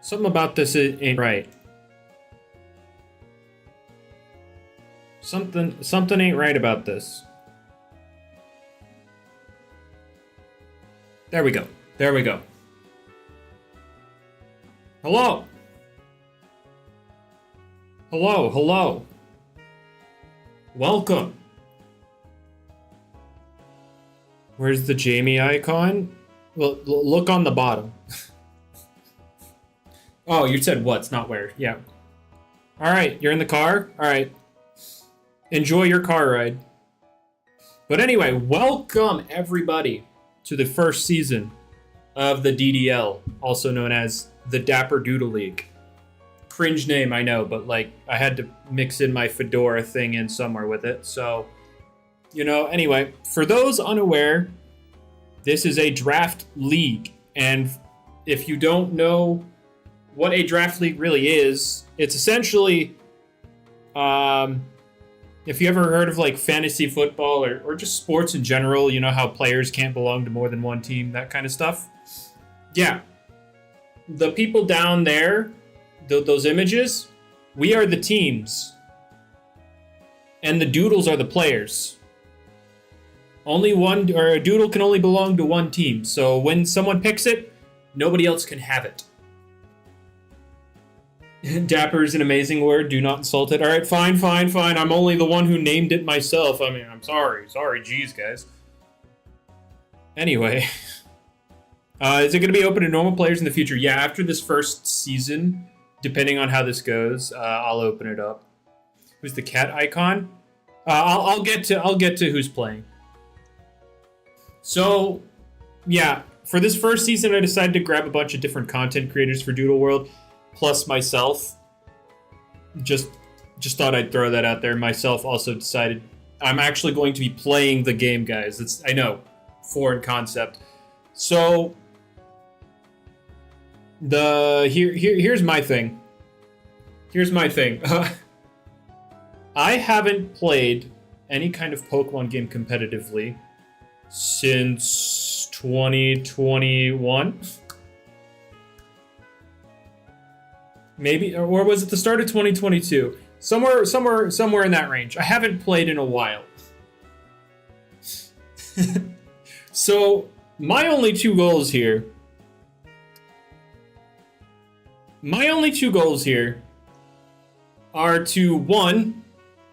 Something about this ain't right. Something ain't right about this. There we go. There we go. Hello. Hello, hello. Welcome. Where's the Jamie icon? Well, look on the bottom. Oh, you said what's, not where. Yeah. All right, you're in the car? All right. Enjoy your car ride. But anyway, welcome everybody to the first season of the DDL, also known as the Dapper Doodle League. Cringe name, I know, but like I had to mix in my fedora thing in somewhere with it. So, anyway, for those unaware, this is a draft league. And if you don't know what a draft league really is, it's essentially, if you ever heard of like fantasy football or just sports in general, you know how players can't belong to more than one team, that kind of stuff. Yeah. The people down there, those images, we are the teams. And the doodles are the players. A doodle can only belong to one team. So when someone picks it, nobody else can have it. Dapper is an amazing word. Do not insult it. All right, fine. I'm only the one who named it myself. I mean, I'm sorry. Geez, guys. Anyway. Is it going to be open to normal players in the future? Yeah, after this first season, depending on how this goes, I'll open it up. Who's the cat icon? I'll get to who's playing. So, yeah, for this first season, I decided to grab a bunch of different content creators for Doodle World, plus myself. Just thought I'd throw that out there. Myself also decided I'm actually going to be playing the game, guys. I know, foreign concept. So here's my thing. I haven't played any kind of Pokemon game competitively since 2021. Maybe, or was it the start of 2022? Somewhere in that range. I haven't played in a while. So, my only two goals here are to, one,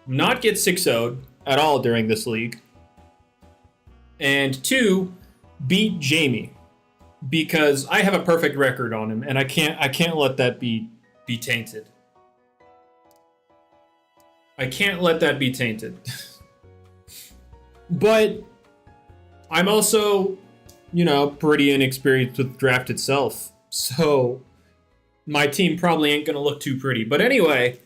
not get 6-0'd at all during this league, and two, beat Jamie, because I have a perfect record on him, and I can't let that be tainted. I can't let that be tainted. But I'm also, pretty inexperienced with the draft itself. So my team probably ain't going to look too pretty. But anyway,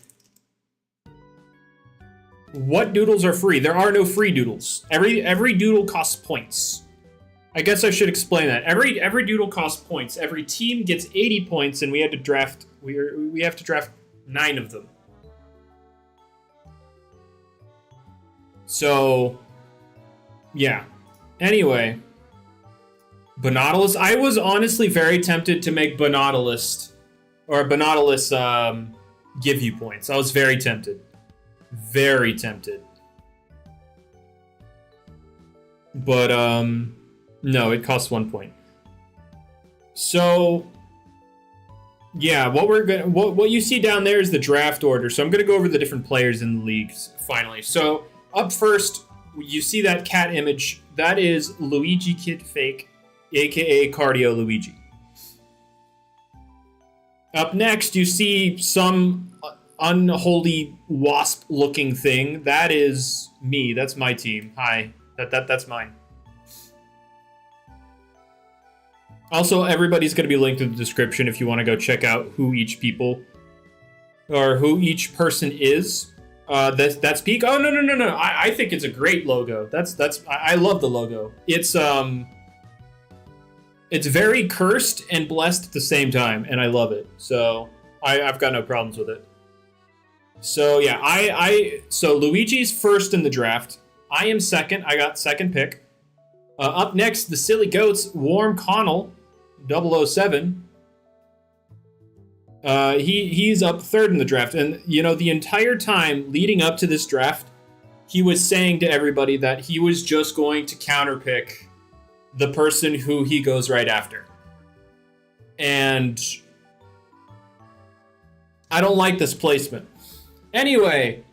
what doodles are free? There are no free doodles. Every doodle costs points. I guess I should explain that. Every doodle costs points. Every team gets 80 points, and we have to draft 9 of them. So, yeah. Anyway, Bonautilus. I was honestly very tempted to make Bonautilus give you points. I was very tempted. Very tempted. But, no, it costs 1 point. So, yeah, what you see down there is the draft order. So I'm going to go over the different players in the leagues finally. So up first, you see that cat image. That is Luigi Kid Fake, aka Cardio Luigi. Up next, you see some unholy wasp-looking thing. That is me. That's my team. Hi. That's mine. Also, everybody's going to be linked in the description if you want to go check out who each person is. That's peak. Oh, no. I think it's a great logo. I love the logo. It's very cursed and blessed at the same time, and I love it. So I've got no problems with it. So yeah, so Luigi's first in the draft. I am second. I got second pick. Up next, the Silly Goats, Warm Connell, 007. He's up third in the draft, and you know the entire time leading up to this draft, he was saying to everybody that he was just going to counterpick the person who he goes right after. And I don't like this placement. Anyway,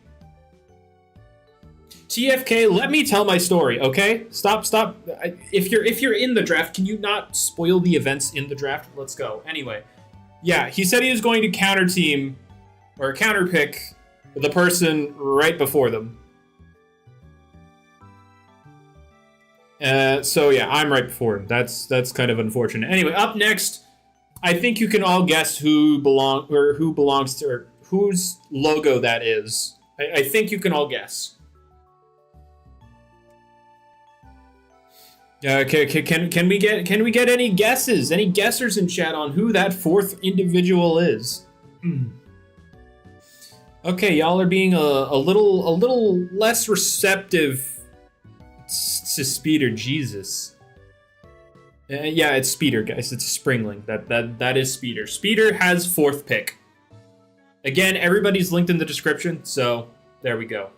TFK, let me tell my story, okay? Stop. If you're in the draft, can you not spoil the events in the draft? Let's go. Anyway, yeah, he said he was going to counter team or counterpick the person right before them. So yeah, I'm right before him. That's kind of unfortunate. Anyway, up next, I think you can all guess who belongs to or whose logo that is. I think you can all guess. Okay, can we get any guesses? Any guessers in chat on who that fourth individual is? Okay, y'all are being a little less receptive to Speeder. Jesus. Yeah, it's Speeder, guys. It's a Springling. That is Speeder. Speeder has fourth pick. Again, everybody's linked in the description, so there we go.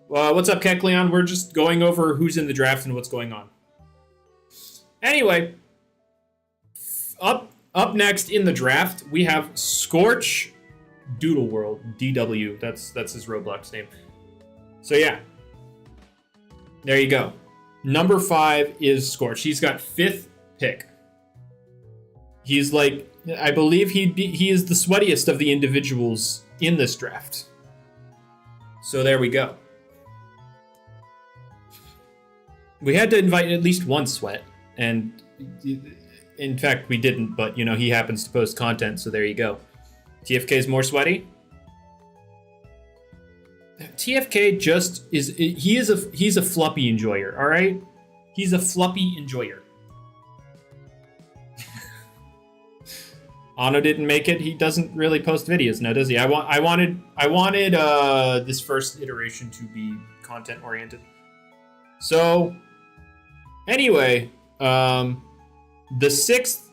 What's up, Kekleon? We're just going over who's in the draft and what's going on. Anyway, up next in the draft, we have Scorch Doodle World, DW. That's his Roblox name. So yeah, there you go. Number 5 is Scorch. He's got 5th pick. He's like, I believe he is the sweatiest of the individuals in this draft. So there we go. We had to invite at least one sweat, and in fact we didn't, but you know, he happens to post content, so there you go. TFK is more sweaty. TFK just is, he's a floppy enjoyer, all right? He's a floppy enjoyer. Ano didn't make it. He doesn't really post videos now, does he? I wanted this first iteration to be content oriented. So anyway, the sixth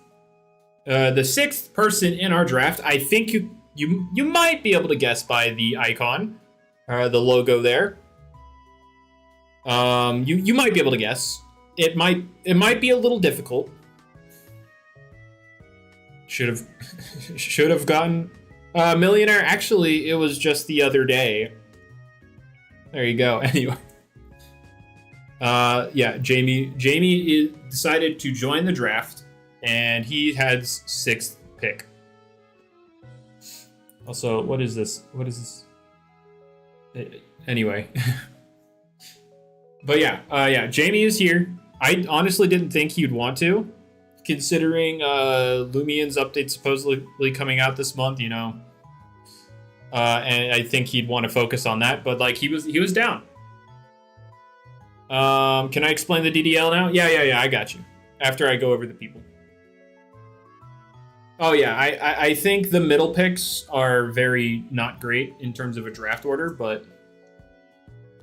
person in our draft, I think you might be able to guess by the icon, the logo there. You might be able to guess. It might be a little difficult. Should have gotten Millionaire. Actually, it was just the other day. There you go. Anyway. Yeah, Jamie decided to join the draft, and he has 6th pick. Also, what is this? Anyway. But yeah, Jamie is here. I honestly didn't think he'd want to, considering Lumien's update supposedly coming out this month, you know. And I think he'd want to focus on that, but like he was down. Can I explain the DDL now? Yeah, I got you. After I go over the people. Oh yeah, I think the middle picks are very not great in terms of a draft order, but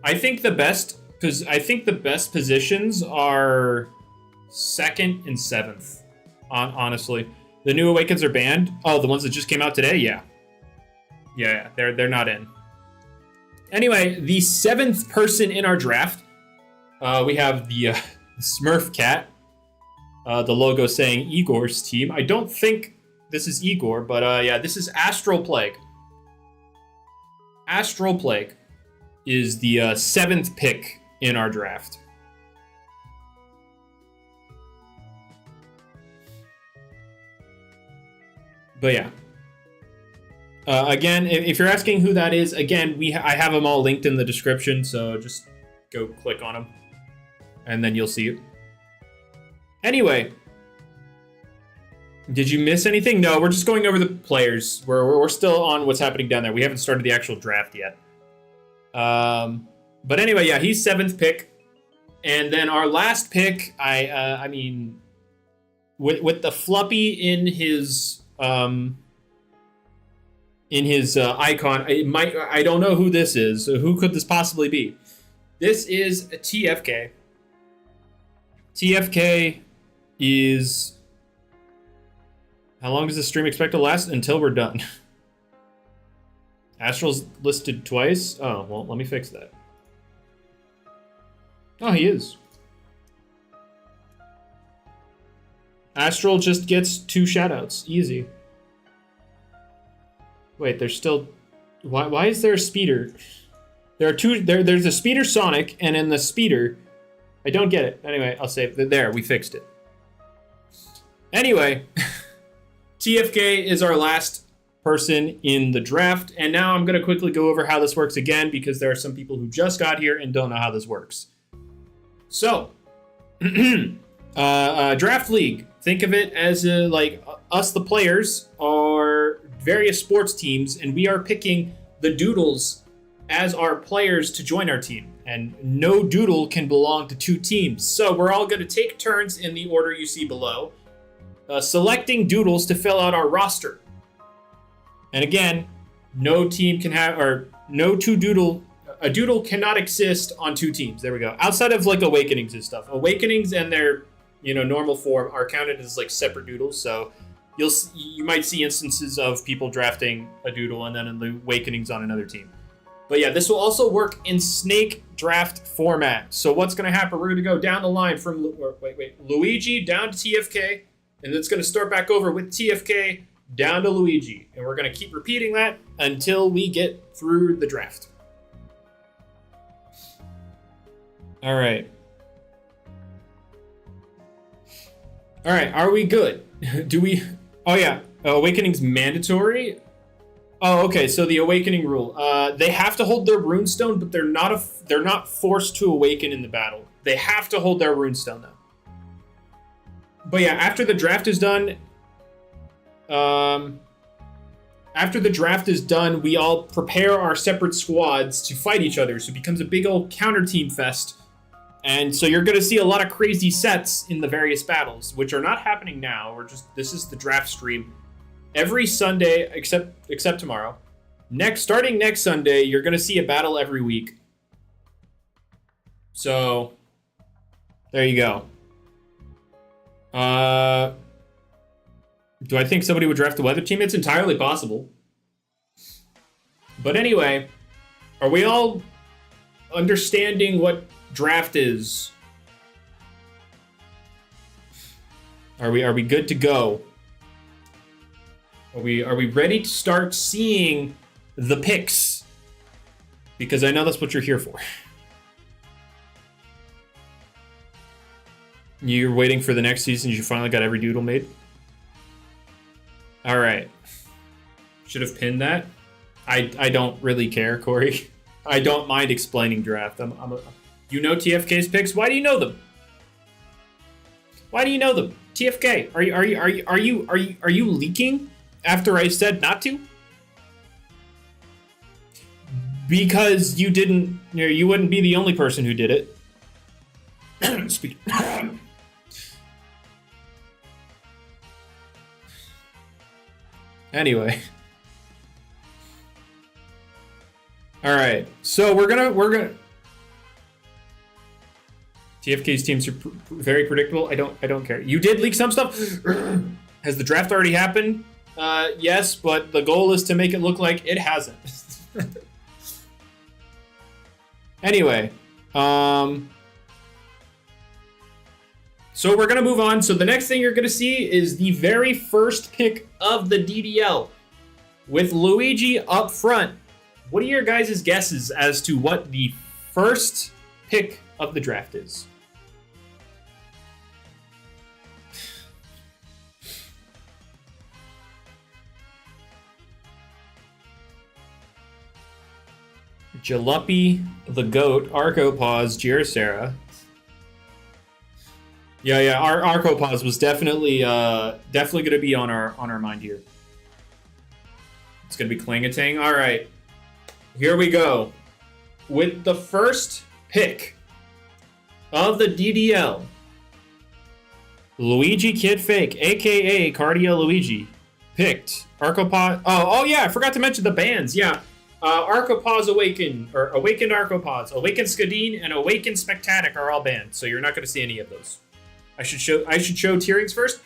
I think the best positions are 2nd and 7th. Honestly, the New Awakens are banned. Oh, the ones that just came out today, yeah, they're not in. Anyway, the 7th person in our draft. We have the Smurf cat, the logo saying Igor's team. I don't think this is Igor, but yeah, this is Astral Plague. Astral Plague is the 7th pick in our draft. But yeah. Again, if you're asking who that is, again, I have them all linked in the description, so just go click on them. And then you'll see it. Anyway, did you miss anything? No, we're just going over the players. We're still on what's happening down there. We haven't started the actual draft yet. But anyway, yeah, he's 7th pick. And then our last pick, I mean, with the floppy in his icon, I don't know who this is. So who could this possibly be? This is a TFK. TFK is How long does the stream expect to last? Until we're done. Astral's listed twice? Oh, well, let me fix that. Oh, he is. Astral just gets 2 shoutouts. Easy. Wait, there's still... Why is there a speeder? There are 2... There's a speeder Sonic, and in the speeder... I don't get it. Anyway, I'll save... There, we fixed it. Anyway... TFK is our last person in the draft, and now I'm going to quickly go over how this works again, because there are some people who just got here and don't know how this works. So, draft league. Think of it as like us, the players, are various sports teams, and we are picking the Doodles as our players to join our team. And no Doodle can belong to 2 teams. So we're all going to take turns in the order you see below. Selecting Doodles to fill out our roster. And again, no team can have, or no 2 Doodle, a Doodle cannot exist on 2 teams. There we go. Outside of like Awakenings and stuff. Awakenings and their, normal form are counted as like separate Doodles. So you might see instances of people drafting a Doodle and then in the Awakenings on another team. But yeah, this will also work in snake draft format. So what's going to happen? We're going to go down the line from, Luigi down to TFK. And it's going to start back over with TFK down to Luigi. And we're going to keep repeating that until we get through the draft. All right. All right, are we good? Do we... Oh, yeah. Awakening's mandatory? Oh, okay, so the Awakening rule. They have to hold their runestone, but they're not forced to awaken in the battle. They have to hold their runestone, though. But yeah, after the draft is done, we all prepare our separate squads to fight each other. So it becomes a big old counter team fest. And so you're going to see a lot of crazy sets in the various battles, which are not happening now. This is the draft stream every Sunday, except tomorrow. Starting next Sunday, you're going to see a battle every week. So there you go. Do I think somebody would draft the weather team? It's entirely possible. But anyway, are we all understanding what draft is? Are we good to go? Are we ready to start seeing the picks? Because I know that's what you're here for. You're waiting for the next season. You finally got every Doodle made. All right. Should have pinned that. I don't really care, Corey. I don't mind explaining draft. You know TFK's picks. Why do you know them? Why do you know them? TFK, are you leaking after I said not to? Because you didn't. You wouldn't be the only person who did it. Speak. Anyway. All right. So we're gonna. TFK's teams are very predictable. I don't care. You did leak some stuff. Has the draft already happened? Yes, but the goal is to make it look like it hasn't. Anyway, so we're gonna move on. So the next thing you're gonna see is the very first pick of the DDL with Luigi up front. What are your guys' guesses as to what the first pick of the draft is? Jalupy, the Goat, Arcopause, Giracera. Yeah. Our Arcopause was definitely going to be on our mind here. It's going to be Klingatang. All right, here we go with the first pick of the DDL. Luigi Kid Fake, aka Cardio Luigi, picked Arcopause. Oh yeah, I forgot to mention the bands. Yeah. Arcopause Awakened Arcopause, Awakened Skadine, and Awakened Spectatic are all banned, so you're not going to see any of those. I should show tierings first.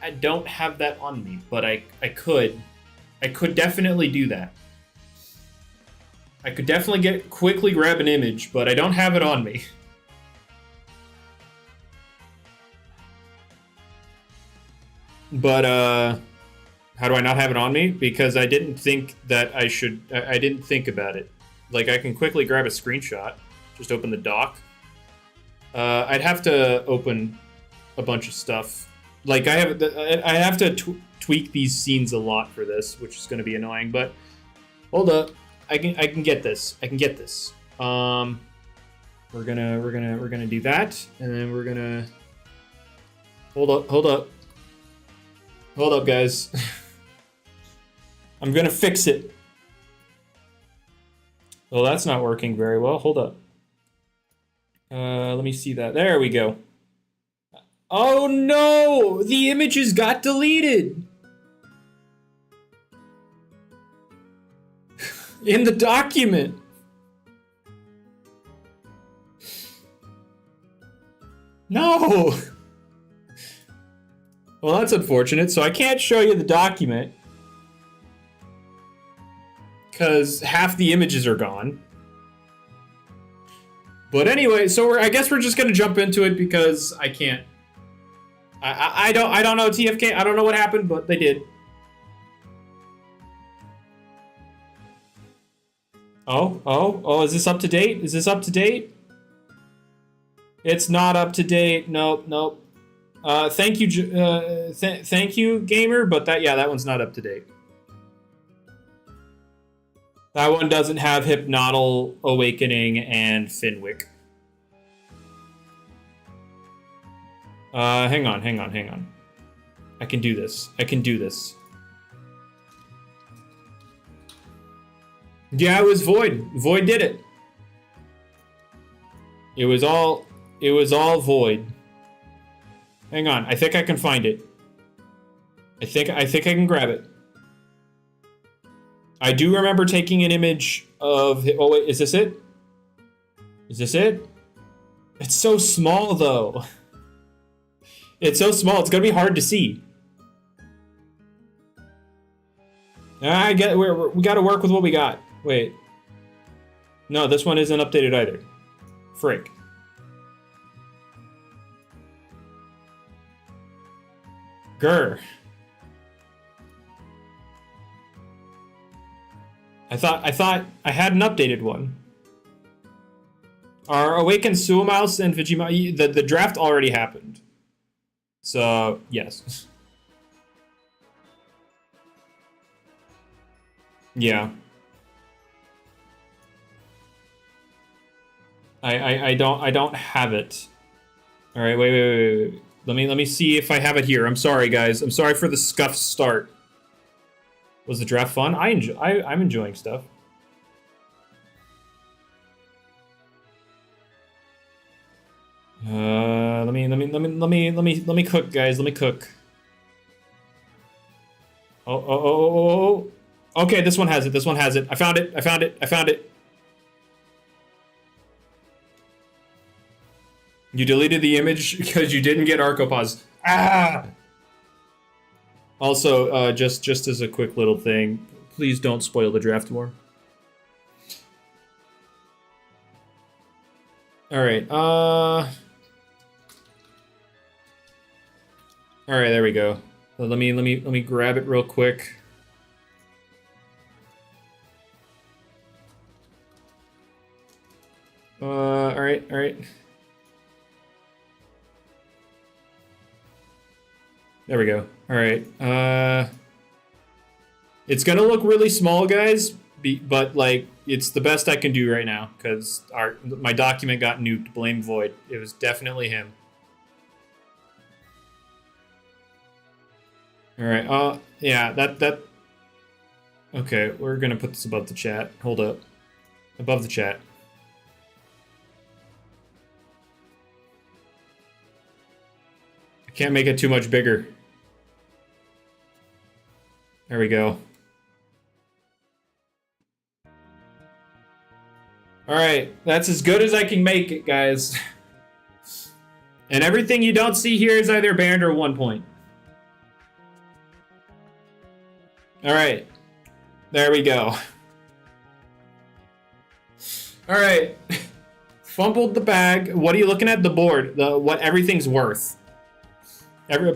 I don't have that on me, but I could definitely do that. I could definitely quickly grab an image, but I don't have it on me. But how do I not have it on me? Because I didn't think that I should. I didn't think about it. Like, I can quickly grab a screenshot. Just open the doc. I'd have to open a bunch of stuff. Like, I have to tweak these scenes a lot for this, which is going to be annoying. But hold up, I can get this. I can get this. We're gonna do that, and then we're gonna hold up, guys. I'm gonna fix it. Well, that's not working very well. Hold up. Let me see that. There we go. Oh no! The images got deleted! In the document! No! Well, that's unfortunate. So I can't show you the document because half the images are gone. But anyway, so I guess we're just gonna jump into it because I can't. I don't know TFK. I don't know what happened, but they did. Oh, is this up to date? Is this up to date? It's not up to date. Nope. Thank you, thank you, gamer, but that one's not up to date. That one doesn't have Hypnotal, Awakening, and Finwick. Hang on. I can do this. Yeah, it was Void. Void did it. It was all Void. Hang on, I think I can find it. I think I can grab it. I do remember taking an image of... Oh wait, is this it? Is this it? It's so small though. It's so small, it's gonna be hard to see. I get we gotta work with what we got. Wait. No, this one isn't updated either. Frick. Grr. I thought I had an updated one. Our Awakened Suamouse and Vegima, the draft already happened. So, yes. Yeah. I don't have it. All right, wait. Let me see if I have it here. I'm sorry, guys. I'm sorry for the scuffed start. Was the draft fun? I'm enjoying stuff. Let me cook, guys. Let me cook. Oh. Okay, this one has it. I found it. You deleted the image because you didn't get Arcopause. Ah! Also, just as a quick little thing, please don't spoil the draft more. All right. All right, there we go. Let me grab it real quick. All right. There we go. All right. It's gonna look really small, guys, but like it's the best I can do right now because my document got nuked. Blame Void. It was definitely him. All right. Yeah. That. Okay, we're gonna put this above the chat. Hold up. Above the chat. I can't make it too much bigger. There we go. All right, that's as good as I can make it, guys. And everything you don't see here is either banned or 1 point. All right. There we go. All right. Fumbled the bag. What are you looking at? The board. What everything's worth.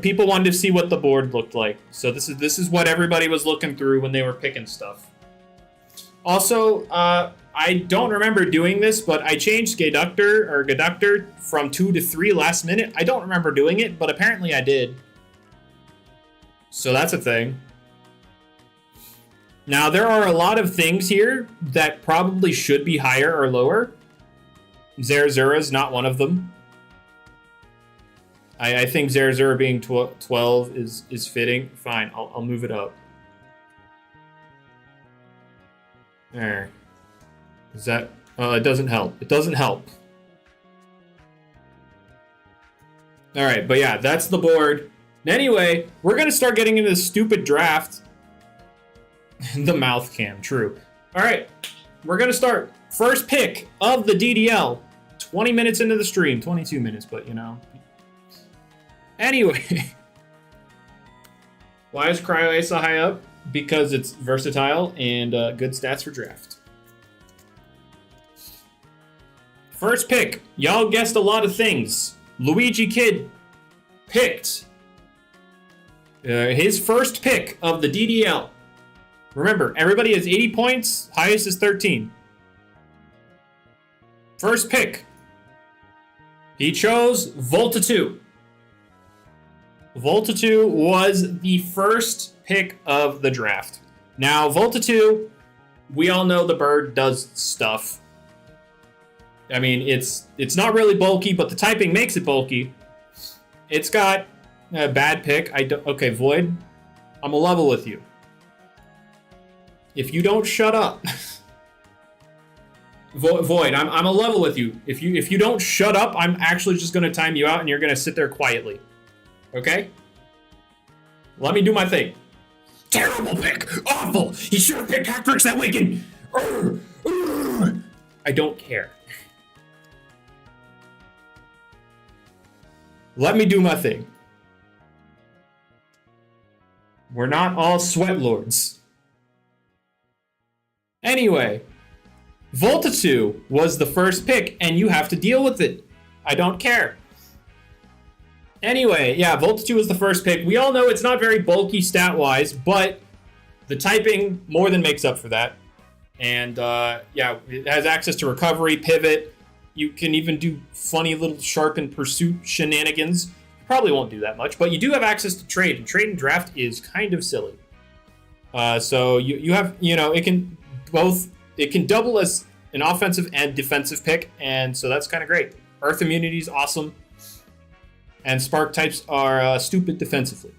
People wanted to see what the board looked like. So this is what everybody was looking through when they were picking stuff. Also, I don't remember doing this, but I changed Gaductor from 2 to 3 last minute. I don't remember doing it, but apparently I did. So that's a thing. Now, there are a lot of things here that probably should be higher or lower. Zerzura is not one of them. I think Zerzura being 12 is fitting. Fine, I'll move it up. There. Is that... it doesn't help. It doesn't help. Alright, but yeah, that's the board. Anyway, we're going to start getting into this stupid draft. The mouth cam, true. Alright, we're going to start. First pick of the DDL. 20 minutes into the stream. 22 minutes, but you know. Anyway. Why is Cryo so high up? Because it's versatile and good stats for draft. First pick. Y'all guessed a lot of things. Luigi Kid picked his first pick of the DDL. Remember, everybody has 80 points. Highest is 13. First pick. He chose Volta 2. Volta 2 was the first pick of the draft. Now, Volta 2, we all know the bird does stuff. I mean, it's not really bulky, but the typing makes it bulky. It's got a bad pick. Okay, Void, I'm a level with you. If you don't shut up, Void, I'm a level with you. If you don't shut up, I'm actually just gonna time you out, and you're gonna sit there quietly. Okay? Let me do my thing. Terrible pick! Awful! He should have picked Hactrix that weekend! I don't care. Let me do my thing. We're not all sweat lords. Anyway, Volta 2 was the first pick, and you have to deal with it. I don't care. Anyway, yeah, Volta 2 was the first pick. We all know it's not very bulky stat-wise, but the typing more than makes up for that. And, yeah, it has access to recovery, pivot. You can even do funny little sharpened pursuit shenanigans. You probably won't do that much, but you do have access to trade, and trade and draft is kind of silly. So you have, you know, it can double as an offensive and defensive pick, and so that's kind of great. Earth immunity is awesome. And spark types are stupid defensively.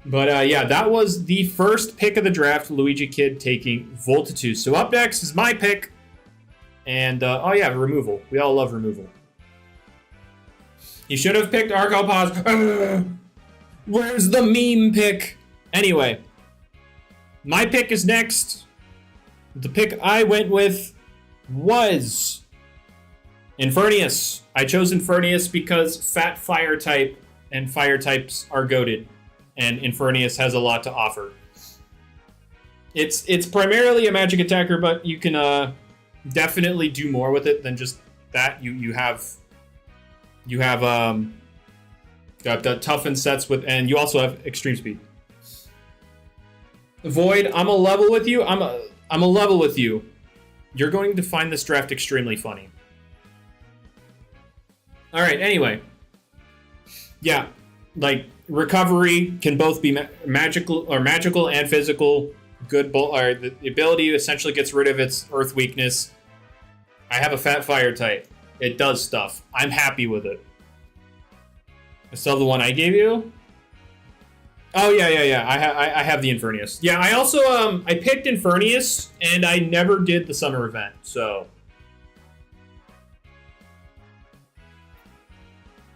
But yeah, that was the first pick of the draft, Luigi Kid taking Volta 2. So up next is my pick. And, oh yeah, removal. We all love removal. He should have picked Arcalpaz. Where's the meme pick? Anyway, my pick is next. The pick I went with was Infernius. I chose Infernius because fat fire type and fire types are goated, and Infernius has a lot to offer. It's primarily a magic attacker, but you can definitely do more with it than just that. You have the toughen sets with, and you also have extreme speed. Void, I'm a level with you. I'm a level with you. You're going to find this draft extremely funny. All right, anyway. Yeah, like recovery can both be magical and physical. Or the ability essentially gets rid of its earth weakness. I have a fat fire type. It does stuff. I'm happy with it. I still have the one I gave you. Oh yeah. I have the Infernius. Yeah, I also I picked Infernius and I never did the summer event. So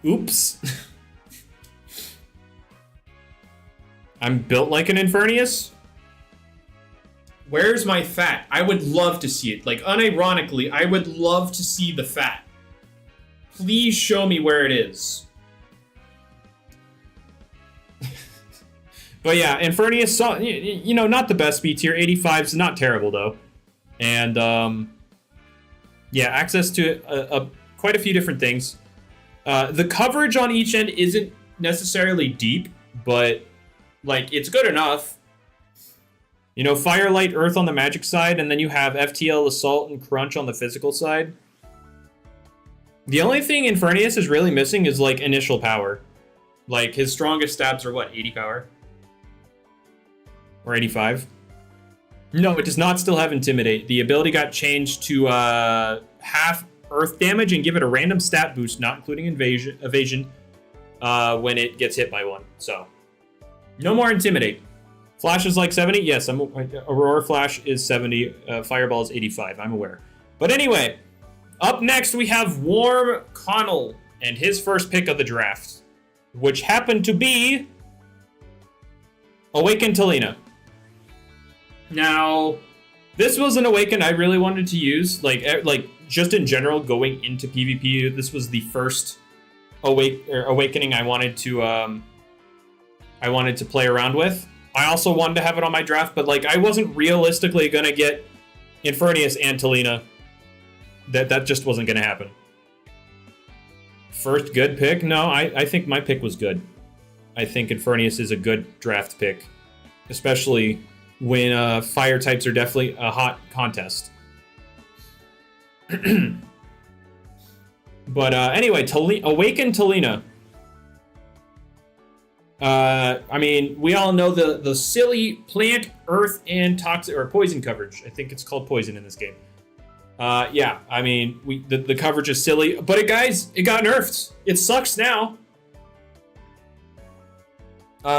oops. I'm built like an Infernius. Where's my fat? I would love to see it. Like, unironically, I would love to see the fat. Please show me where it is. But yeah, Infernius, you know, not the best speed tier. 85's not terrible, though. And, yeah, access to quite a few different things. The coverage on each end isn't necessarily deep, but, like, it's good enough. You know, Fire, Light, Earth on the magic side, and then you have FTL, Assault, and Crunch on the physical side. The only thing Infernius is really missing is, like, initial power. Like, his strongest stabs are, what, 80 power? Or 85? No, it does not still have Intimidate. The ability got changed to half Earth damage and give it a random stat boost, not including evasion, when it gets hit by one. So, no more Intimidate. Flash is like 70? Yes, Aurora Flash is 70. Fireball is 85, I'm aware. But anyway, up next we have Warm Connell and his first pick of the draft, which happened to be Awakened Talina. Now, this was an Awaken I really wanted to use, like just in general going into PvP. This was the first Awakening I wanted to play around with. I also wanted to have it on my draft, but like I wasn't realistically gonna get Infernius and Talina. That just wasn't gonna happen. First good pick? No, I think my pick was good. I think Infernius is a good draft pick, especially when fire types are definitely a hot contest. But anyway, Awaken Talina. I mean, we all know the silly plant, earth, and toxic or poison coverage. I think it's called poison in this game. Yeah, I mean, the coverage is silly, but it got nerfed. It sucks now.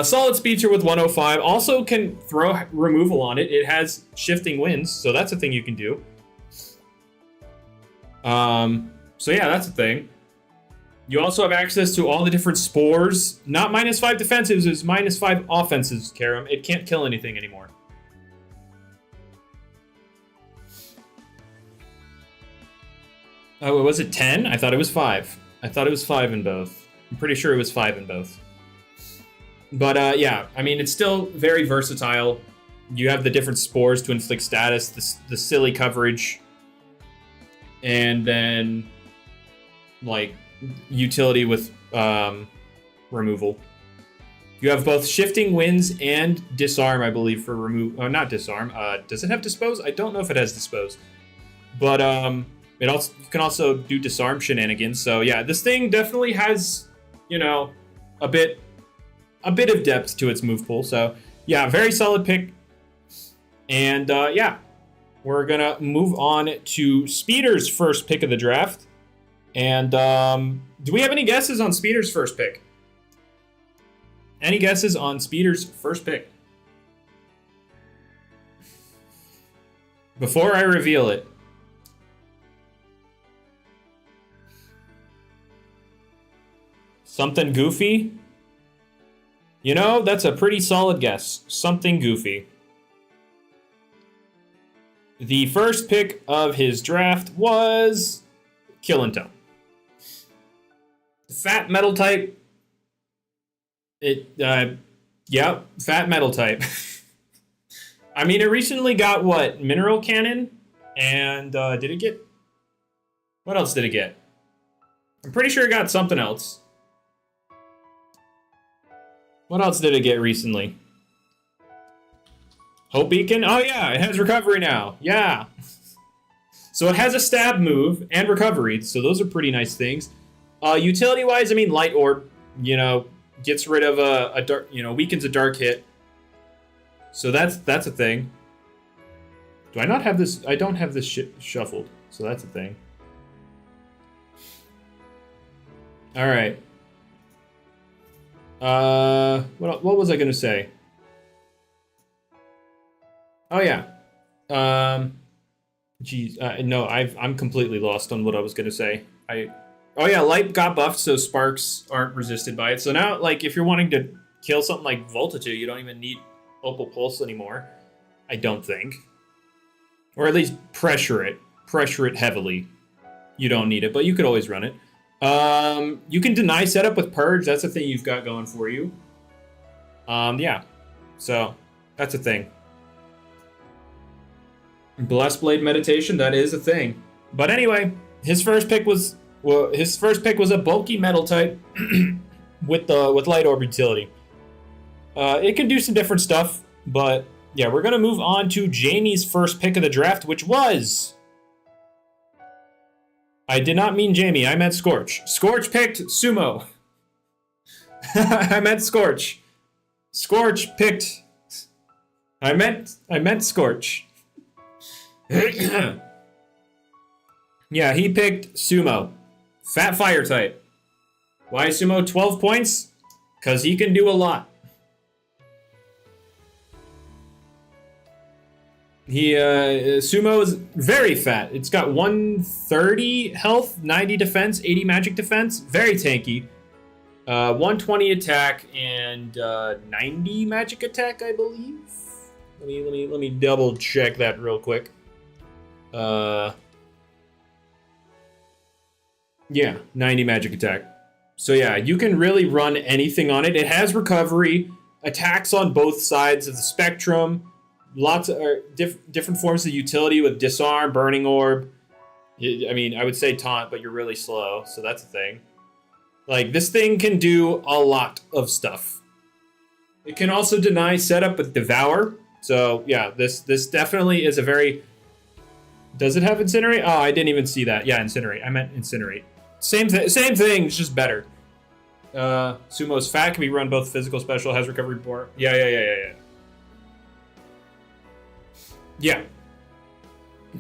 Solid speedster with 105. Also can throw removal on it. It has shifting winds, so that's a thing you can do. So yeah, that's a thing. You also have access to all the different spores. Not -5 defensives, it's -5 offensives, Karam. It can't kill anything anymore. Oh, was it 10? I thought it was 5. I thought it was 5 in both. I'm pretty sure it was 5 in both. But yeah, I mean, it's still very versatile. You have the different spores to inflict status, the silly coverage, and then, like, utility with removal. You have both shifting winds and disarm, I believe, for remove. Oh, not disarm. Does it have dispose? I don't know if it has dispose. But it also, you can also do disarm shenanigans. So yeah, this thing definitely has, you know, a bit of depth to its move pool. So yeah, very solid pick. And yeah, we're gonna move on to Speeder's first pick of the draft. And do we have any guesses on Speeder's first pick? Any guesses on Speeder's first pick? Before I reveal it. Something goofy? You know, that's a pretty solid guess. Something goofy. The first pick of his draft was Killinto. Fat metal type. Yeah, fat metal type. I mean, it recently got what? Mineral Cannon? And did it get... What else did it get? I'm pretty sure it got something else. What else did it get recently? Hope Beacon? Oh yeah, it has recovery now. Yeah. So it has a stab move and recovery, so those are pretty nice things. Utility-wise, I mean, Light Orb, you know, gets rid of a dark, you know, weakens a dark hit. So that's a thing. Do I not have this? I don't have this shuffled, so that's a thing. All right. What was I gonna say? Oh yeah. Geez, no, I'm completely lost on what I was gonna say. Oh yeah, Light got buffed, so sparks aren't resisted by it. So now, like, if you're wanting to kill something like Voltitude, you don't even need Opal Pulse anymore. I don't think. Or at least pressure it. Pressure it heavily. You don't need it, but you could always run it. You can deny setup with Purge. That's a thing you've got going for you. Yeah. So that's a thing. Blessed Blade meditation, that is a thing. But anyway, his first pick was a bulky metal type with light orb utility. It can do some different stuff, but yeah, we're gonna move on to Jamie's first pick of the draft, which was. I did not mean Jamie, I meant Scorch. Scorch picked Sumo. I meant Scorch. Scorch picked. I meant Scorch. Yeah, he picked Sumo. Fat fire type. Why Sumo 12 points? Because he can do a lot. Sumo is very fat. It's got 130 health, 90 defense, 80 magic defense. Very tanky. 120 attack and 90 magic attack, I believe. Let me double check that real quick. Yeah, 90 magic attack. So yeah, you can really run anything on it. It has recovery, attacks on both sides of the spectrum, lots of different forms of utility with disarm, burning orb. I mean, I would say taunt, but you're really slow, so that's a thing. Like, this thing can do a lot of stuff. It can also deny setup with Devour. So yeah, this definitely is a very... Does it have Incinerate? Oh, I didn't even see that. Yeah, Incinerate. I meant Incinerate. Same thing, it's just better. Sumo's fat, can be run both physical special, has recovery more. Yeah. Yeah.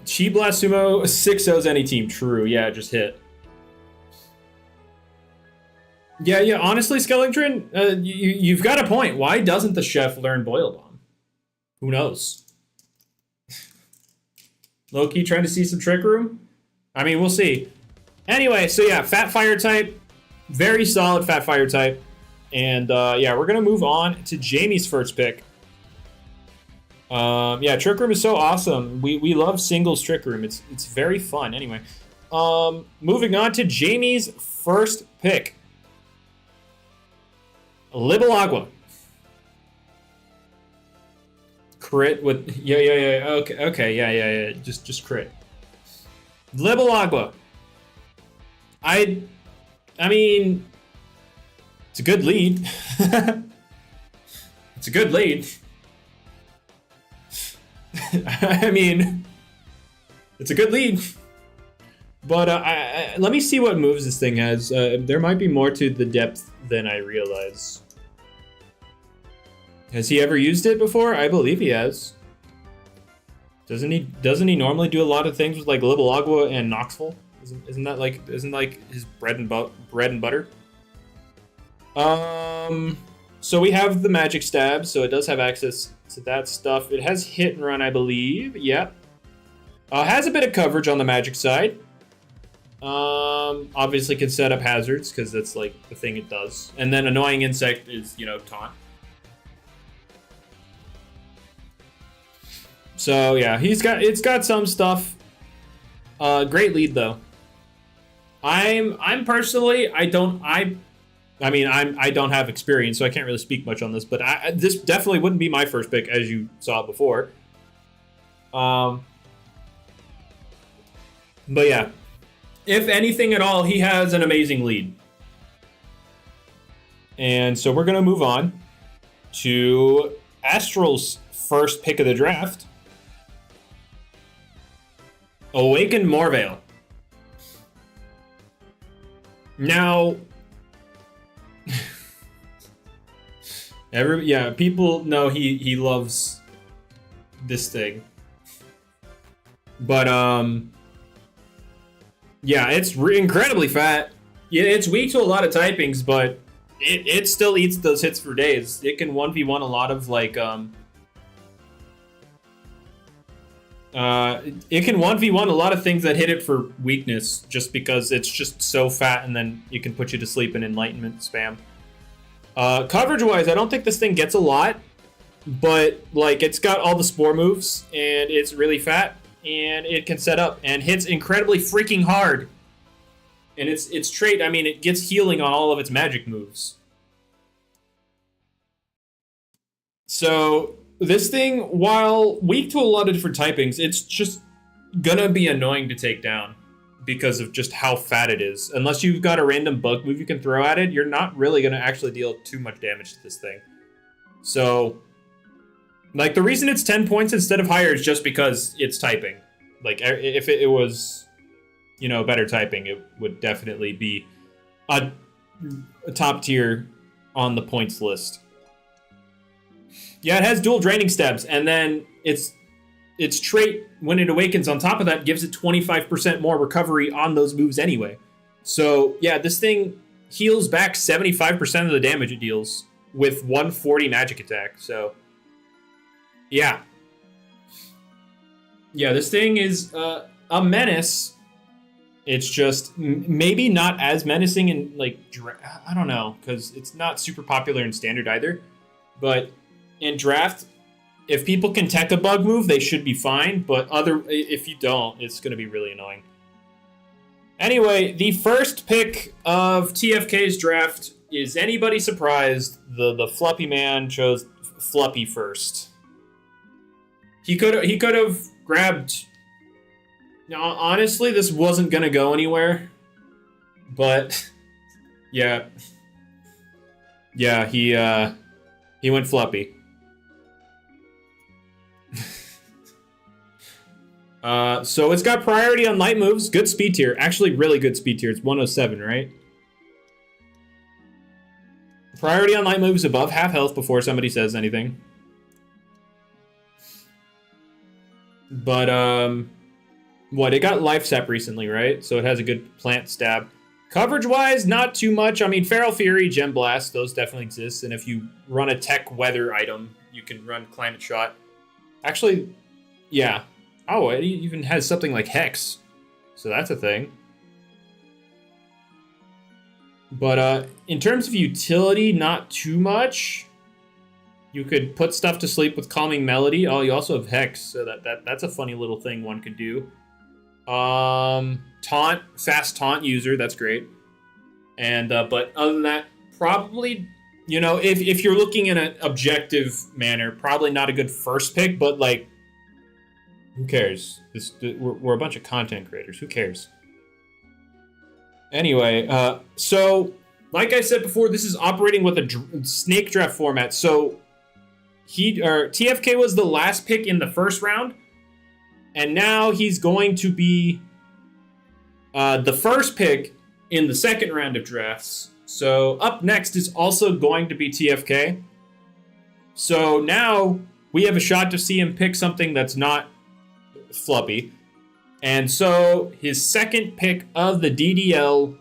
Chi Blast Sumo 6-0s any team. True, yeah, just hit. Yeah, honestly, Skellington, you've got a point. Why doesn't the chef learn Boil Bomb? Who knows? Low-key trying to see some Trick Room? I mean, we'll see. Anyway, so yeah, Fat Fire type. Very solid Fat Fire type. And yeah, we're going to move on to Jamie's first pick. Yeah, Trick Room is so awesome. We love singles Trick Room. It's very fun. Anyway, moving on to Jamie's first pick. Libalagua. Crit with yeah. Okay, yeah. Just crit. Libalagua. I mean, it's a good lead. It's a good lead. I mean, it's a good lead. But let me see what moves this thing has. There might be more to the depth than I realize. Has he ever used it before? I believe he has. Doesn't he normally do a lot of things with like Libalagua and Knoxville? Isn't that like his bread and butter? So we have the magic stab, so it does have access to that stuff. It has hit and run, I believe. Yep. Has a bit of coverage on the magic side. Obviously can set up hazards because that's like the thing it does. And then annoying insect is, taunt. So yeah, it's got some stuff. Great lead though. I'm personally, I don't have experience, so I can't really speak much on this, but this definitely wouldn't be my first pick, as you saw before. But yeah, if anything at all, he has an amazing lead. And so we're gonna move on to Astral's first pick of the draft. Awakened Morvale. Now, people know he loves this thing, but yeah, it's incredibly fat. Yeah, it's weak to a lot of typings, but it still eats those hits for days. It can 1v1 a lot of like it can 1v1 a lot of things that hit it for weakness, just because it's just so fat, and then it can put you to sleep in enlightenment spam. Coverage-wise, I don't think this thing gets a lot, but like it's got all the spore moves, and it's really fat, and it can set up and hits incredibly freaking hard. And its trait, I mean, it gets healing on all of its magic moves. So this thing, while weak to a lot of different typings, it's just gonna be annoying to take down because of just how fat it is. Unless you've got a random bug move you can throw at it, you're not really gonna actually deal too much damage to this thing. So, like, the reason it's 10 points instead of higher is just because it's typing. Like, if it was, you know, better typing, it would definitely be a top tier on the points list. Yeah, it has dual draining stabs, and then its trait, when it awakens on top of that, gives it 25% more recovery on those moves anyway. So, yeah, this thing heals back 75% of the damage it deals with 140 magic attack. So, yeah. Yeah, this thing is a menace. It's just maybe not as menacing in, like, I don't know, because it's not super popular in standard either. But in draft, if people can tech a bug move, they should be fine. But if you don't, it's going to be really annoying. Anyway, the first pick of TFK's draft, is anybody surprised the Fluppy man chose Fluppy first? He could have grabbed... Now, honestly, this wasn't going to go anywhere. But, yeah. Yeah, he went Fluppy. So it's got priority on light moves. Good speed tier. Actually, really good speed tier. It's 107, right? Priority on light moves above half health before somebody says anything. But, what? It got life sap recently, right? So it has a good plant stab. Coverage-wise, not too much. I mean, Feral Fury, Gem Blast, those definitely exist. And if you run a tech weather item, you can run Climate Shot. Actually, yeah. Oh, it even has something like Hex. So that's a thing. But in terms of utility, not too much. You could put stuff to sleep with Calming Melody. Oh, you also have Hex, so that's a funny little thing one could do. Taunt, fast taunt user, that's great. And but other than that, probably, you know, if you're looking in an objective manner, probably not a good first pick, but like, who cares? We're a bunch of content creators. Who cares? Anyway, so like I said before, this is operating with a snake draft format. So TFK was the last pick in the first round, and now he's going to be the first pick in the second round of drafts. So up next is also going to be TFK. So now we have a shot to see him pick something that's not Fluppy. And so his second pick of the DDL...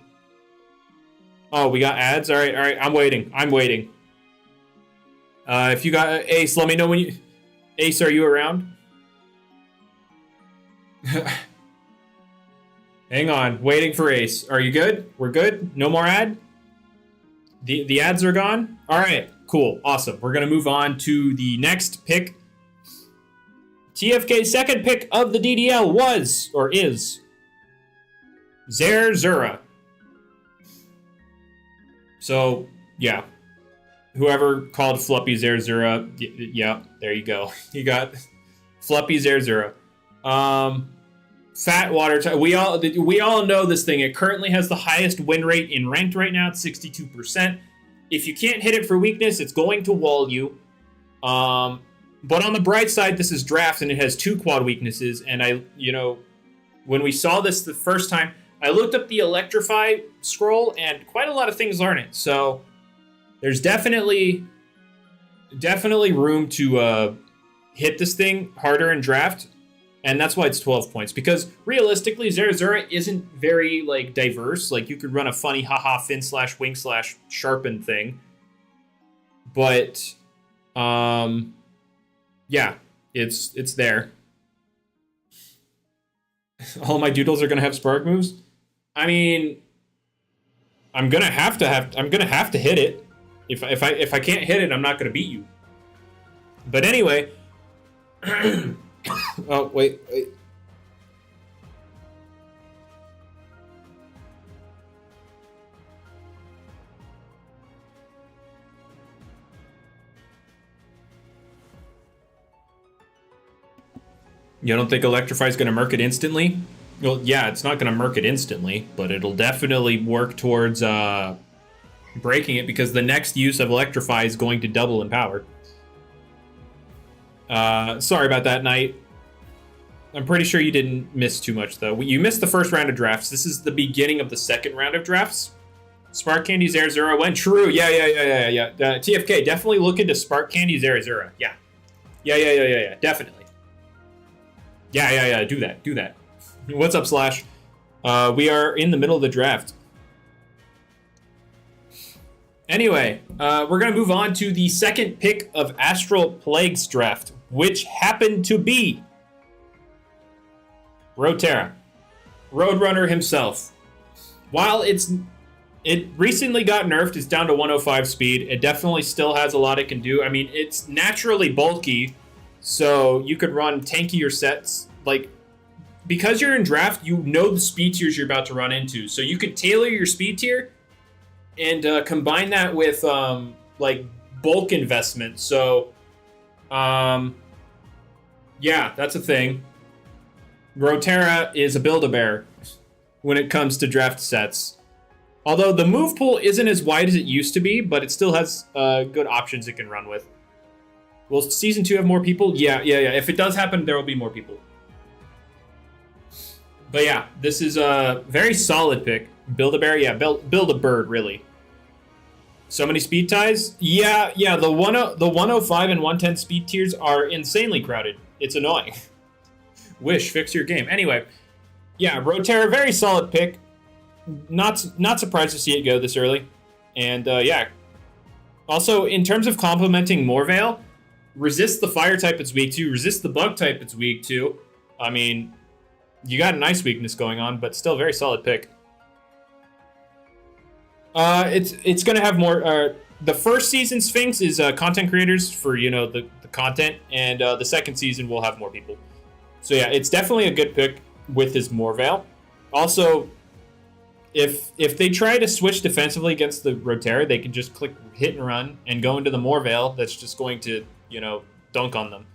Oh, we got ads? All right. I'm waiting. If you got Ace, let me know when you... Ace, are you around? Hang on. Waiting for Ace. Are you good? We're good? No more ad? The ads are gone? All right. Cool. Awesome. We're going to move on to the next pick. TFK's second pick of the DDL was, or is, Zerzura. So, yeah. Whoever called Fluppy Zerzura, yeah, there you go. You got Fluppy Zerzura. Fat water type. We all know this thing. It currently has the highest win rate in ranked right now at 62%. If you can't hit it for weakness, it's going to wall you. But on the bright side, this is draft and it has 2 quad weaknesses. And when we saw this the first time, I looked up the Electrify scroll and quite a lot of things learn it. So there's definitely room to hit this thing harder in draft. And that's why it's 12 points. Because realistically, Zerzura isn't very diverse. Like, you could run a funny haha fin / wing / sharpen thing. But yeah, it's there. All my doodles are gonna have spark moves. I mean, I'm gonna have to hit it. If I can't hit it, I'm not gonna beat you. But anyway. Oh, wait. You don't think Electrify is going to merc it instantly? Well, yeah, it's not going to merc it instantly, but it'll definitely work towards breaking it because the next use of Electrify is going to double in power. Sorry about that, Knight. I'm pretty sure you didn't miss too much, though. You missed the first round of drafts. This is the beginning of the second round of drafts. Spark Candy's Air Zero went true. Yeah. TFK, definitely look into Spark Candy's Air Zero. Yeah. Definitely. Yeah. Do that. What's up, Slash? We are in the middle of the draft. Anyway, we're going to move on to the second pick of Astral Plague's draft, which happened to be Roterra, Roadrunner himself. While it recently got nerfed, it's down to 105 speed. It definitely still has a lot it can do. I mean, it's naturally bulky, so you could run tankier sets. Like, because you're in draft, you know the speed tiers you're about to run into. So you could tailor your speed tier and combine that with, like, bulk investment. So, yeah, that's a thing. Roterra is a Build-A-Bear when it comes to draft sets. Although the move pool isn't as wide as it used to be, but it still has good options it can run with. Will Season 2 have more people? Yeah. If it does happen, there will be more people. But yeah, this is a very solid pick. Build-A-Bear? Yeah, build a bird, really. So many speed ties? Yeah, the 105 and 110 speed tiers are insanely crowded. It's annoying. Wish, fix your game. Anyway, yeah, Roterra, very solid pick. Not surprised to see it go this early. And yeah. Also, in terms of complementing Morvale, resist the fire type it's weak to, resist the bug type it's weak to. I mean, you got a nice weakness going on, but still very solid pick. It's gonna have more. The first season Sphinx is content creators for the content, and the second season will have more people. So yeah, it's definitely a good pick with his Morvale. Also, if they try to switch defensively against the Roterra, they can just click hit and run and go into the Morvale. That's just going to dunk on them.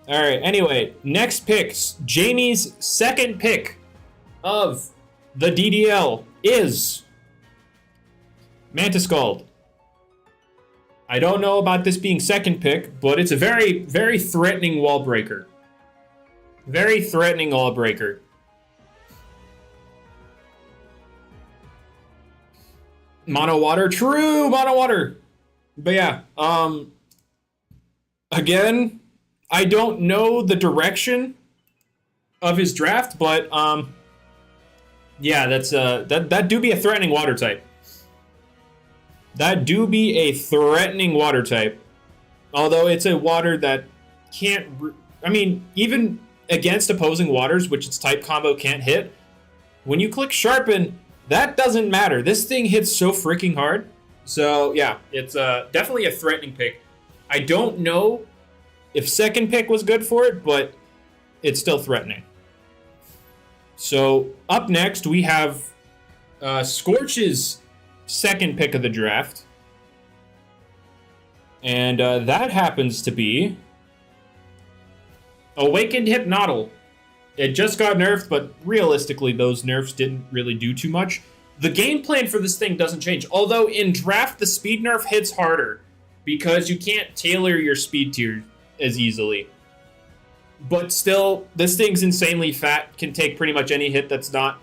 All right. Anyway, next picks. Jamie's second pick of the DDL is Mantis Scald. I don't know about this being second pick, but it's a very, very threatening wall breaker. Very threatening wall breaker. Mono water, true mono water. But yeah, again, I don't know the direction of his draft, but yeah, that's that do be a threatening water type. That do be a threatening water type. Although it's a water that can't... I mean, even against opposing waters, which its type combo can't hit, when you click Sharpen, that doesn't matter. This thing hits so freaking hard. So, yeah, it's definitely a threatening pick. I don't know if second pick was good for it, but it's still threatening. So, up next, we have Scorch's second pick of the draft. And that happens to be Awakened Hypnotle. It just got nerfed, but realistically, those nerfs didn't really do too much. The game plan for this thing doesn't change. Although in draft, the speed nerf hits harder because you can't tailor your speed tier as easily. But still, this thing's insanely fat, can take pretty much any hit that's not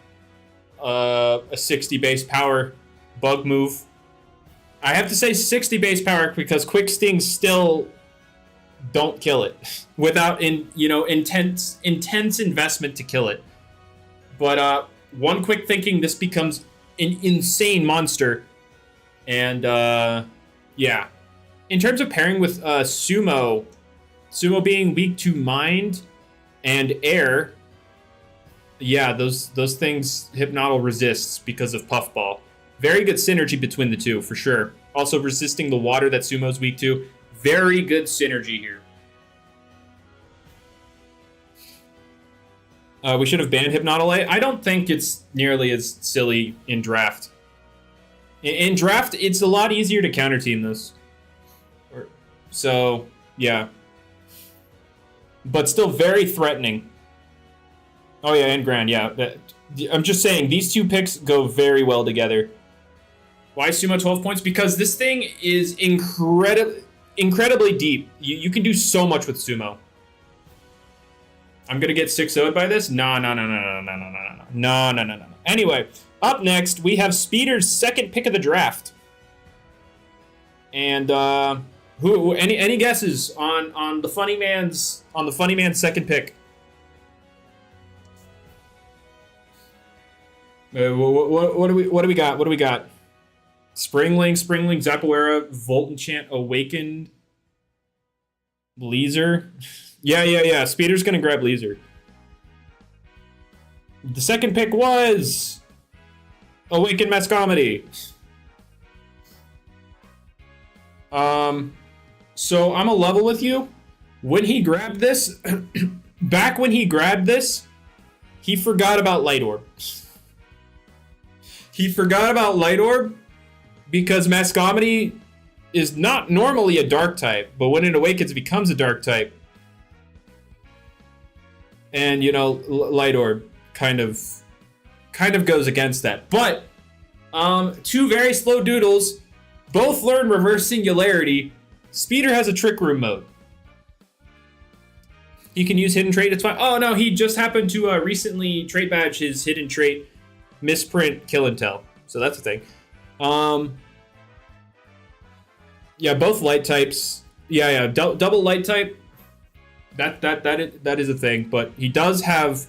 a 60 base power bug move. I have to say 60 base power because quick stings still don't kill it without intense investment to kill it. But one quick thinking, this becomes an insane monster. And yeah, in terms of pairing with Sumo being weak to mind and air, yeah, those things Hypnotle resists because of Puffball. Very good synergy between the two, for sure. Also resisting the water that Sumo's weak to. Very good synergy here. We should have banned Hypnotle. I don't think it's nearly as silly in draft. In draft, it's a lot easier to counter team this. So, yeah. but still very threatening. Oh yeah, and Grand, yeah. I'm just saying, these two picks go very well together. Why Sumo 12 points? Because this thing is incredibly deep. You can do so much with Sumo. I'm gonna get 6-0'd by this? No. Anyway, up next, we have Speeder's second pick of the draft. And any guesses on the funny man's second pick? What do we got? Springling, Zapoera, Volt Enchant, Awakened, Leezer. Yeah. Speeder's gonna grab Leezer. The second pick was Awakened Mascomedy. So I'm a level with you. When he grabbed this, back when he grabbed this, he forgot about Light Orb. He forgot about Light Orb because Mascomedy is not normally a dark type, but when it awakens, it becomes a dark type. And, you know, Light Orb kind of goes against that. But, two very slow Doodles, both learn Reverse Singularity. Speeder has a Trick Room mode. He can use Hidden Trait, it's fine. Oh no, he just happened to recently trait badge his Hidden Trait Misprint Kill and Tell. So that's a thing. Yeah, both light types. Yeah, double light type. That is a thing, but he does have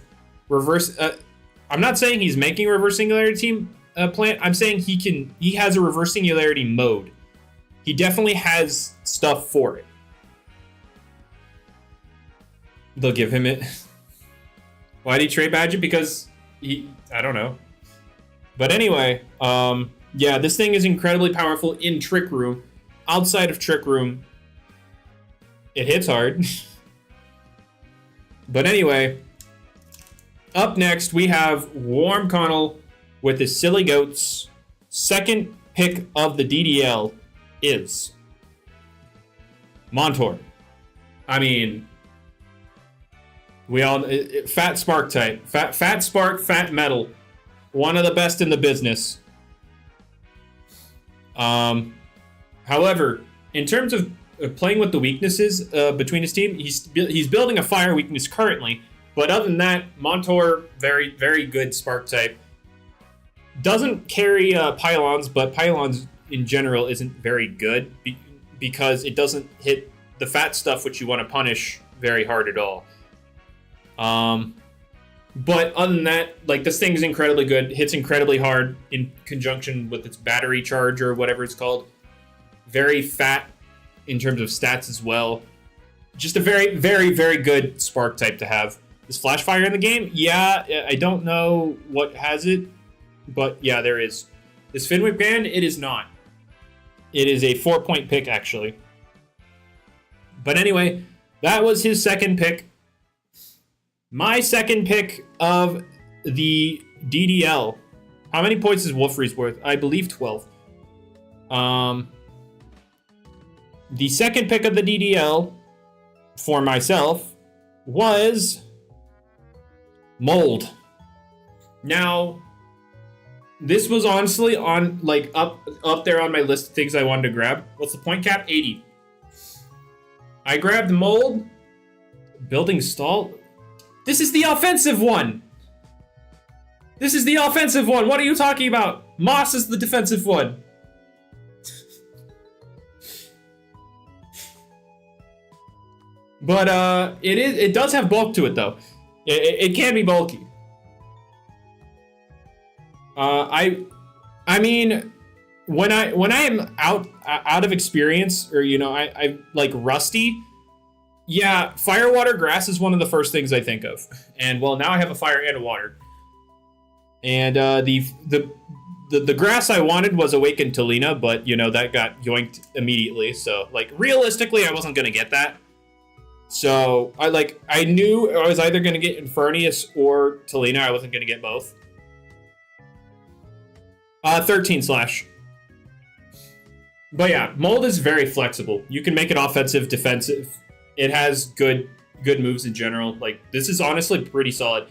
reverse. I'm not saying he's making a Reverse Singularity team plant. I'm saying he has a Reverse Singularity mode. He definitely has stuff for it. They'll give him it. Why'd he trade badge it? Because I don't know. But anyway, yeah, this thing is incredibly powerful in Trick Room. Outside of Trick Room, it hits hard. But anyway, up next we have Warm Connell with his Silly Goats. Second pick of the DDL is Montour. I mean, we all fat spark type, fat spark, fat metal, one of the best in the business. However, in terms of playing with the weaknesses between his team, he's building a fire weakness currently. But other than that, Montour, very, very good spark type. Doesn't carry pylons, but pylons in general isn't very good because it doesn't hit the fat stuff which you want to punish very hard at all. But other than that, like, this thing's incredibly good. Hits incredibly hard in conjunction with its battery charge or whatever it's called. Very fat in terms of stats as well. Just a very, very, very good spark type to have. Is Flash Fire in the game? Yeah, I don't know what has it, but yeah, there is. Is Finwick banned? It is not. It is a 4-point pick, actually. But anyway, that was his second pick. My second pick of the DDL. How many points is Wolfrey's worth? I believe 12. The second pick of the DDL for myself was Mold. Now, this was honestly on, like, up there on my list of things I wanted to grab. What's the point cap? 80. I grabbed Mold. Building Stall. This is the offensive one. This is the offensive one. What are you talking about? Moss is the defensive one. But it does have bulk to it though. It can be bulky. I mean, when I am out of experience, or you know, I like rusty. Yeah, fire, water, grass is one of the first things I think of. And well, now I have a fire and a water. And the grass I wanted was Awakened Talina, but you know, that got yoinked immediately. So like realistically, I wasn't gonna get that. So I knew I was either gonna get Infernius or Talina. I wasn't gonna get both. 13 slash. But yeah, Mold is very flexible. You can make it offensive, defensive. It has good good moves in general. Like, this is honestly pretty solid.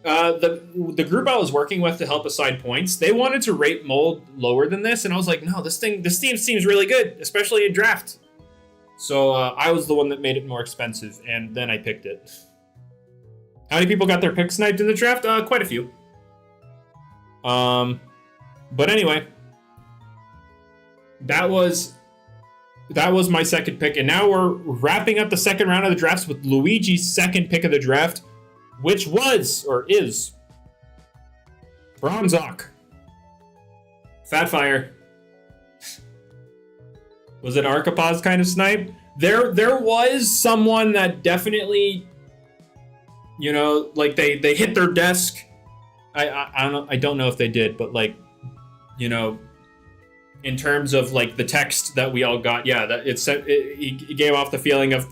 The group I was working with to help assign points, they wanted to rate mold lower than this, and I was like, no, this team seems really good, especially in draft. So I was the one that made it more expensive, and then I picked it. How many people got their pick sniped in the draft? Quite a few. But anyway, that was my second pick, and now we're wrapping up the second round of the drafts with Luigi's second pick of the draft, which was, or is, Bronzok. Fatfire. Was it Archipaz kind of snipe? There was someone that definitely, you know, like they hit their desk. I don't know if they did, but like, you know, in terms of like the text that we all got, yeah, that it gave off the feeling of,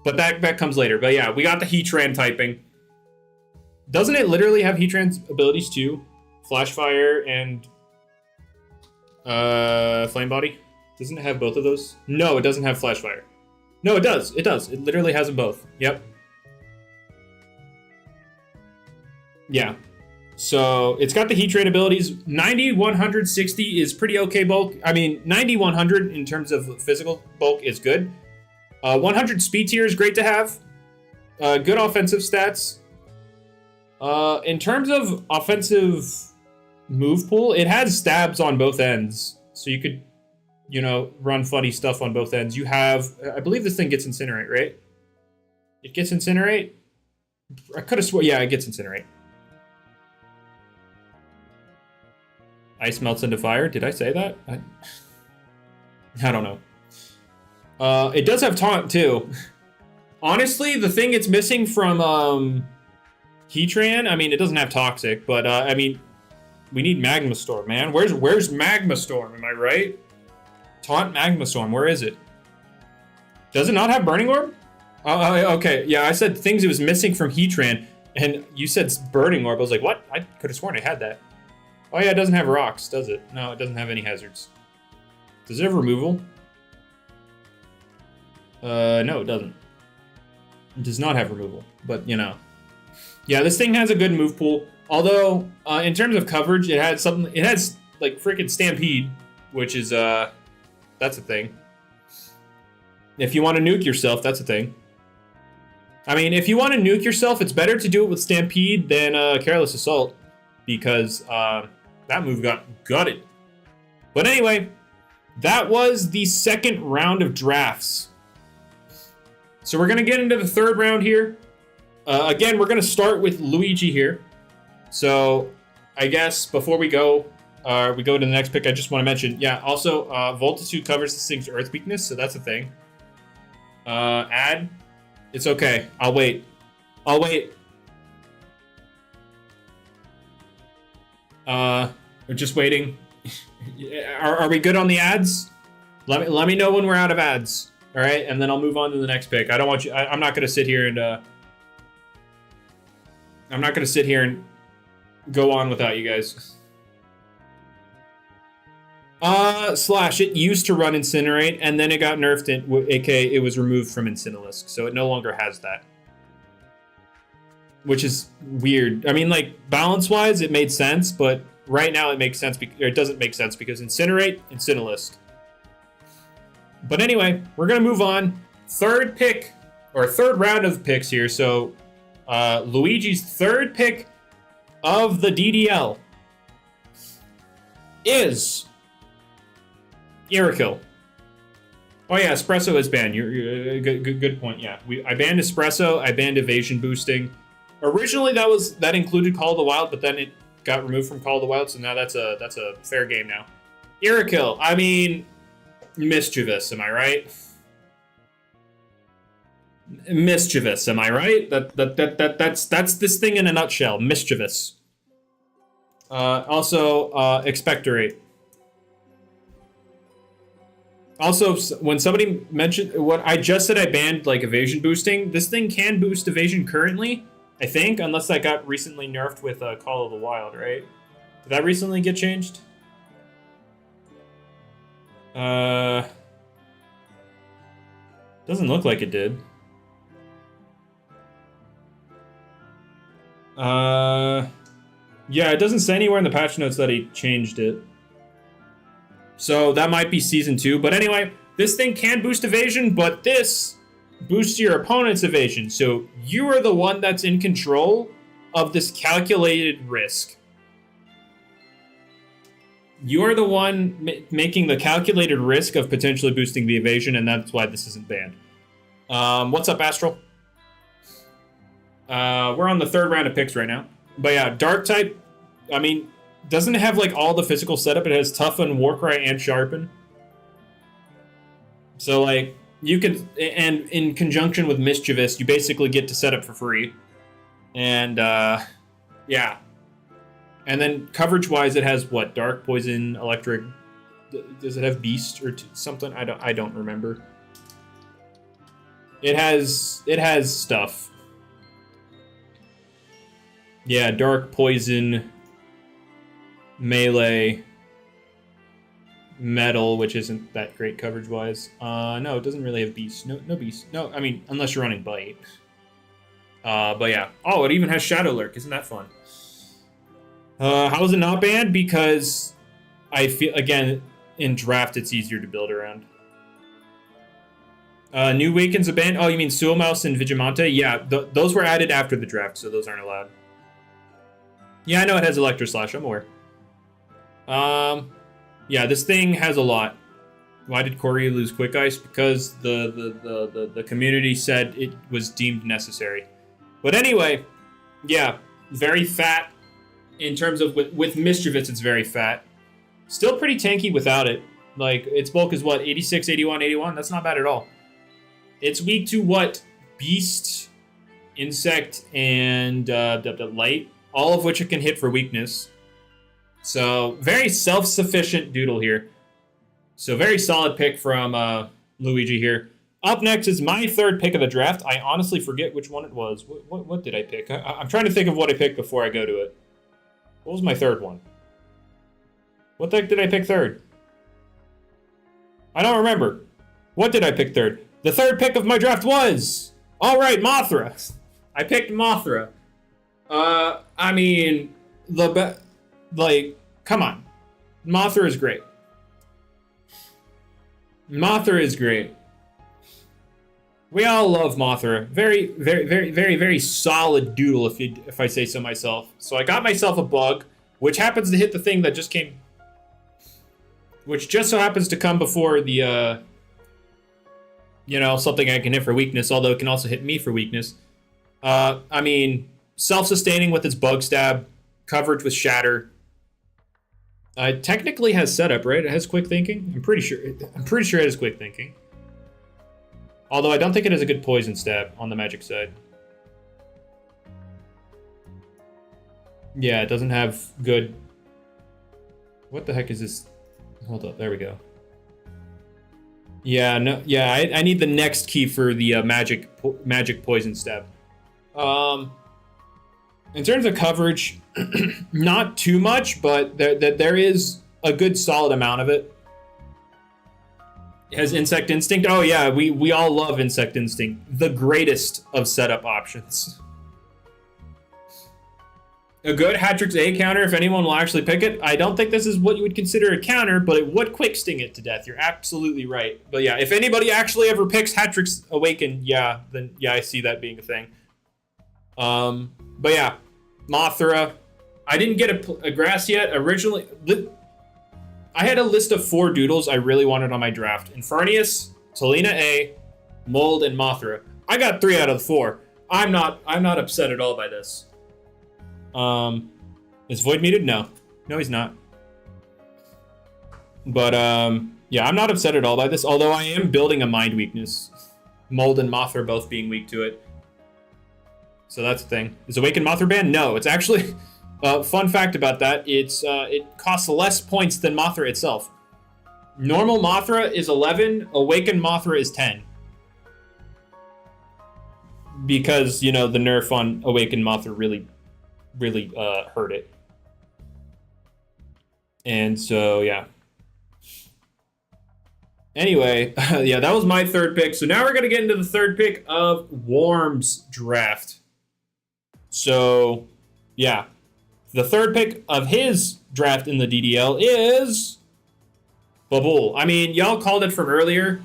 but that comes later. But yeah, we got the Heatran typing. Doesn't it literally have Heatran's abilities too? Flash Fire and Flame Body? Doesn't it have both of those? No, it doesn't have Flash Fire. No, it does. It does. It literally has them both. Yep. Yeah. So it's got the Heatran abilities. 90, 100, 60 is pretty okay bulk. I mean, 90, 100 in terms of physical bulk is good. 100 speed tier is great to have. Good offensive stats. In terms of offensive move pool, it has stabs on both ends. So you could, you know, run funny stuff on both ends. You have, I believe this thing gets Incinerate, right? It gets Incinerate? I could have sworn, yeah, it gets Incinerate. Ice melts into fire. Did I say that? I don't know. It does have taunt too. Honestly, the thing it's missing from Heatran, I mean, it doesn't have toxic, but I mean, we need Magma Storm, man. Where's Magma Storm? Am I right? Taunt Magma Storm. Where is it? Does it not have Burning Orb? Okay. Yeah, I said things it was missing from Heatran, and you said Burning Orb. I was like, what? I could have sworn I had that. Oh yeah, it doesn't have rocks, does it? No, it doesn't have any hazards. Does it have removal? No, it doesn't. It does not have removal, but you know. Yeah, this thing has a good move pool. Although, in terms of coverage, it has something. It has like freaking Stampede, which is that's a thing. If you want to nuke yourself, that's a thing. I mean, if you want to nuke yourself, it's better to do it with Stampede than Careless Assault, because that move got gutted. But anyway, that was the second round of drafts. So we're gonna get into the third round here. Again, we're gonna start with Luigi here. So I guess before we go to the next pick, I just want to mention, yeah, also Voltitude covers this thing's Earth weakness, so that's a thing. Add, it's okay. I'll wait. We're just waiting. Are we good on the ads? Let me know when we're out of ads. All right, and then I'll move on to the next pick. I don't want you. I'm not gonna sit here and go on without you guys. Slash, it used to run Incinerate, and then it got nerfed, aka it was removed from Incinerate, so it no longer has that. Which is weird. I mean, like, balance-wise, it made sense, but right now it makes sense, or it doesn't make sense, because Incinerate, Incinerate. But anyway, we're gonna move on. Third pick, or third round of picks here, so Luigi's third pick of the DDL is Irakill. Oh yeah, Espresso is banned. You're good point. Yeah, I banned Espresso. I banned evasion boosting. Originally that included Call of the Wild, but then it got removed from Call of the Wild, so now that's a fair game now. Irakill. I mean, mischievous. Am I right? Mischievous. Am I right? That's this thing in a nutshell. Mischievous. Also, expectorate. Also, when somebody mentioned what I just said, I banned like evasion boosting. This thing can boost evasion currently, I think, unless that got recently nerfed with Call of the Wild, right? Did that recently get changed? Doesn't look like it did. Yeah, it doesn't say anywhere in the patch notes that he changed it. So that might be season 2. But anyway, this thing can boost evasion, but this boosts your opponent's evasion. So you are the one that's in control of this calculated risk. You are the one making the calculated risk of potentially boosting the evasion, and that's why this isn't banned. What's up, Astral? We're on the 3rd round of picks right now. But yeah, Dark type, I mean, doesn't it have like all the physical setup? It has Toughen, Warcry, and Sharpen. So like, you can, and in conjunction with Mischievous, you basically get to set up for free. And yeah. And then coverage-wise, it has what? Dark, Poison, Electric. Does it have Beast or something? I don't remember. It has stuff. Yeah, Dark, Poison, Melee, Metal, which isn't that great coverage-wise. No, it doesn't really have Beast. No Beast. No, I mean, unless you're running Bite. But yeah. Oh, it even has Shadow Lurk. Isn't that fun? How is it not banned? Because I feel, again, in draft, it's easier to build around. New Wakens a ban? Oh, you mean Suo Mouse and Vigilante? Yeah, those were added after the draft, so those aren't allowed. Yeah, I know it has Electro Slash. I'm aware. Yeah, this thing has a lot. Why did Corey lose Quick Ice? Because the community said it was deemed necessary. But anyway, yeah, very fat. In terms of, with Mischievous, it's very fat. Still pretty tanky without it. Like, its bulk is what, 86, 81, 81? That's not bad at all. It's weak to what? Beast, Insect, and Light. All of which it can hit for weakness. So, very self-sufficient Doodle here. So, very solid pick from Luigi here. Up next is my 3rd pick of the draft. I honestly forget which one it was. What did I pick? I'm trying to think of what I picked before I go to it. What was my 3rd one? What the heck did I pick 3rd? I don't remember. What did I pick 3rd? The 3rd pick of my draft was... Alright, Mothra. I picked Mothra. I mean... Like, come on. Mothra is great. Mothra is great. We all love Mothra. Very, very, very, very, very solid Doodle, if I say so myself. So I got myself a bug, which happens to hit the thing that just came... Which just so happens to come before the, you know, something I can hit for weakness, although it can also hit me for weakness. I mean, self-sustaining with its Bug Stab, coverage with Shatter. It technically has setup, right? It has Quick Thinking? I'm pretty sure it has Quick Thinking. Although I don't think it has a good Poison Stab on the magic side. Yeah, it doesn't have good... What the heck is this? Hold up, there we go. Yeah, no, yeah, I need the next key for the magic Poison Stab. In terms of coverage, not too much, but there is a good solid amount of it. It has Insect Instinct. Oh yeah, we all love Insect Instinct. The greatest of setup options. A good Hatrix A counter, if anyone will actually pick it. I don't think this is what you would consider a counter, but it would quick sting it to death. You're absolutely right. But yeah, if anybody actually ever picks Hatrix Awaken, yeah, then yeah, I see that being a thing. But yeah, Mothra. I didn't get a grass yet. Originally, I had a list of 4 Doodles I really wanted on my draft. Infernius, Talina A, Mold, and Mothra. I got 3 out of the 4. I'm not upset at all by this. Is Void muted? No. No, he's not. But, yeah, I'm not upset at all by this, although I am building a Mind Weakness. Mold and Mothra both being weak to it. So that's the thing. Is Awaken Mothra banned? No, it's actually... fun fact about that, it costs less points than Mothra itself. Normal Mothra is 11, Awakened Mothra is 10. Because, you know, the nerf on Awakened Mothra really hurt it. And so, yeah. Anyway, yeah, that was my 3rd pick. So now we're going to get into the 3rd pick of Worm's draft. So... yeah. The third pick of his draft in the DDL is Babul. I mean, y'all called it from earlier.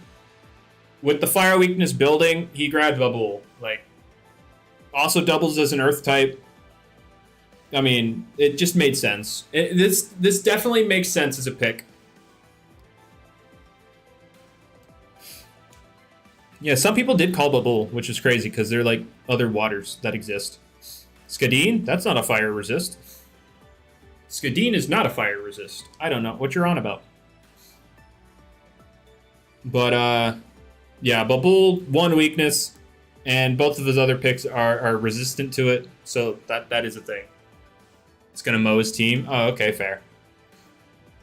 With the fire weakness building, he grabbed Babul. Like, also doubles as an earth type. I mean, it just made sense. This definitely makes sense as a pick. Yeah, some people did call Babul, which is crazy because they're like other waters that exist. Skadine? That's not a fire resist. Skadine is not a fire resist. I don't know what you're on about. But, yeah, Babul, one weakness, and both of his other picks are resistant to it, so that is a thing. It's going to mow his team. Oh, okay, fair.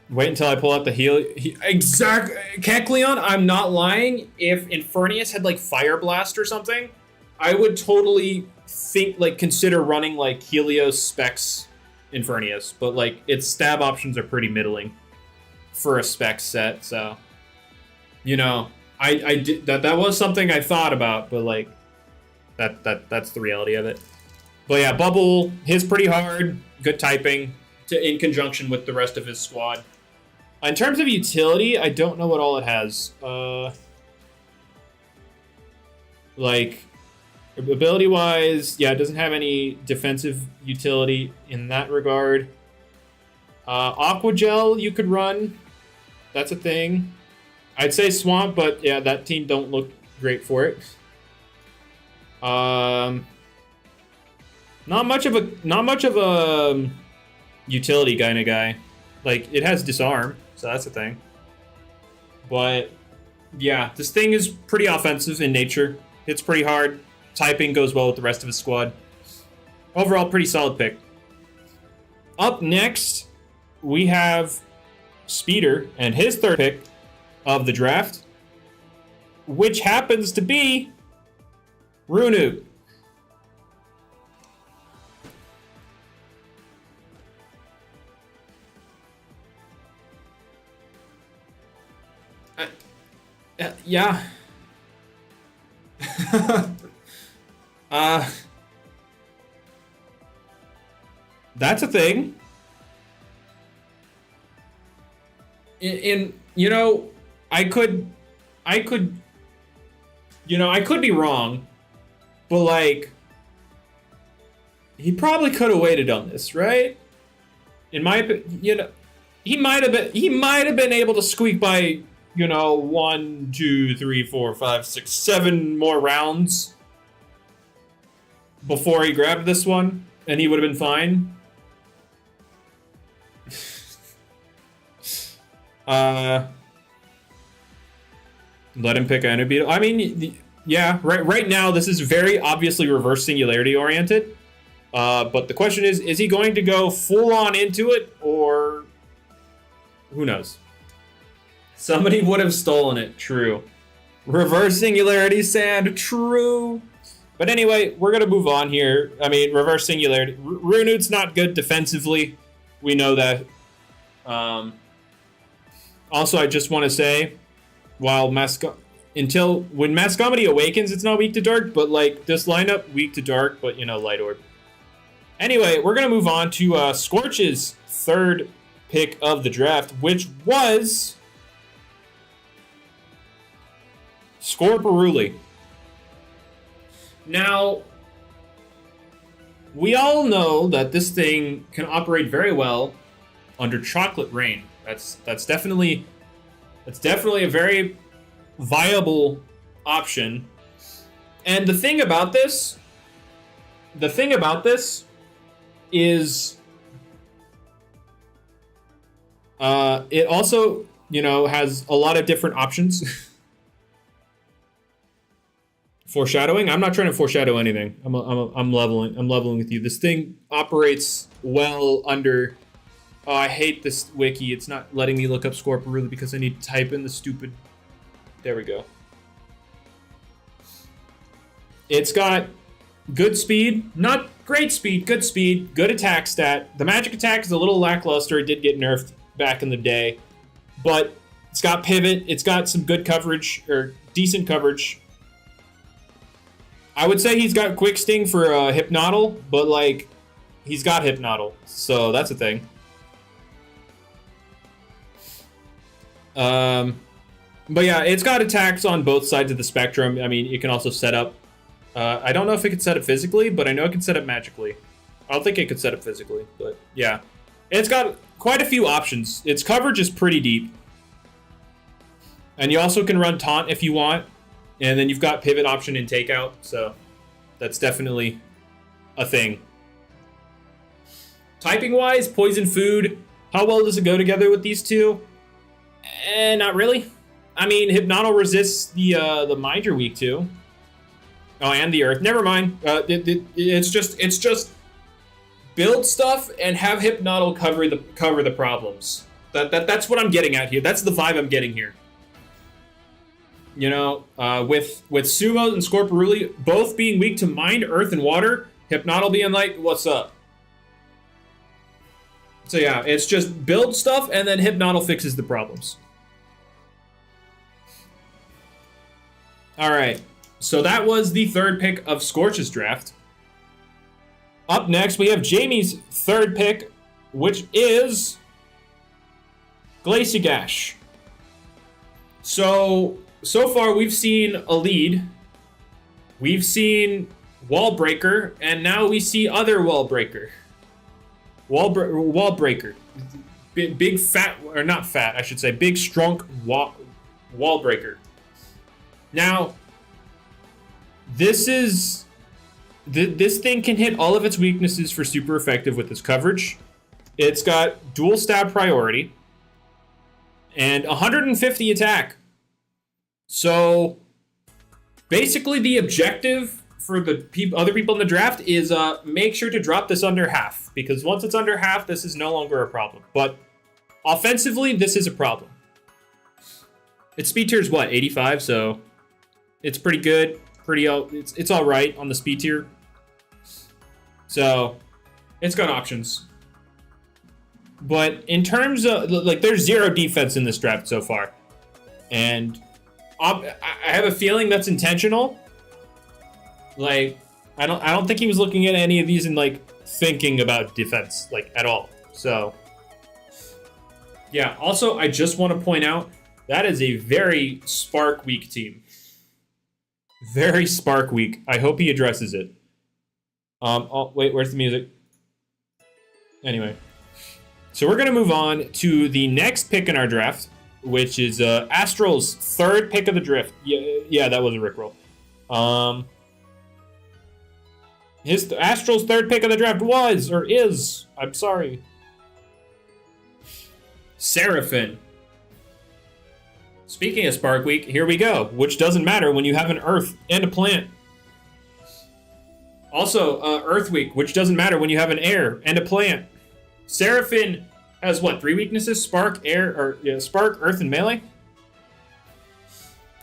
Wait until I pull out the heal. Kecleon, I'm not lying. If Infernius had, like, Fire Blast or something, I would totally consider running, like, Helios Specs Infernius. But, like, its stab options are pretty middling for a Specs set, so... You know, I did that was something I thought about, but, like, that's the reality of it. But, yeah, Bubble, his pretty hard, good typing, in conjunction with the rest of his squad. In terms of utility, I don't know what all it has. Like, ability-wise, yeah, it doesn't have any defensive utility in that regard. Aqua Gel you could run. That's a thing. I'd say Swamp, but yeah, that team don't look great for it. Not much of a utility kind of guy. Like, it has Disarm, so that's a thing. But yeah, this thing is pretty offensive in nature. Hits pretty hard. Typing goes well with the rest of his squad. Overall, pretty solid pick. Up next, we have Speeder and his third pick of the draft, which happens to be Runut. Yeah. That's a thing. In you know, I could be wrong, but, like, he probably could have waited on this, right? In my opinion, you know, he might have been able to squeak by, 1, 2, 3, 4, 5, 6, 7 more rounds before he grabbed this one, and he would have been fine. Let him pick a Beetle. I mean, yeah, right now this is very obviously reverse singularity oriented. But the question is he going to go full on into it, or who knows? Somebody would have stolen it. True. Reverse singularity sand. True. But anyway, we're going to move on here. I mean, reverse singularity. Runut's not good defensively. We know that. Also, I just want to say, while when Mascomedy awakens, it's not weak to dark, but, like, this lineup, weak to dark, but, Light Orb. Anyway, we're going to move on to Scorch's third pick of the draft, which was Scorparuli. Now, we all know that this thing can operate very well under Chocolate Rain. That's definitely a very viable option. And the thing about this is it also, has a lot of different options. Foreshadowing? I'm not trying to foreshadow anything. I'm leveling with you. This thing operates well under. Oh, I hate this wiki. It's not letting me look up Scorparuli because I need to type in the stupid. There we go. It's got good speed, not great speed, good attack stat. The magic attack is a little lackluster. It did get nerfed back in the day, but it's got pivot. It's got some good coverage, or decent coverage. I would say he's got quick sting for Hypnoddle, but, like, he's got Hypnoddle, so that's a thing. But yeah, it's got attacks on both sides of the spectrum. I mean, you can also set up. I don't know if it could set up physically, but I know it can set up magically. I don't think it could set up physically, but yeah. It's got quite a few options. Its coverage is pretty deep. And you also can run Taunt if you want. And then you've got Pivot option and Takeout, so that's definitely a thing. Typing-wise, Poison Food, how well does it go together with these two? Not really. I mean, Hypnoddle resists the Mind you're weak to. Oh, and the Earth. Never mind. It's just build stuff and have Hypnoddle cover the problems. That's what I'm getting at here. That's the vibe I'm getting here. You know, with Sumo and Scorporuli both being weak to Mind, Earth, and Water, Hypnoddle being like, what's up? So yeah, it's just build stuff and then Hypnoddle fixes the problems. Alright, so that was the third pick of Scorch's draft. Up next, we have Jamie's third pick, which is Glaciagash. So far we've seen a lead, we've seen Wall Breaker, and now we see other Wall Breaker. Wall Breaker. Big fat, or not fat, I should say, big strong Wall Breaker. Now, this thing can hit all of its weaknesses for super effective with its coverage. It's got dual stab priority and 150 attack. So basically the objective for the other people in the draft is make sure to drop this under half, because once it's under half, this is no longer a problem. But offensively, this is a problem. Its speed tier is what, 85? So it's pretty good. It's all right on the speed tier. So it's got options. But in terms of, like, there's zero defense in this draft so far. And I have a feeling that's intentional. Like, I don't think he was looking at any of these and, like, thinking about defense, like, at all. So yeah, also I just want to point out that is a very Spark weak team. Very Spark weak. I hope he addresses it. Oh, wait, where's the music? Anyway. So we're going to move on to the next pick in our draft, which is Astral's third pick of the draft. Yeah, that was a Rickroll. Astral's third pick of the draft was, or is, I'm sorry, Seraphine. Speaking of Spark Week, here we go, which doesn't matter when you have an Earth and a plant. Also, Earth Week, which doesn't matter when you have an air and a plant. Seraphine has what, 3 weaknesses? Spark, air, or yeah, Spark, Earth, and melee?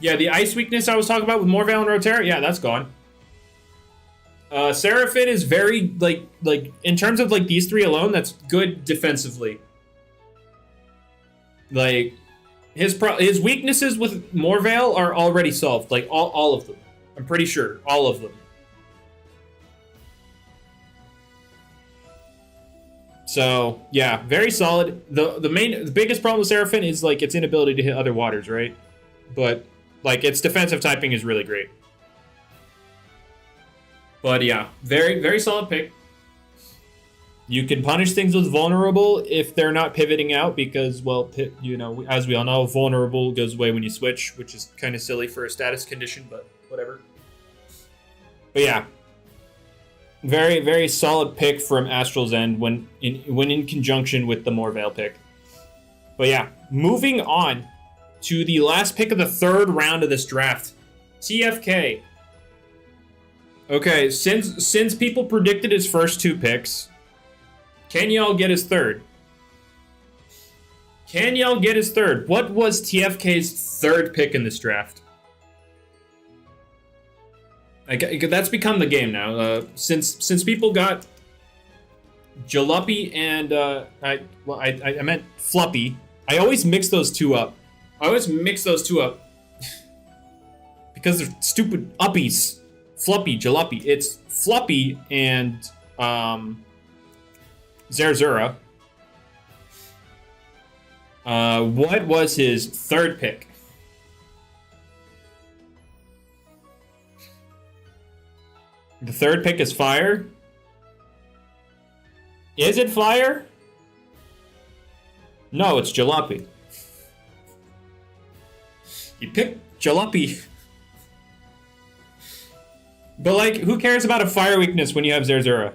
Yeah, the ice weakness I was talking about with Morvale and Rotera, yeah, that's gone. Seraphine is very, like in terms of, like, these 3 alone, that's good defensively. Like, his weaknesses with Morvale are already solved, like, all of them. I'm pretty sure, all of them. So, yeah, very solid. The biggest problem with Seraphine is, like, its inability to hit other waters, right? But, like, its defensive typing is really great. But, yeah, very, very solid pick. You can punish things with Vulnerable if they're not pivoting out because, well, you know, as we all know, Vulnerable goes away when you switch, which is kind of silly for a status condition, but whatever. But, yeah. Very, very solid pick from Astral's End when in conjunction with the Morvale pick. But yeah, moving on to the last pick of the third round of this draft. TFK. Okay, since people predicted his first 2 picks, can y'all get his third? Can y'all get his third? What was TFK's third pick in this draft? That's become the game now. Since people got Jalopy and I meant Fluppy. I always mix those two up. Because they're stupid uppies. Fluppy, Jalopy. It's Fluppy and Zerzura. What was his third pick? The third pick is Fire. Is it Fire? No, it's Jalopy. You picked Jalopy. But, like, who cares about a fire weakness when you have Zerzura?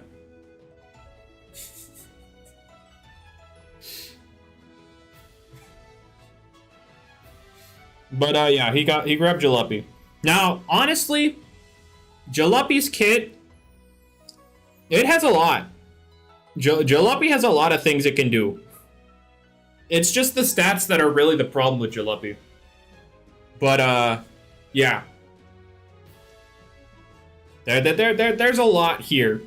But, yeah, he grabbed Jalopy. Now, honestly, Jalopy's kit, it has a lot. Jalopy has a lot of things it can do. It's just the stats that are really the problem with Jalopy. But, yeah. There's a lot here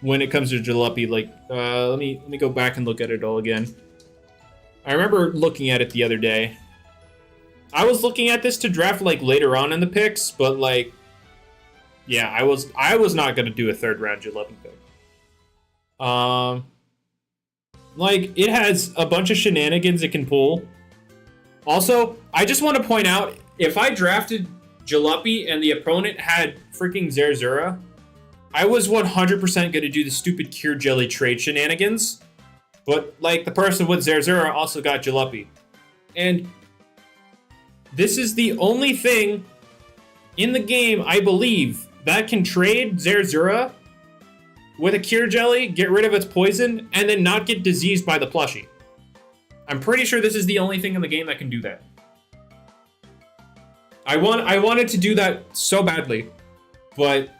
when it comes to Jalopy. Like, let me go back and look at it all again. I remember looking at it the other day. I was looking at this to draft, like, later on in the picks, but, like, yeah, I was not going to do a third round Jalopy pick. Like, it has a bunch of shenanigans it can pull. Also, I just want to point out, if I drafted Jalopy and the opponent had freaking Zerzura, I was 100% going to do the stupid Cure Jelly trade shenanigans. But, like, the person with Zerzura also got Jalopy. And this is the only thing in the game, I believe, that can trade Zerzura with a Cure Jelly, get rid of its poison, and then not get diseased by the plushie. I'm pretty sure this is the only thing in the game that can do that. I wanted to do that so badly, but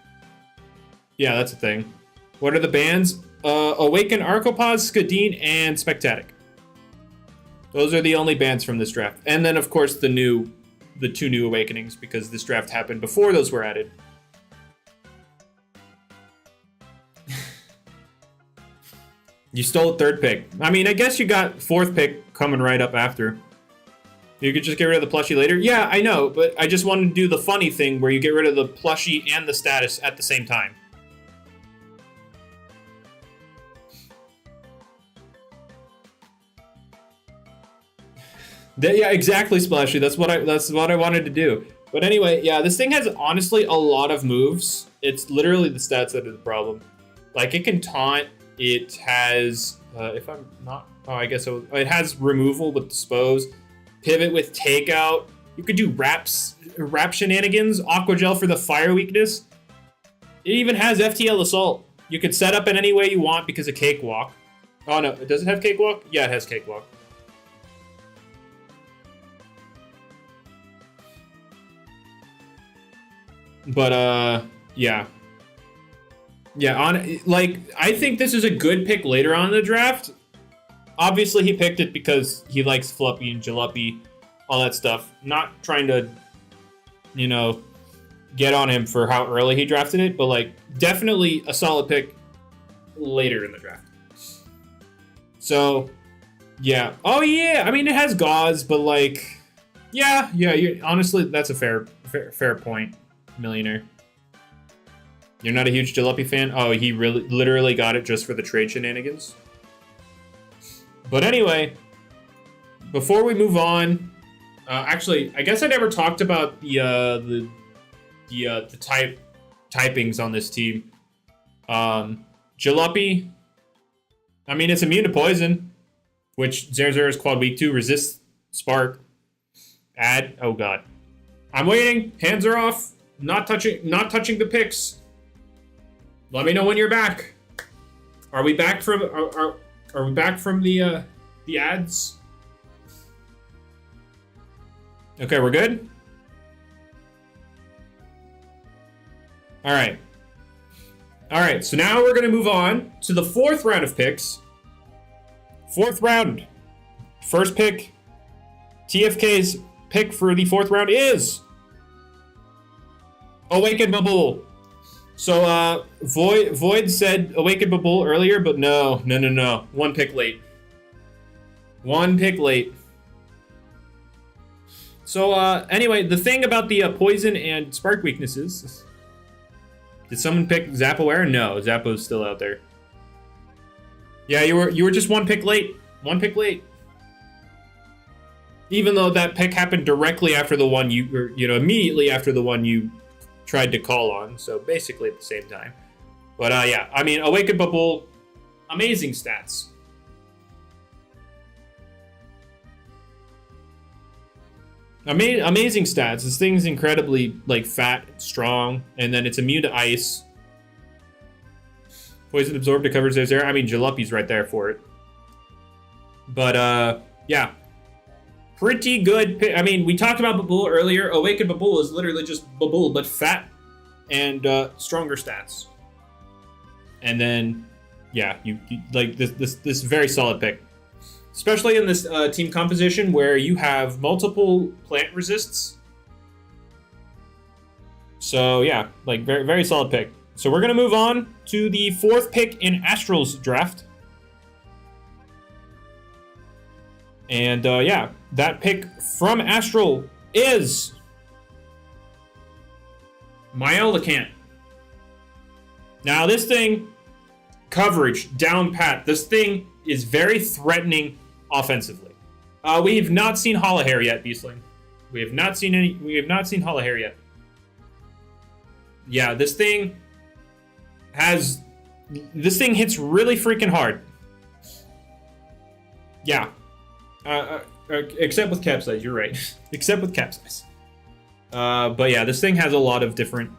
yeah, that's a thing. What are the bans? Awaken, Arcopause, Skadine, and Spectatic. Those are the only bans from this draft. And then, of course, the two new Awakenings, because this draft happened before those were added. You stole third pick. I mean, I guess you got fourth pick coming right up after. You could just get rid of the plushie later. Yeah, I know, but I just wanted to do the funny thing where you get rid of the plushie and the status at the same time. Yeah, exactly, Splashy. That's what I wanted to do. But anyway, yeah, this thing has honestly a lot of moves. It's literally the stats that are the problem. Like, it can taunt. It has, if I'm not, oh, I guess it has removal with Dispose, pivot with Takeout. You could do wrap shenanigans, Aqua Gel for the fire weakness. It even has FTL Assault. You could set up it any way you want because of Cakewalk. Oh no, does it have Cakewalk? Yeah, it has Cakewalk. But, yeah. Yeah, like, I think this is a good pick later on in the draft. Obviously, he picked it because he likes Fluffy and Jalopy, all that stuff. Not trying to, you know, get on him for how early he drafted it, but, like, definitely a solid pick later in the draft. So, yeah. Oh, yeah, I mean, it has Gauze, but, like, yeah, honestly, that's a fair point, Millionaire. You're not a huge Jalopy fan? Oh, he literally got it just for the trade shenanigans? But anyway, before we move on, actually, I guess I never talked about the typings on this team. Jalopy, I mean, it's immune to poison, which Zerzura is quad weak to. Resist Spark. Add. Oh god, I'm waiting. Hands are off. Not touching the picks. Let me know when you're back. Are we back from are we back from the ads? Okay, we're good? Alright. Alright, so now we're gonna move on to the fourth round of picks. Fourth round. First pick. TFK's pick for the fourth round is Awaken Bubble. So, Void said Awaken Bubble earlier, but no. One pick late. So, anyway, the thing about the Poison and Spark weaknesses... Did someone pick Zapaware? No, Zappo's still out there. Yeah, you were just one pick late. One pick late. Even though that pick happened directly after the one immediately after the one you tried to call on. So basically at the same time. But yeah, I mean, Awakened Bubble, amazing stats. Amazing stats. This thing's incredibly like fat, strong, and then it's immune to ice. Poison absorbed to cover air. I mean, Jalopy's right there for it. But yeah, pretty good. I mean, we talked about Babool earlier. Awakened Babool is literally just Babool, but fat and stronger stats. And then, yeah, you like this very solid pick. Especially in this team composition where you have multiple plant resists. So yeah, like very, very solid pick. So we're gonna move on to the 4th pick in Astral's draft. And yeah, that pick from Astral is Myolicant. Now this thing, coverage, down pat. This thing is very threatening offensively. We have not seen Hollow Hair yet, Beastling. We have not seen Hollow Hair yet. Yeah, this thing hits really freaking hard. Yeah. Except with Capsize, you're right. Except with Capsize. But yeah, this thing has a lot of different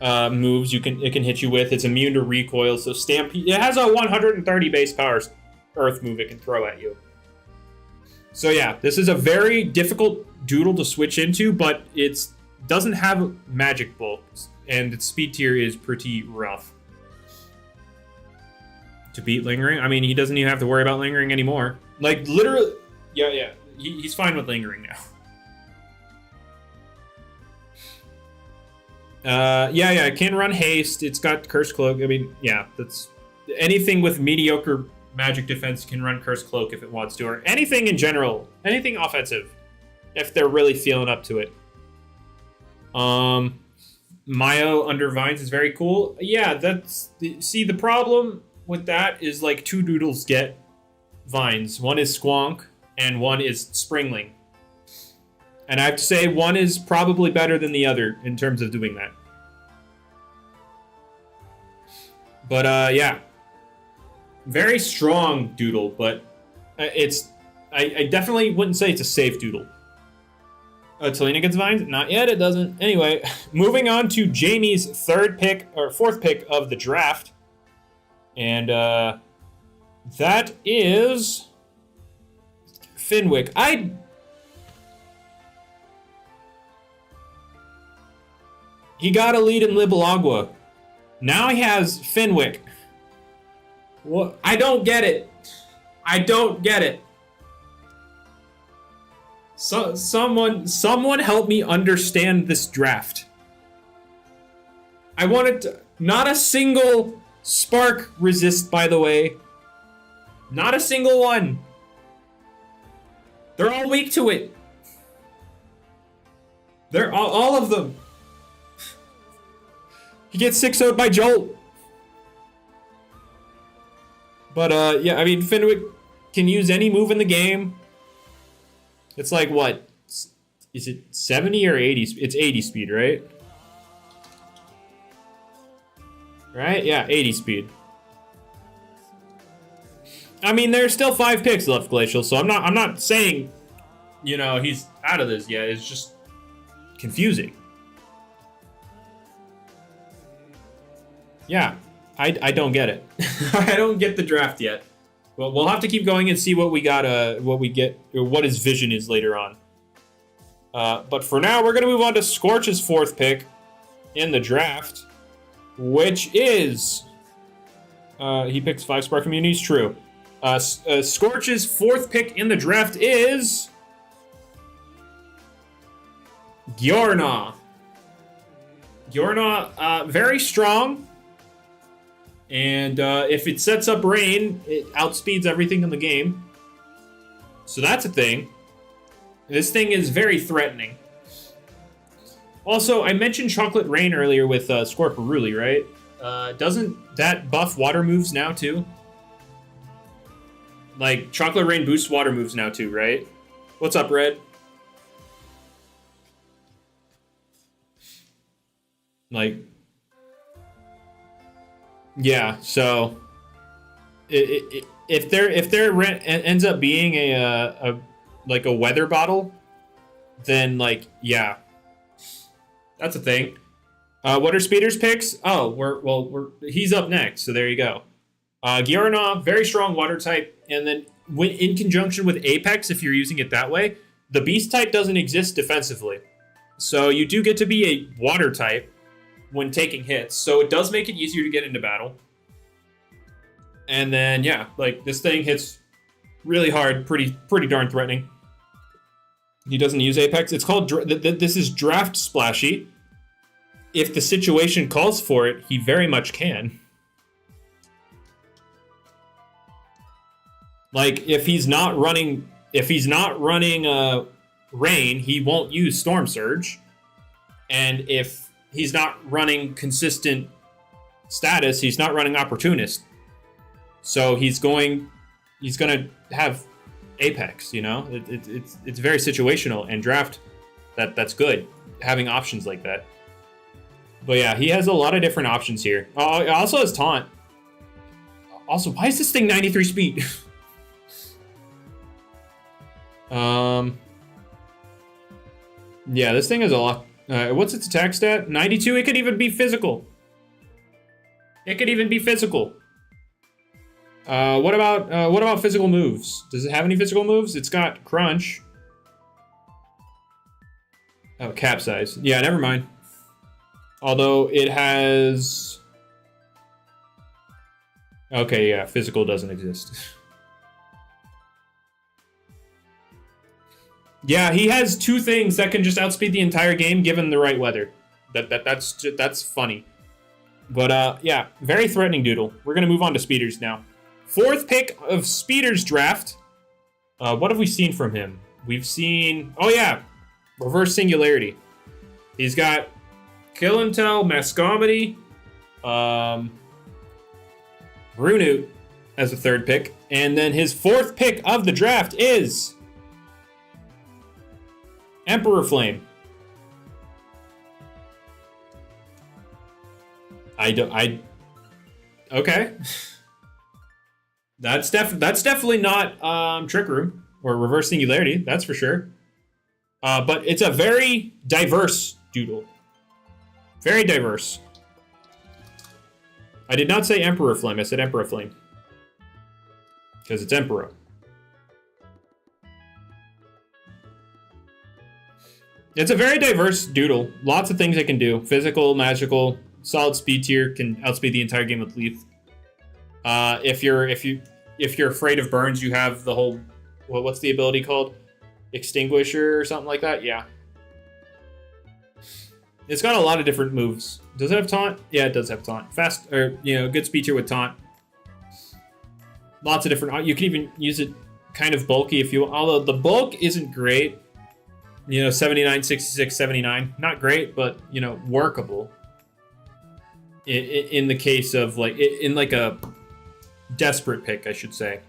moves it can hit you with. It's immune to recoil, so Stampede. It has a 130 base power Earth move it can throw at you. So yeah, this is a very difficult Doodle to switch into, but it doesn't have magic bulks, and its speed tier is pretty rough. To beat Lingering, I mean, he doesn't even have to worry about Lingering anymore. Like, literally, yeah, he's fine with Lingering now. Yeah, it can run haste. It's got Curse Cloak. I mean, yeah, that's anything with mediocre magic defense can run Curse Cloak if it wants to, or anything in general, anything offensive, if they're really feeling up to it. Mayo under Vines is very cool. Yeah, the problem with that is like 2 Doodles get Vines. One is Squonk and one is Springling. And I have to say, one is probably better than the other in terms of doing that. But, yeah. Very strong Doodle, but I definitely wouldn't say it's a safe Doodle. Talina gets Vines? Not yet, it doesn't. Anyway, moving on to Jamie's 4th pick of the draft. And, that is Finwick. He got a lead in Libalagua. Now he has Finwick. What? I don't get it. So someone help me understand this draft. I wanted to, not a single Spark resist, by the way. Not a single one. They're all weak to it. They're all of them. He gets 6-0'd by Jolt. But, yeah, I mean, Finwick can use any move in the game. It's like, what? Is it 70 or 80? It's 80 speed, right? Right? Yeah, 80 speed. I mean, there's still 5 picks left, Glacial, so I'm not saying, you know, he's out of this yet. It's just confusing. Yeah, I don't get it. I don't get the draft yet. Well, we'll have to keep going and see what we got, what we get, or what his vision is later on. But for now, we're gonna move on to Scorch's 4th pick in the draft, which is he picks 5 Spark Immunities. True. Scorch's 4th pick in the draft is Giorna. Giorna, very strong. And if it sets up rain, it outspeeds everything in the game. So that's a thing. This thing is very threatening. Also, I mentioned Chocolate Rain earlier with Scorporuli, right? Doesn't that buff water moves now too? Like, Chocolate Rain boosts water moves now too, right? What's up, Red? Like, yeah, so if there ends up being a like a weather bottle, then like, yeah, that's a thing. What are Speeder's picks? Oh, he's up next, so there you go. Gyornov, very strong water type, and then when in conjunction with Apex, if you're using it that way, the Beast type doesn't exist defensively. So you do get to be a water type when taking hits, so it does make it easier to get into battle. And then, yeah, like, this thing hits really hard, pretty darn threatening. He doesn't use Apex. It's called, this is Draft Splashy. If the situation calls for it, he very much can. Like, if he's not running Rain, he won't use Storm Surge. And if he's not running consistent status, he's not running Opportunist. So he's gonna have Apex, you know? It's very situational, and Draft, that's good, having options like that. But yeah, he has a lot of different options here. Oh, he also has Taunt. Also, why is this thing 93 speed? Yeah, this thing has a lot. What's its attack stat? 92. It could even be physical. What about physical moves? Does it have any physical moves? It's got Crunch. Oh, Capsize. Yeah, never mind. Although it has... Okay, yeah, physical doesn't exist. Yeah, he has two things that can just outspeed the entire game given the right weather. That's funny. But yeah, very threatening Doodle. We're gonna move on to Speeders now. Fourth pick of Speeders draft. What have we seen from him? We've seen, oh yeah, Reverse Singularity. He's got Kill and Tell, Mascomedy, Runute as a third pick, and then his fourth pick of the draft is Emperor Flame. Okay. That's definitely not Trick Room or Reverse Singularity, that's for sure. But it's a very diverse Doodle. Very diverse. I did not say Emperor Flame, I said Emperor Flame. Because it's Emperor. It's a very diverse Doodle. Lots of things it can do. Physical, magical, solid speed tier, can outspeed the entire game with Leaf. If you're afraid of burns, you have the whole, what's the ability called? Extinguisher or something like that? Yeah. It's got a lot of different moves. Does it have Taunt? Yeah, it does have Taunt. Fast, or, good speed tier with Taunt. Lots of different, you can even use it kind of bulky if you want, although the bulk isn't great. 79, 66, 79. Not great, but, workable. In the case of, like, in like a desperate pick, I should say.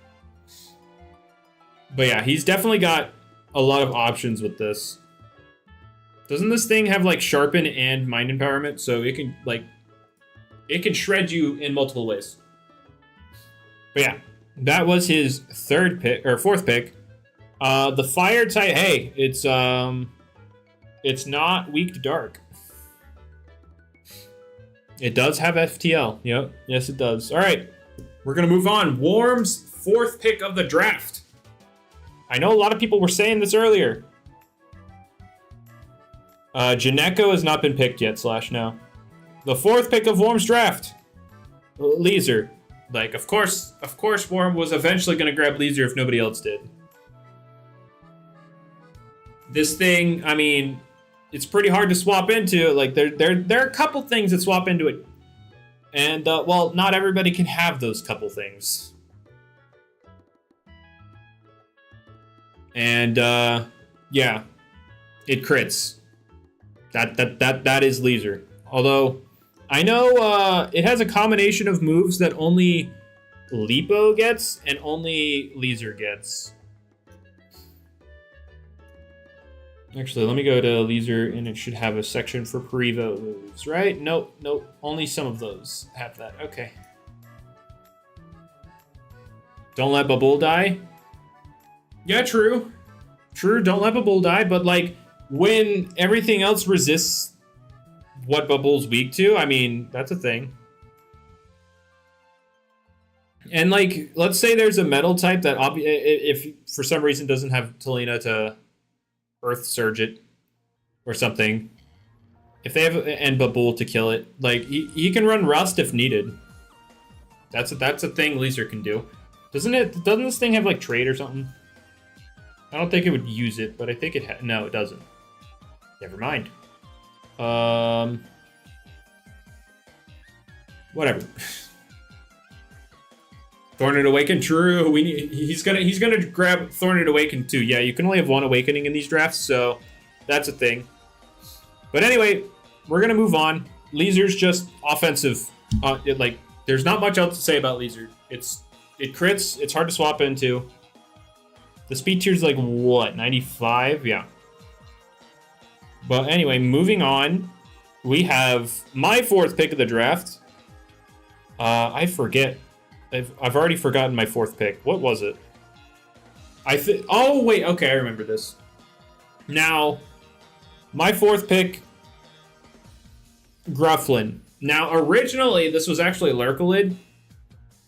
But yeah, he's definitely got a lot of options with this. Doesn't this thing have, like, Sharpen and Mind Empowerment? So it can, like, it can shred you in multiple ways. But yeah, that was his fourth pick. The fire type, hey, it's not weak to dark. It does have FTL. Yep, yes it does. All right, we're gonna move on. Worm's fourth pick of the draft. I know a lot of people were saying this earlier. Janeko has not been picked yet, /no. The fourth pick of Worm's draft. Leezer. Like, of course, Worm was eventually gonna grab Leezer if nobody else did. This thing, I mean, it's pretty hard to swap into. Like, there are a couple things that swap into it. And, well, not everybody can have those couple things. And, yeah, it crits. That is Leezer. Although, I know it has a combination of moves that only Lipo gets and only Leezer gets. Actually, let me go to Leezer, and it should have a section for Prevo moves, right? Nope, nope. Only some of those have that. Okay. Don't let Babul die. Yeah, true. True, don't let Babul die, but like when everything else resists what Babul's weak to, I mean, that's a thing. And like, let's say there's a metal type that if for some reason doesn't have Talina to Earth Surge it or something, if they have and Babul to kill it, like he can run Rust if needed. That's a thing Leezer can do. Doesn't this thing have like trade or something? I don't think it would use it, but I think it no, it doesn't. Never mind. Whatever. Thorned Awaken, true. He's gonna grab Thorned Awaken too. Yeah, you can only have one Awakening in these drafts, so that's a thing. But anyway, we're gonna move on. Leezer's just offensive. Like there's not much else to say about Leezer. It crits. It's hard to swap into. The speed tier's like what, 95? Yeah. But anyway, moving on, we have my fourth pick of the draft. I forget. I've already forgotten my fourth pick. What was it? Oh wait, okay, I remember this. Now, my fourth pick, Grufflin. Now, originally this was actually Lurkalid,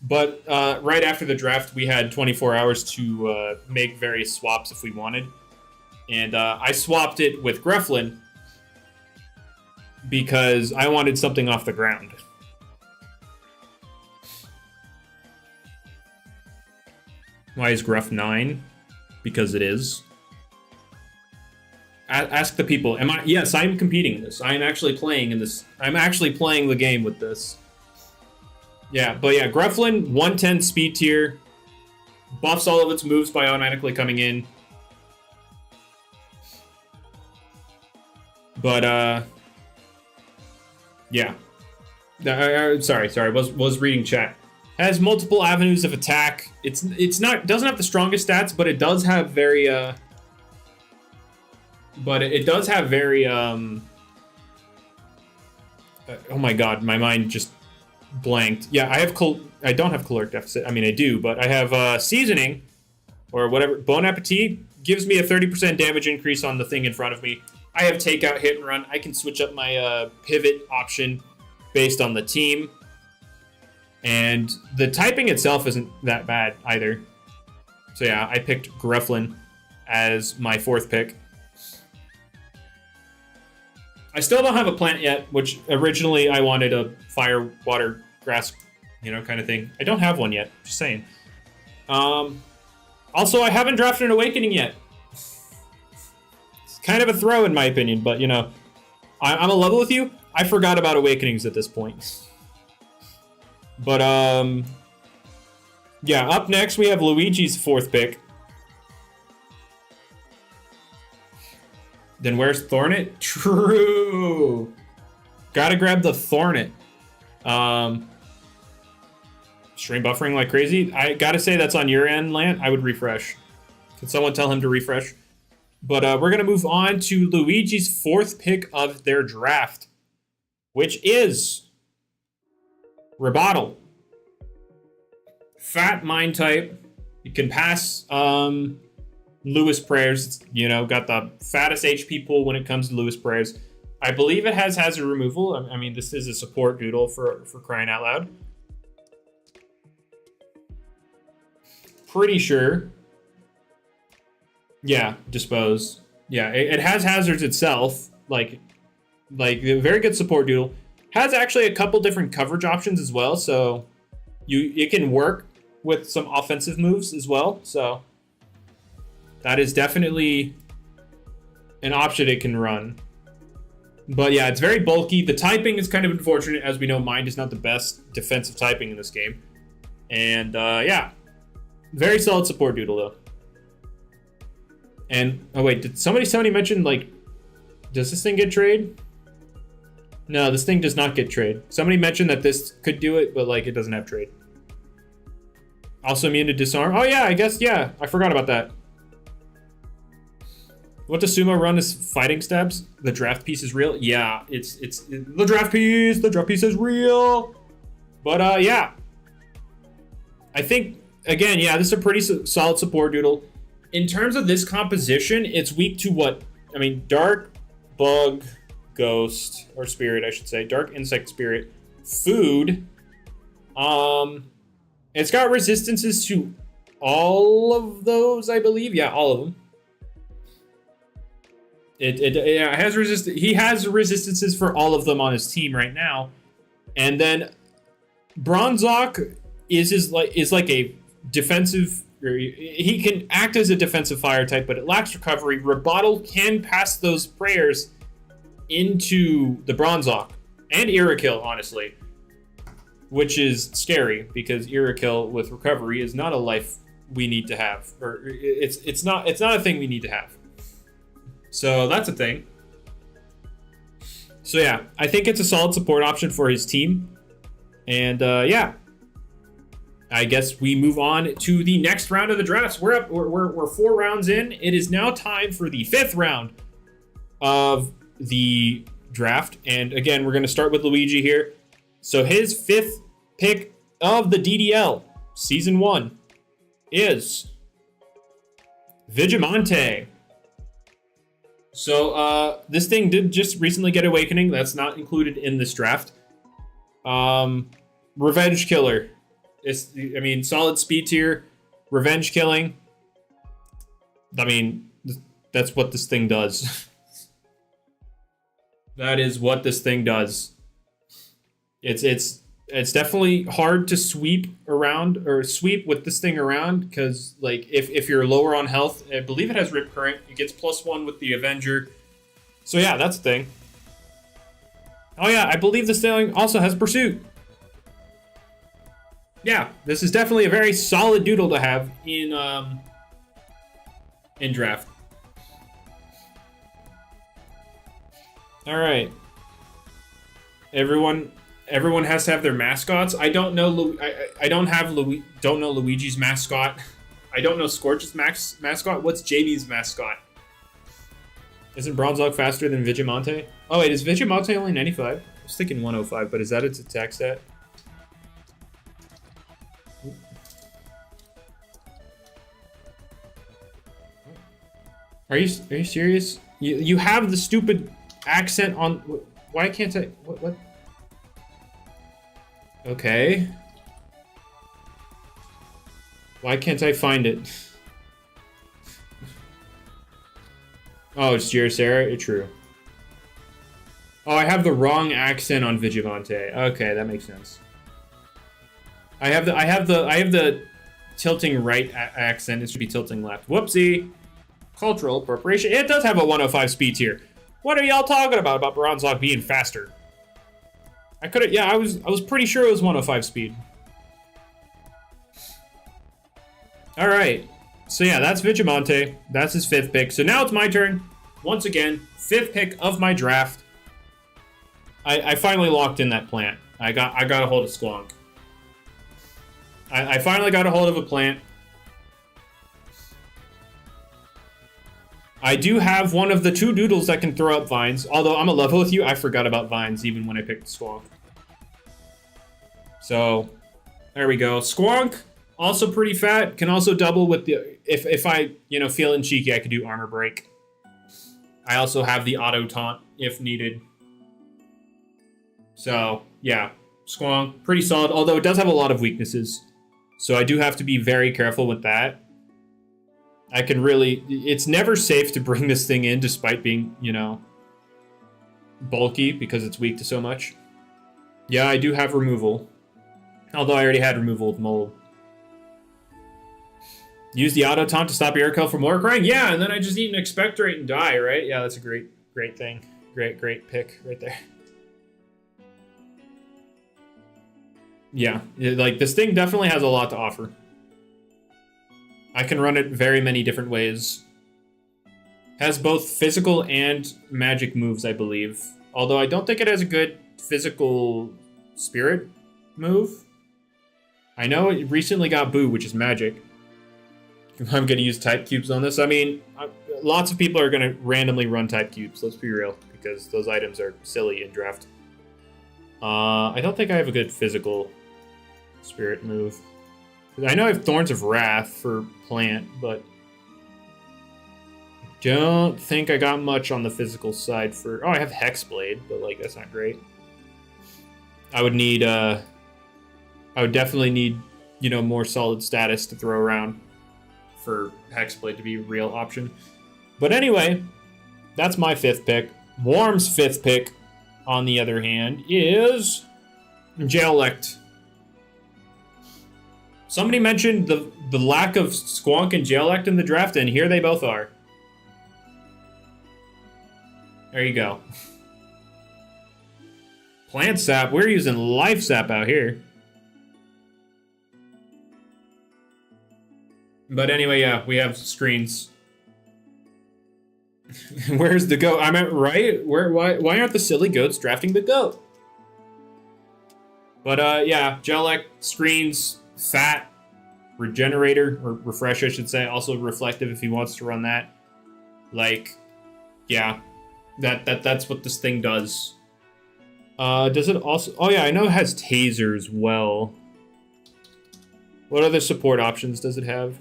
but right after the draft, we had 24 hours to make various swaps if we wanted. And I swapped it with Grufflin because I wanted something off the ground. Why is Gruff 9? Because it is. Ask the people. Am I? Yes, I'm competing in this. I am actually playing in this. I'm actually playing the game with this. Yeah, but yeah, Grufflin, 110 speed tier. Buffs all of its moves by automatically coming in. But, yeah. Sorry, was reading chat. Has multiple avenues of attack. Doesn't have the strongest stats, but it does have very, oh my god, my mind just blanked. Yeah, I don't have caloric deficit. I mean, I do, but I have seasoning or whatever. Bon Appetit gives me a 30% damage increase on the thing in front of me. I have takeout, hit and run. I can switch up my pivot option based on the team. And the typing itself isn't that bad either. So yeah, I picked Grufflin as my fourth pick. I still don't have a plant yet, which originally I wanted a fire, water, grass, kind of thing. I don't have one yet, just saying. Also, I haven't drafted an Awakening yet. It's kind of a throw in my opinion, but I'm a level with you. I forgot about Awakenings at this point. But, yeah, up next we have Luigi's fourth pick. Then where's Thornet? True! Gotta grab the Thornet. Stream buffering like crazy. I gotta say that's on your end, Lant. I would refresh. Can someone tell him to refresh? But we're gonna move on to Luigi's fourth pick of their draft, which is Rebottle. Fat mind type. You can pass Lewis prayers. Got the fattest HP pool when it comes to Lewis prayers. I believe it has hazard removal. I mean, this is a support doodle for crying out loud. Pretty sure. Yeah, dispose. Yeah, it has hazards itself. Like a very good support doodle. Has actually a couple different coverage options as well, so it can work with some offensive moves as well. So that is definitely an option it can run. But yeah, it's very bulky. The typing is kind of unfortunate. As we know, Mind is not the best defensive typing in this game. And yeah, very solid support doodle though. And oh wait, did somebody mention, like, does this thing get trade? No, this thing does not get trade. Somebody mentioned that this could do it, but like it doesn't have trade. Also immune to disarm. Oh yeah, I guess, yeah. I forgot about that. What does Sumo run as fighting stabs? The draft piece is real? Yeah, it's the draft piece. The draft piece is real. But yeah. I think, again, yeah, this is a pretty solid support Doodle. In terms of this composition, it's weak to what? I mean, Dark, Bug, Ghost, or Spirit, I should say. Dark, Insect, Spirit. Food. It's got resistances to all of those, I believe. Yeah, all of them. It has he has resistances for all of them on his team right now. And then Bronzok is like a defensive. He can act as a defensive fire type, but it lacks recovery. Rebottle can pass those prayers into the Bronzok and Irakill, honestly, which is scary because Irakill with recovery is not a life we need to have, or it's not a thing we need to have. So that's a thing. So yeah, I think it's a solid support option for his team, and yeah. I guess we move on to the next round of the drafts. We're 4 rounds in. It is now time for the 5th round of the draft. And again, we're going to start with Luigi here. So his 5th pick of the DDL Season 1 is Vigimante. So this thing did just recently get Awakening. That's not included in this draft. Revenge Killer. I mean, solid speed tier, revenge killing. I mean, that's what this thing does. That is what this thing does. It's definitely hard to sweep around or sweep with this thing around because like if you're lower on health, I believe it has Rip Current. It gets +1 with the Avenger. So yeah, that's the thing. Oh yeah, I believe this thing also has Pursuit. Yeah, this is definitely a very solid Doodle to have in draft. All right, everyone has to have their mascots. I don't know. I don't know Luigi's mascot. I don't know Scorch's mascot. What's JB's mascot? Isn't Bronzok faster than Vigimante? Oh wait, is Vigimante only 95? I was thinking 105, but is that its attack stat? Are you serious? You have the stupid accent on. Why can't I? What? Okay. Why can't I find it? Oh, it's Girasera? True. Oh, I have the wrong accent on Vigimante. Okay, that makes sense. I have the tilting right accent. It should be tilting left. Whoopsie. Cultural appropriation. It does have a 105 speed tier. What are y'all talking about Bronzok being faster? I could have. Yeah, I was pretty sure it was 105 speed. All right. So yeah, that's Vigimante. That's his 5th pick. So now it's my turn. Once again, 5th pick of my draft. I finally locked in that plant. I got a hold of Squonk. I finally got a hold of a plant. I do have one of the 2 Doodles that can throw up vines. Although I'm a level with you, I forgot about vines even when I picked Squonk. So, there we go. Squonk, also pretty fat. Can also double with the... If I, feeling cheeky, I could do Armor Break. I also have the Auto Taunt if needed. So, yeah. Squonk, pretty solid. Although it does have a lot of weaknesses. So I do have to be very careful with that. I can really... It's never safe to bring this thing in despite being, bulky because it's weak to so much. Yeah, I do have removal. Although I already had removal with mold. Use the auto taunt to stop Irakill from lore crying? Yeah, and then I just eat an Expectorate and die, right? Yeah, that's a great thing. Great pick right there. Yeah, like this thing definitely has a lot to offer. I can run it very many different ways. Has both physical and magic moves, I believe. Although I don't think it has a good physical spirit move. I know it recently got Boo, which is magic. I'm going to use type cubes on this. I mean, lots of people are going to randomly run type cubes, let's be real, because those items are silly in draft. I don't think I have a good physical spirit move. I know I have Thorns of Wrath for plant, but don't think I got much on the physical side for... Oh, I have Hexblade, but, like, that's not great. I would need, I would definitely need, you know, more solid status to throw around for Hexblade to be a real option. But anyway, that's my 5th pick. Worm's 5th pick, on the other hand, is Jailect. Somebody mentioned the lack of Squonk and Jailect in the draft, and here they both are. There you go. Plant Sap. We're using Life Sap out here. But anyway, yeah, we have screens. Where's the goat? I meant, right? Why aren't the silly goats drafting the goat? But yeah, Jellic, screens, fat, regenerator, or refresh, I should say. Also reflective if he wants to run that. Like, yeah, that's what this thing does. Does it also? Oh yeah, I know it has taser as well. What other support options does it have?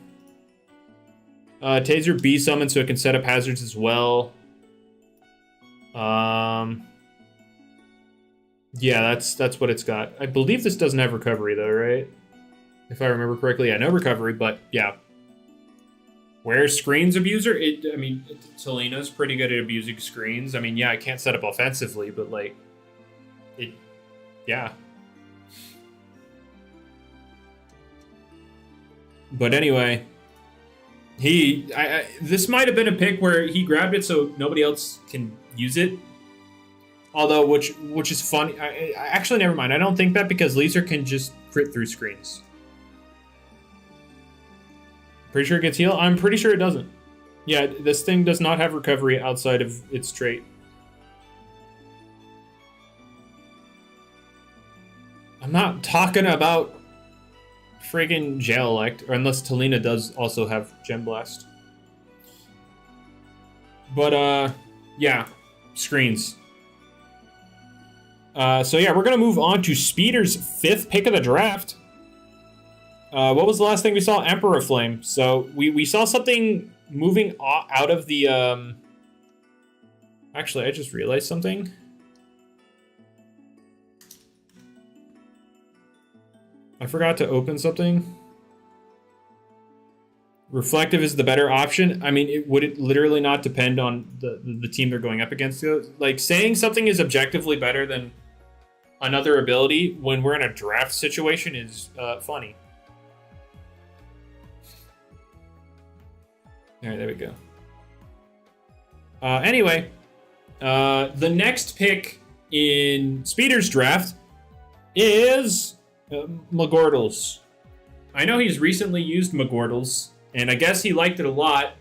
Taser B summon, so it can set up hazards as well. Yeah, that's what it's got. I believe this doesn't have recovery though, right? If I remember correctly, yeah, no recovery, but yeah. Where's Screens Abuser? I mean, Tolina's pretty good at abusing screens. I mean, yeah, I can't set up offensively, but like, yeah. But anyway, this might have been a pick where he grabbed it so nobody else can use it. Although, which is funny. I actually, never mind. I don't think that because Laser can just crit through screens. Pretty sure it gets heal? I'm pretty sure it doesn't. Yeah, this thing does not have recovery outside of its trait. I'm not talking about friggin' Jailect, or unless Talina does also have Gem Blast. But, yeah, screens. So yeah, we're gonna move on to Speeder's 5th pick of the draft. What was the last thing we saw? Emperor Flame. So we saw something moving out of the, Actually, I just realized something. I forgot to open something. Reflective is the better option. I mean, would it literally not depend on the team they're going up against? Like, saying something is objectively better than another ability when we're in a draft situation is funny. All right, there we go. Anyway, the next pick in Speeder's draft is McGordles. I know he's recently used McGordles, and I guess he liked it a lot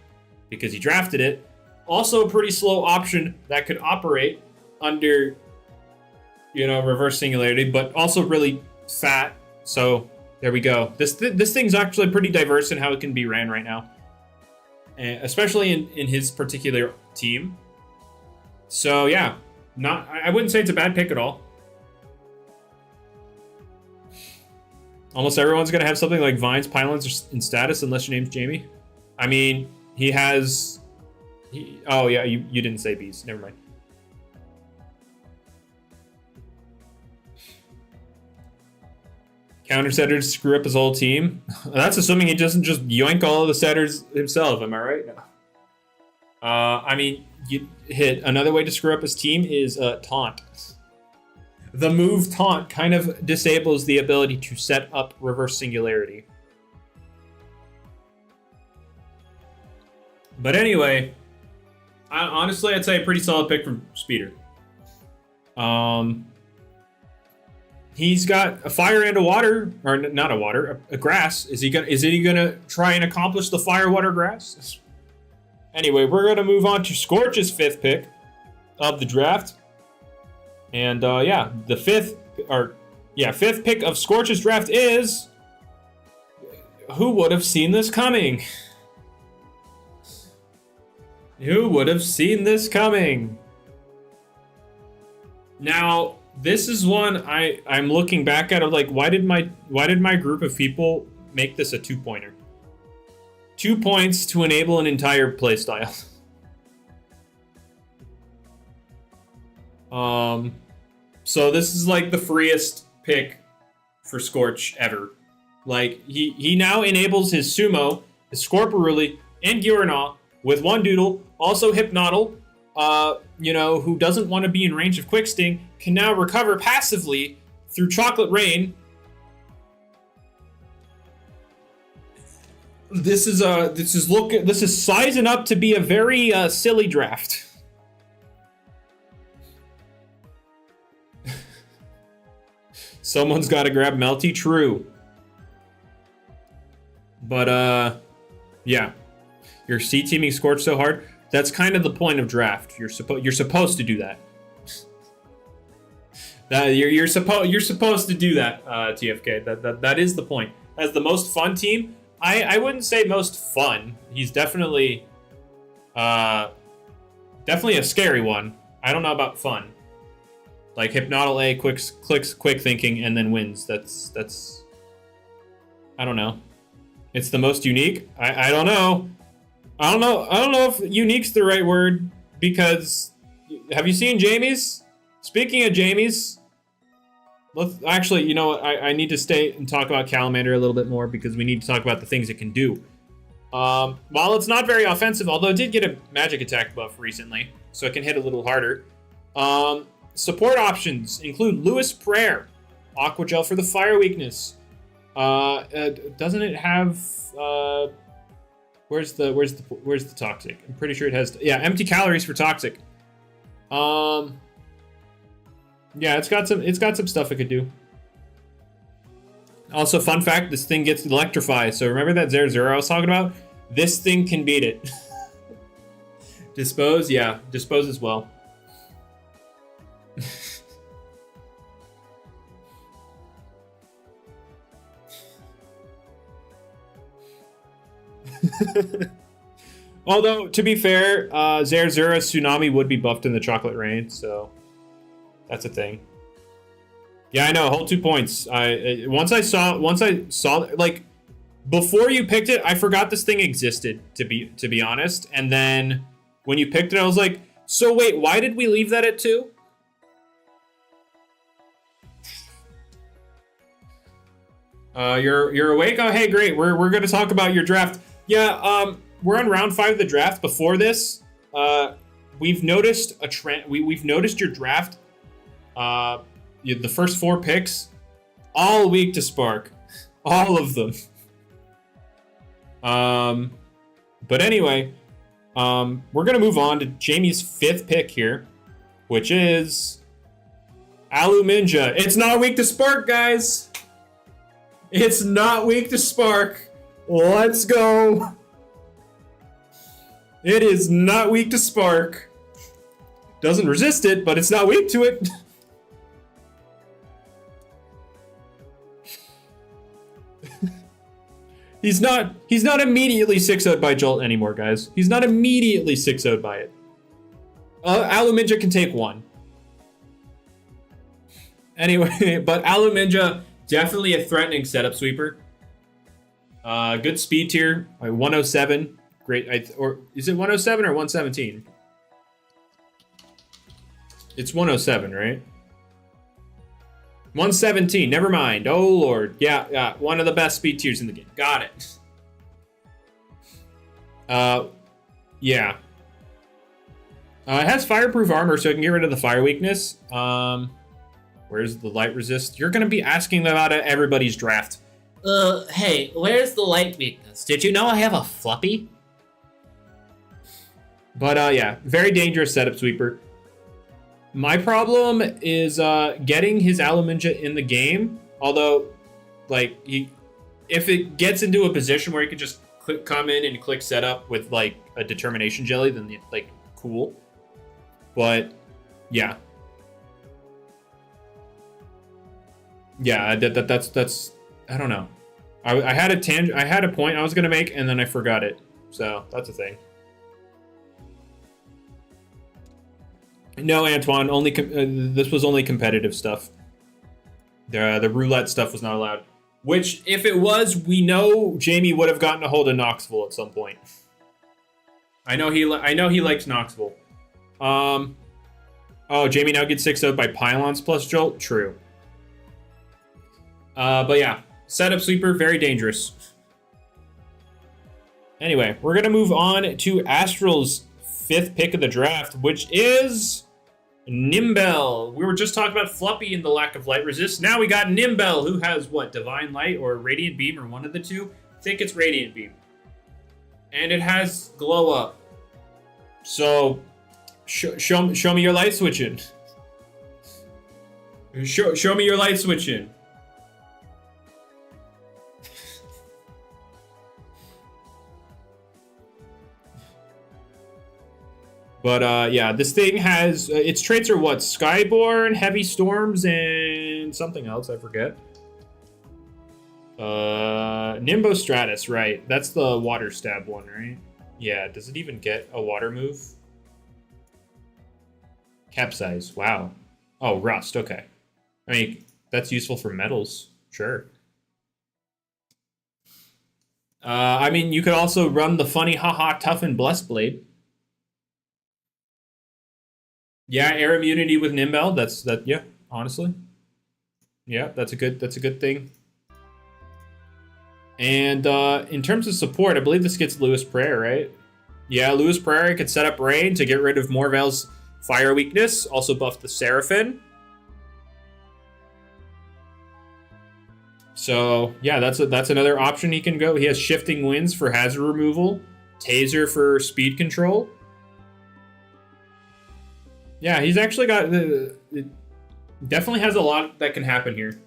because he drafted it. Also a pretty slow option that could operate under, you know, reverse singularity, but also really fat. So there we go. This thing's actually pretty diverse in how it can be ran right now, especially in his particular team. So yeah, I wouldn't say it's a bad pick at all. Almost everyone's going to have something like Vines, Pylons in status, unless your name's Jamie. I mean, he has... oh, yeah, you didn't say bees. Never mind. Counter setters screw up his whole team. That's assuming he doesn't just yoink all of the setters himself. Am I right? No. I mean, another way to screw up his team is Taunt. The move Taunt kind of disables the ability to set up reverse singularity. But anyway, honestly, I'd say a pretty solid pick from Speeder. He's got a fire and a water, or not a water, a grass. Is he gonna try and accomplish the fire, water, grass? Anyway, we're gonna move on to Scorch's 5th pick of the draft. And yeah, the fifth pick of Scorch's draft is... Who would have seen this coming? Who would have seen this coming? Now, this is one I'm looking back at of like, why did my group of people make this a 2-pointer? 2 points to enable an entire playstyle. So this is like the freest pick for Scorch ever. Like, he now enables his Sumo, his Scorporuli, and Gurinaw with 1 Doodle. Also Hypnoddle, you know, who doesn't want to be in range of Quick Sting, can now recover passively through Chocolate Rain. This is sizing up to be a very silly draft. Someone's got to grab Melty, true. But yeah, you're C-teaming Scorch so hard. That's kind of the point of draft. You're supposed to do that. You're supposed to do that, TFK. That is the point. As the most fun team, I wouldn't say most fun. He's definitely a scary one. I don't know about fun. Like Hypnoddle A clicks quick thinking and then wins. That's I don't know. It's the most unique. I don't know. I don't know if unique's the right word, because have you seen Jamie's? Speaking of Jamie's, let's actually, you know what? I need to stay and talk about Calamander a little bit more, because we need to talk about the things it can do. While it's not very offensive, although it did get a magic attack buff recently, so it can hit a little harder. Support options include Lewis Prayer, Aqua Gel for the fire weakness. Doesn't it have where's the toxic? I'm pretty sure it has empty calories for toxic. Yeah, it's got some stuff it could do. Also, fun fact, this thing gets Electrify. So remember that 0-0 I was talking about? This thing can beat it. Dispose, yeah, dispose as well. Although, to be fair, Zera's Tsunami would be buffed in the Chocolate Rain, so that's a thing. Yeah, I know. Hold 2 points. Once I saw, like, before you picked it, I forgot this thing existed. To be honest, and then when you picked it, I was like, so wait, why did we leave that at 2? You're awake? Oh, hey, great. We're going to talk about your draft. Yeah, we're on round 5 of the draft. Before this, we've noticed a trend. We've noticed your draft. The first 4 picks, all weak to Spark, all of them. But anyway, we're gonna move on to Jamie's 5th pick here, which is Aluminja. It's not weak to Spark, guys. It's not weak to Spark. Let's go. It is not weak to Spark. Doesn't resist it, but it's not weak to it. He's not immediately 6-0'd by Jolt anymore, guys. He's not immediately 6-0'd by it. Aluminja can take 1. Anyway, but Aluminja, definitely a threatening setup sweeper. Good speed tier, 107. Great, or is it 107 or 117? It's 107, right? 117, never mind. Oh, Lord. Yeah, one of the best speed tiers in the game. Got it. Yeah. It has fireproof armor, so it can get rid of the fire weakness. Where's the light resist? You're going to be asking about everybody's draft. Hey, where's the light weakness? Did you know I have a floppy? But, yeah, very dangerous setup sweeper. My problem is getting his Aluminja in the game. Although, like, if it gets into a position where he can just come in and click setup with, like, a Determination Jelly, then, like, cool. But, yeah. Yeah, that's I don't know. I had a point I was gonna make, and then I forgot it. So that's a thing. No, Antoine. Only this was only competitive stuff. The roulette stuff was not allowed. Which, if it was, we know Jamie would have gotten a hold of Knoxville at some point. I know he likes Knoxville. Oh, Jamie now gets 6-0 by pylons plus Jolt. True. But yeah, setup sweeper, very dangerous. Anyway, we're gonna move on to Astral's 5th pick of the draft, which is Nimbel. We were just talking about Fluppy and the lack of light resist. Now we got Nimbel, who has what, Divine Light or Radiant Beam, or one of the two. I think it's Radiant Beam, and it has Glow Up. So, show me your light switching. Show me your light switching. But yeah, this thing has its traits are what? Skyborn, Heavy Storms, and something else, I forget. Nimbostratus, right? That's the water stab one, right? Yeah, does it even get a water move? Capsize, wow. Oh, Rust, okay. I mean, that's useful for metals, sure. I mean, you could also run the funny haha toughen Blessed Blade. Yeah, air immunity with Nimbel. Yeah, honestly. Yeah, that's a good thing. And in terms of support, I believe this gets Lewis Prayer, right? Yeah, Lewis Prayer could set up Rain to get rid of Morvel's fire weakness. Also buff the Seraphim. So yeah, that's another option he can go. He has Shifting Winds for hazard removal, Taser for speed control. Yeah, he's actually got it definitely has a lot that can happen here.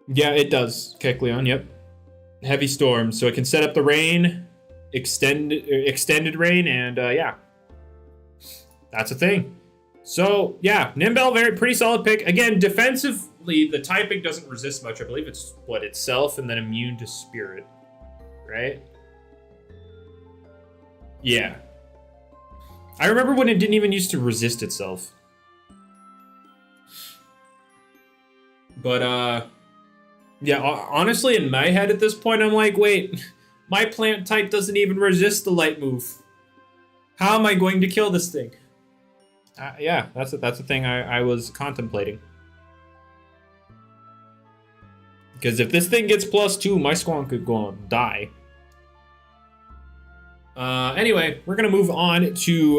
Yeah, it does. Kecleon, yep. Heavy Storm, so it can set up the rain, extended rain, and yeah, that's a thing. So yeah, Nimbel, pretty solid pick. Again, defensively, the typing doesn't resist much. I believe it's what, itself and then immune to spirit, right? Yeah. I remember when it didn't even used to resist itself. But, yeah, honestly, in my head at this point, I'm like, wait, my plant type doesn't even resist the light move. How am I going to kill this thing? Yeah, that's a thing I was contemplating. Because if this thing gets +2, my Squonk could go on die. Anyway, we're going to move on to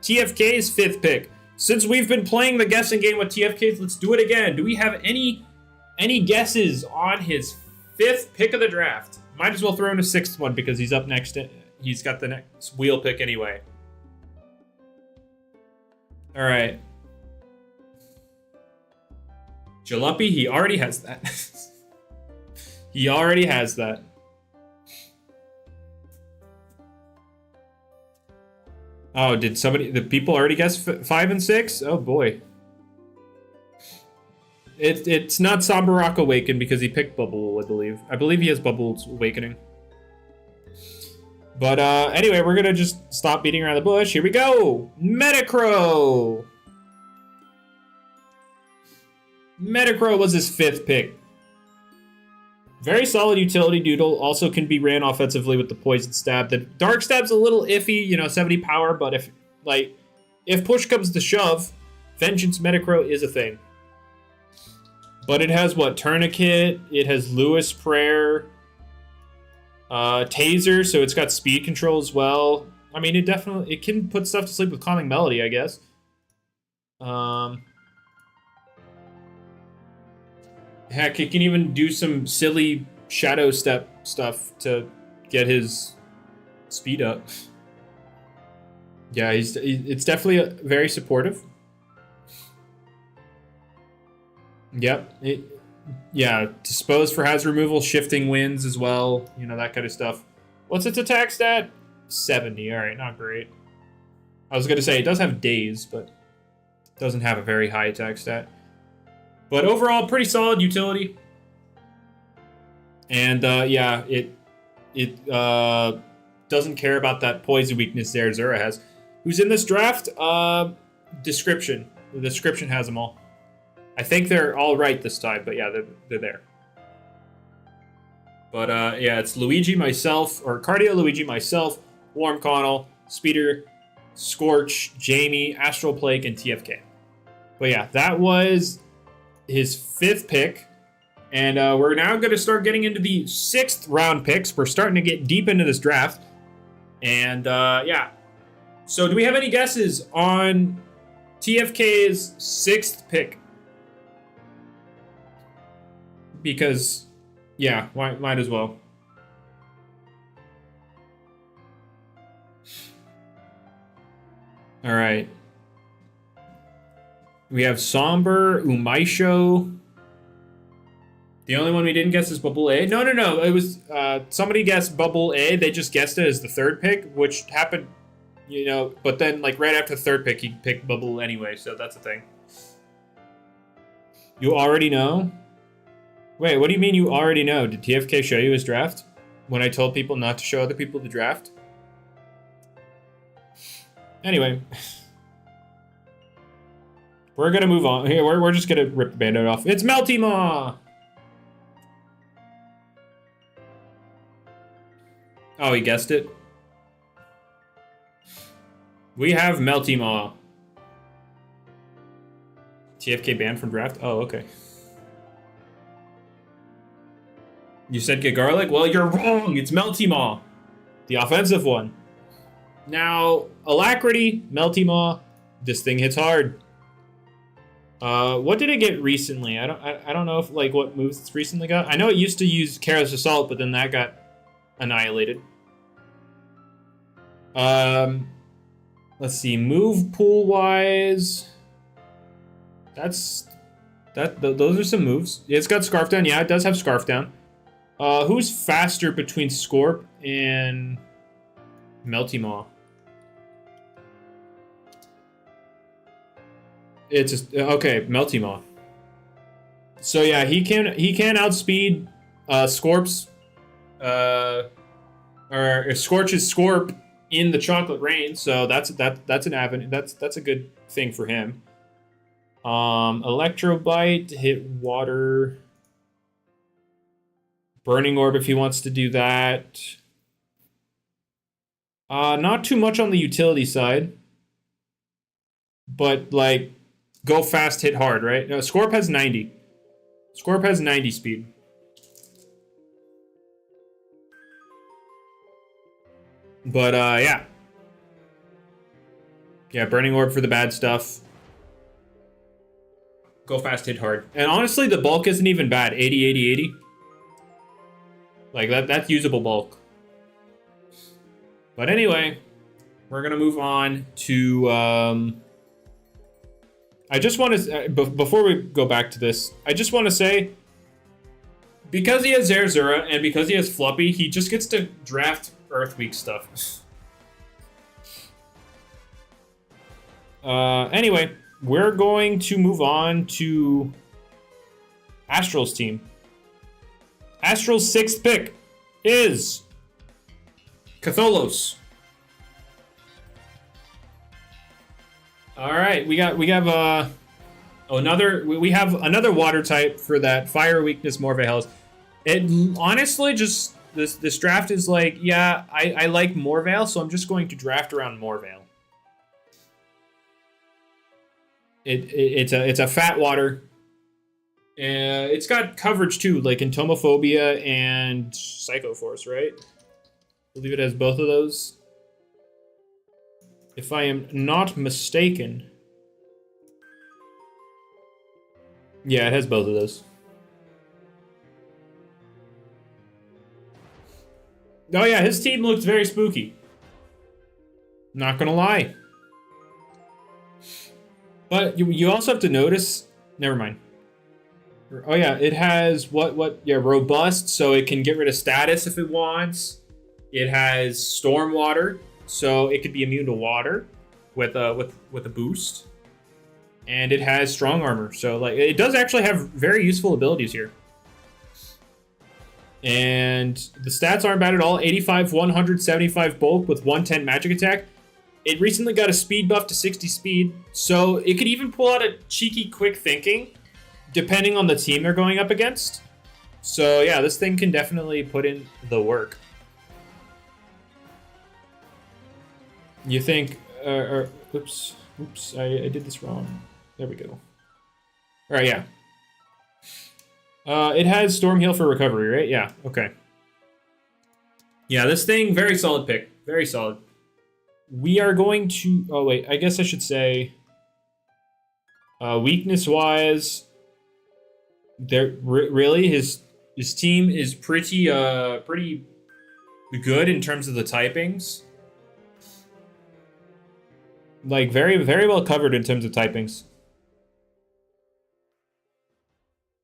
TFK's 5th pick. Since we've been playing the guessing game with TFKs, let's do it again. Do we have any guesses on his 5th pick of the draft? Might as well throw in a 6th one because he's up next. He's got the next wheel pick anyway. All right. Jalopy, he already has that. He already has that. Oh, did the people already guess 5 and 6? Oh boy. It's not Sambarak Awaken because he picked Bubble, I believe. I believe he has Bubble's Awakening. But anyway, we're gonna just stop beating around the bush. Here we go! Metacrow! Metacrow was his 5th pick. Very solid utility Doodle. Also can be ran offensively with the Poison Stab. The Dark Stab's a little iffy, 70 power, but if push comes to shove, Vengeance Metacrow is a thing. But it has what? Tourniquet, it has Lewis Prayer, Taser, so it's got speed control as well. I mean, it can put stuff to sleep with Calming Melody, I guess. Heck, it can even do some silly Shadow Step stuff to get his speed up. Yeah, it's definitely very supportive. Yep. Yeah, Dispose for hazard removal, Shifting Winds as well, that kind of stuff. What's its attack stat? 70, alright, not great. I was going to say it does have days, but it doesn't have a very high attack stat. But overall, pretty solid utility. And yeah, it doesn't care about that poison weakness Zera has. Who's in this draft? Description. The description has them all. I think they're all right this time, but yeah, they're there. But yeah, it's Luigi, myself, or Cardio Luigi, myself, Warm Connell, Speeder, Scorch, Jamie, Astral Plague, and TFK. But yeah, that was his 5th pick. And we're now going to start getting into the 6th round picks. We're starting to get deep into this draft. And yeah. So do we have any guesses on TFK's 6th pick? Because, yeah, might as well. All right. We have Somber, Umaisho. The only one we didn't guess is Bubble A. No. It was somebody guessed Bubble A. They just guessed it as the 3rd pick, which happened, you know. But then, like right after the 3rd pick, he picked Bubble anyway. So that's the thing. You already know? Wait, what do you mean you already know? Did TFK show you his draft when I told people not to show other people the draft? Anyway. We're going to move on. Here, we're just going to rip the Band-Aid off. It's Melty Maw! Oh, he guessed it? We have Melty Maw. TFK banned from draft? Oh, okay. You said get garlic? Well, you're wrong. It's Melty Maw. The offensive one. Now, Alacrity, Melty Maw. This thing hits hard. What did it get recently? I don't know if like what moves it's recently got. I know it used to use Careless Assault, but then that got annihilated. Let's see. Move pool wise. Those are some moves. It's got Scarf Down. Yeah, it does have Scarf Down. Who's faster between Scorp and Melty Maw? It's just, okay, Melty Maw. So yeah, he can outspeed Scorp's or Scorch's Scorp in the Chocolate Rain. So that's an avenue. That's a good thing for him. Electro Bite, hit water. Burning Orb if he wants to do that. Not too much on the utility side. But, like, go fast, hit hard, right? No, Scorp has 90. Scorp has 90 speed. But, yeah. Yeah, Burning Orb for the bad stuff. Go fast, hit hard. And honestly, the bulk isn't even bad. 80, 80, 80. Like, that's usable bulk. But anyway, we're going to move on to... I just want to... before we go back to this, I just want to say... Because he has Zerzura and because he has Fluppy, he just gets to draft Earth Week stuff. Anyway, we're going to move on to Astral's team. Astral's 6th pick is Catholos. All right, we have another water type for that fire weakness Morveil. It honestly just this draft is like, yeah, I like Morveil, so I'm just going to draft around Morveil. It's a fat water. It's got coverage too, like Entomophobia and Psychoforce, right? I believe it has both of those. If I am not mistaken. Yeah, it has both of those. Oh yeah, his team looks very spooky. Not gonna lie. But you also have to notice... Never mind. Oh yeah, it has yeah, robust, so it can get rid of status if it wants. It has storm water, so it could be immune to water. with a boost, and it has strong armor. So like it does actually have very useful abilities here. And the stats aren't bad at all. 85, 175 bulk with 110 magic attack. It recently got a speed buff to 60 speed, so it could even pull out a cheeky quick thinking, depending on the team they're going up against. So yeah, this thing can definitely put in the work. You think, oops, I did this wrong. There we go. All right, yeah. It has Storm Heal for recovery, right? Yeah, okay. Yeah, this thing, very solid pick. Very solid. We are going to... Oh, wait. I guess I should say... weakness-wise... Really, his team is pretty good in terms of the typings. Like, very, very well covered in terms of typings.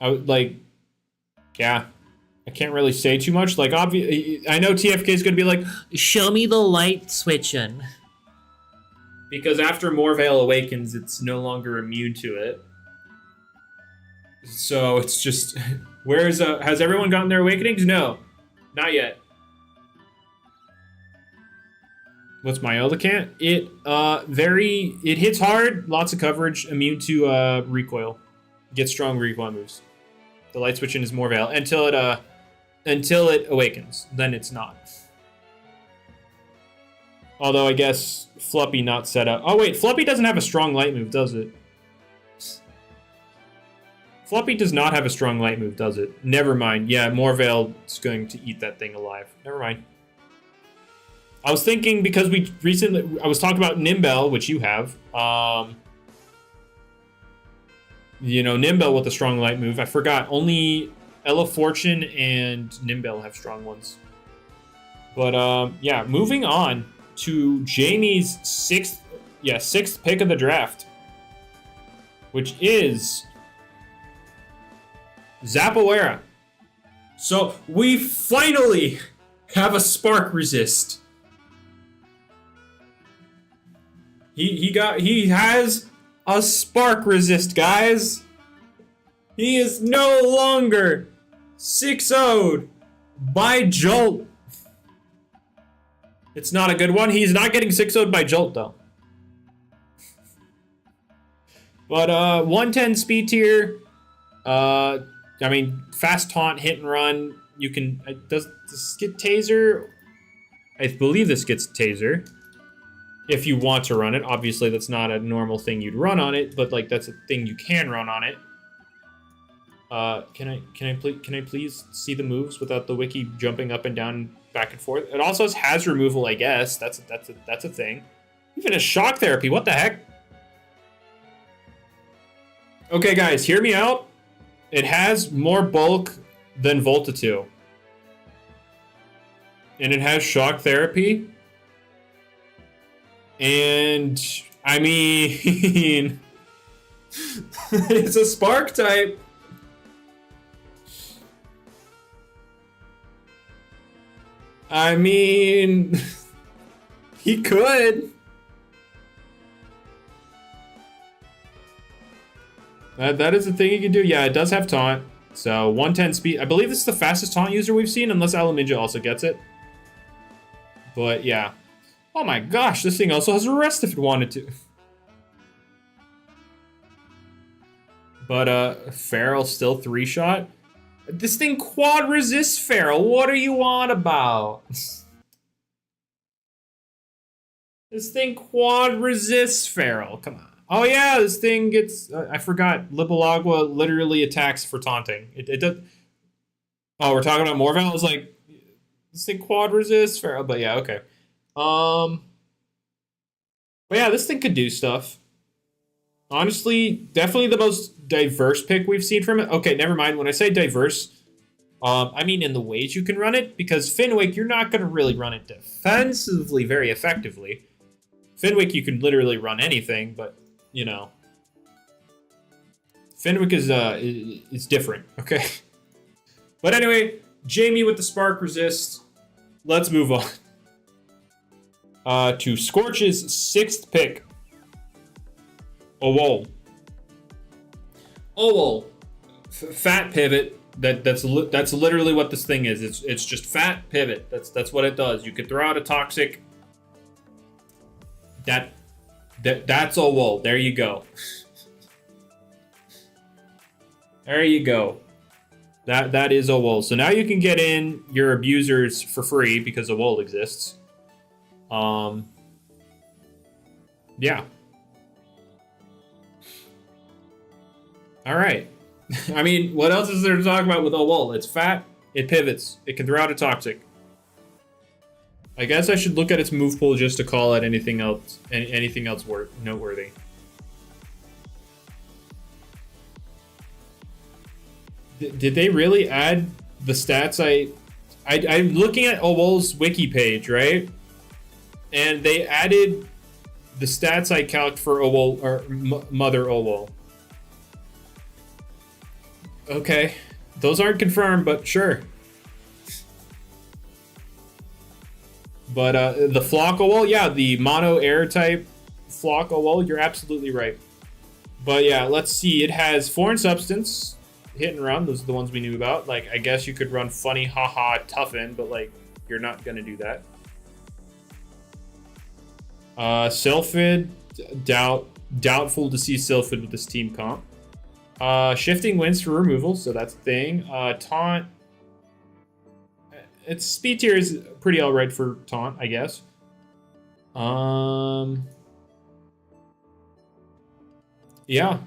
I would, like... Yeah. I can't really say too much. Like, I know TFK is going to be like, show me the light switching. Because after Morvale awakens, it's no longer immune to it. So it's just, has everyone gotten their awakenings? No, not yet. What's my Eldicant? It hits hard, lots of coverage, immune to recoil. Gets strong recoil moves. The light switching is Morvale until it awakens. Then it's not. Although I guess Fluppy not set up. Oh wait, Fluppy doesn't have a strong light move, does it? Fluppy does not have a strong light move, does it? Never mind. Yeah, Morvale is going to eat that thing alive. Never mind. I was thinking because I was talking about Nimbel, which you have. You know, Nimbel with a strong light move. I forgot. Only Ella Fortune and Nimbel have strong ones. But yeah, moving on to Jamie's sixth pick of the draft, which is Zapoera. So we finally have a spark resist. He has a spark resist, guys. He is no longer 6-0'd by Jolt. It's not a good one. He's not getting 6-0'd by Jolt, though. But 110 speed tier. I mean, fast taunt, hit and run. You can... Does this get taser? I believe this gets taser. If you want to run it. Obviously, that's not a normal thing you'd run on it, but like that's a thing you can run on it. Can I please see the moves without the wiki jumping up and down, back and forth? It also has removal, I guess. That's a thing. Even a shock therapy. What the heck? Okay, guys, hear me out. It has more bulk than Volta 2. And it has shock therapy. And, I mean, it's a spark type. I mean, he could. That is the thing he can do. Yeah, it does have taunt. So 110 speed. I believe this is the fastest taunt user we've seen, unless Alaminja also gets it. But yeah. Oh my gosh, this thing also has arrest if it wanted to. But Feral still 3-shot. This thing quad resists Feral. What are you on about? This thing quad resists Feral. Come on. Oh yeah, this thing gets... I forgot. Libalagua literally attacks for taunting. It does... Oh, we're talking about Morval? I was like, this thing quad resists Feral. But yeah, okay. But yeah, this thing could do stuff. Honestly, definitely the most diverse pick we've seen from it. Okay, never mind. When I say diverse, I mean in the ways you can run it, because Fenwick, you're not going to really run it defensively very effectively. Fenwick, you can literally run anything, but, you know. Fenwick is different, okay? But anyway, Jamie with the Spark Resist. Let's move on. To Scorch's 6th pick Owol. Owol. Fat pivot. That's literally what this thing is. It's just fat pivot. That's what it does. You could throw out a toxic. That's Owol. There you go. There you go. That is Owol. So now you can get in your abusers for free because Owol exists. Yeah. All right. I mean, what else is there to talk about with Owol? It's fat. It pivots. It can throw out a toxic. I guess I should look at its move pool just to call out anything else. Anything else noteworthy. Did they really add the stats? I'm looking at Owol's wiki page, right? And they added the stats I calced for Owol, or Mother Owol. Okay, those aren't confirmed, but sure. But the Flock Owol, yeah, the mono air type Flock Owol, you're absolutely right. But yeah, let's see. It has Foreign Substance, Hit and Run. Those are the ones we knew about. Like, I guess you could run Funny, Haha, Toughen, but like, you're not gonna do that. Sylphid, doubtful to see Sylphid with this team comp. Shifting Winds for removal, so that's a thing. Taunt. Its speed tier is pretty alright for Taunt, I guess. Yeah.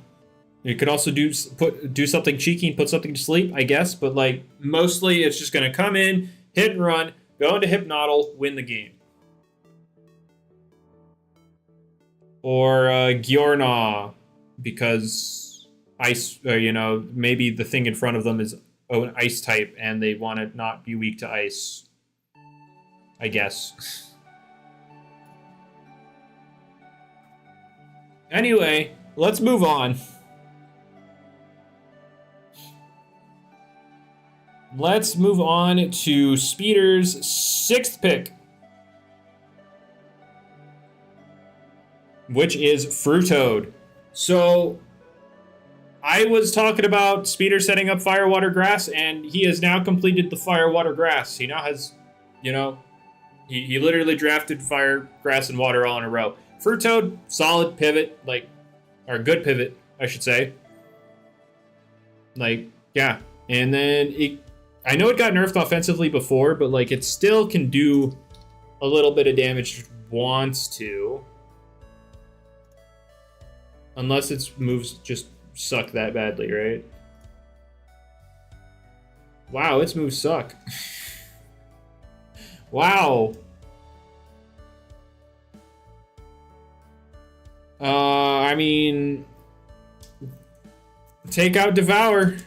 You could also do something cheeky and put something to sleep, I guess. But like, mostly it's just going to come in, hit and run, go into Hypnotl, win the game. Or Gyorna, because ice, maybe the thing in front of them is an ice type and they want to not be weak to ice. I guess. Anyway, let's move on. Let's move on to Speeder's 6th pick, which is Fruitoad. So I was talking about Speeder setting up Fire, Water, Grass, and he has now completed the Fire, Water, Grass. He now has, he literally drafted Fire, Grass, and Water all in a row. Fruitoad, solid pivot, or good pivot, I should say. Yeah. And then I know it got nerfed offensively before, but it still can do a little bit of damage if it wants to. Unless its moves just suck that badly, right? Wow, its moves suck. Wow. I mean, take out Devour.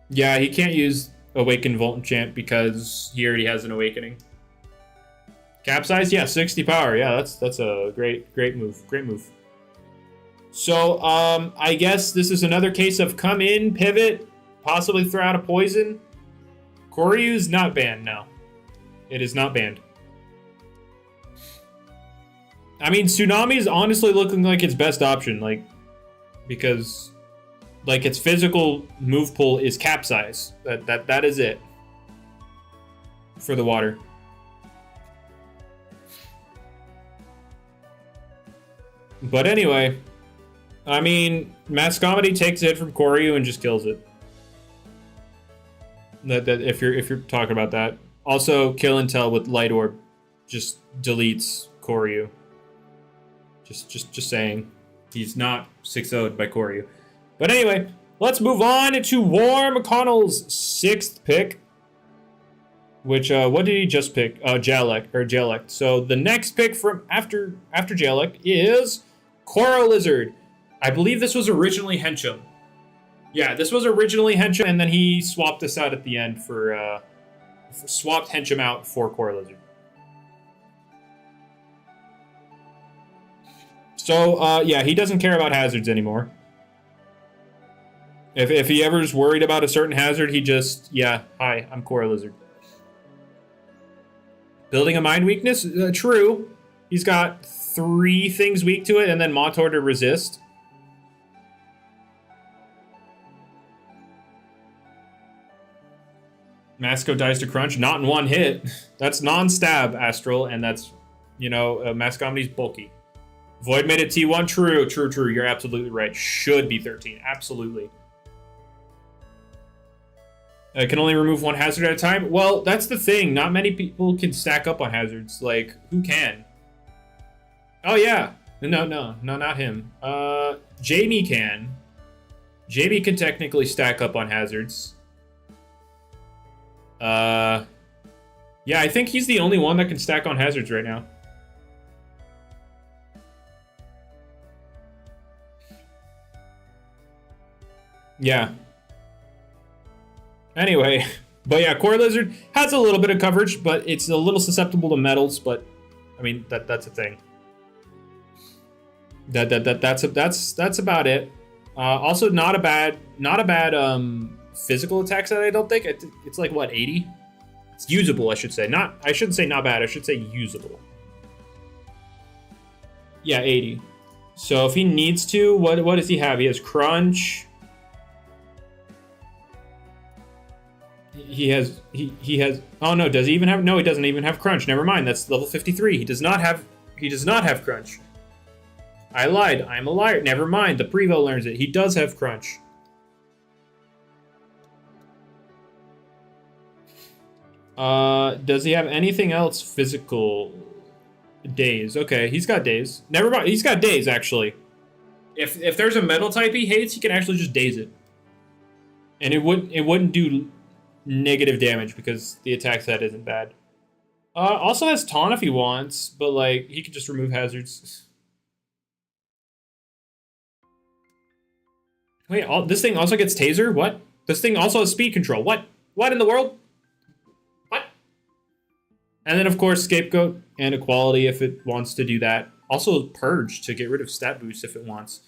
Yeah, he can't use Awaken Volt Enchant because he already has an Awakening. Capsize, yeah, 60 power. Yeah, that's a great move. Great move. So, I guess this is another case of come in, pivot, possibly throw out a poison. Koryu's not banned, no. It is not banned. I mean, Tsunami is honestly looking like its best option, because its physical move pool is Capsize. That is it for the water. But anyway, I mean, Mascomedy takes a hit from Koryu and just kills it. That if you're talking about that. Also, Kill and Tell with Light Orb just deletes Koryu. Just saying, he's not 6-0'd by Koryu. But anyway, let's move on to War McConnell's 6th pick. Which, what did he just pick? Jalek. So the next pick from after Jalek is Coral Lizard. I believe this was originally Henchum. Yeah, this was originally Henchum, and then he swapped this out at the end swapped Henchum out for Coral Lizard. So, yeah, he doesn't care about hazards anymore. If he ever is worried about a certain hazard, he just, yeah, hi, I'm Coral Lizard. Building a mind weakness? True. He's got 3 things weak to it, and then Montor to resist. Masco dies to crunch, not in one hit. That's non-stab, Astral, and that's, you know, Mascomni's bulky. Void made it T1, true. You're absolutely right. Should be 13, absolutely. Can only remove 1 hazard at a time. Well, that's the thing. Not many people can stack up on hazards. Like, who can? Oh, yeah. No, not him. Jamie can. Jamie can technically stack up on hazards. Yeah, I think he's the only one that can stack on hazards right now. Yeah. Anyway, but yeah, Core Lizard has a little bit of coverage, but it's a little susceptible to metals. But I mean, that's a thing. That's about it. Also, not a bad physical attack set. I don't think it's like what, 80. It's usable, I should say. I shouldn't say not bad. I should say usable. Yeah, 80. So if he needs to, what does he have? He has crunch. He has. Oh no, does he even have? No, he doesn't even have crunch. Never mind. That's level 53. He does not have crunch. I lied. I'm a liar. Never mind. The Prevo learns it. He does have crunch. Does he have anything else physical? Daze. Okay, he's got daze. Never mind. He's got daze, actually. If there's a metal type he hates, he can actually just daze it. And it wouldn't do negative damage because the attack set isn't bad. Also has taunt if he wants, but like he could just remove hazards. Wait, this thing also gets taser? What? This thing also has speed control. What? What in the world? What? And then, of course, Scapegoat and Equality if it wants to do that. Also, Purge to get rid of stat boost if it wants.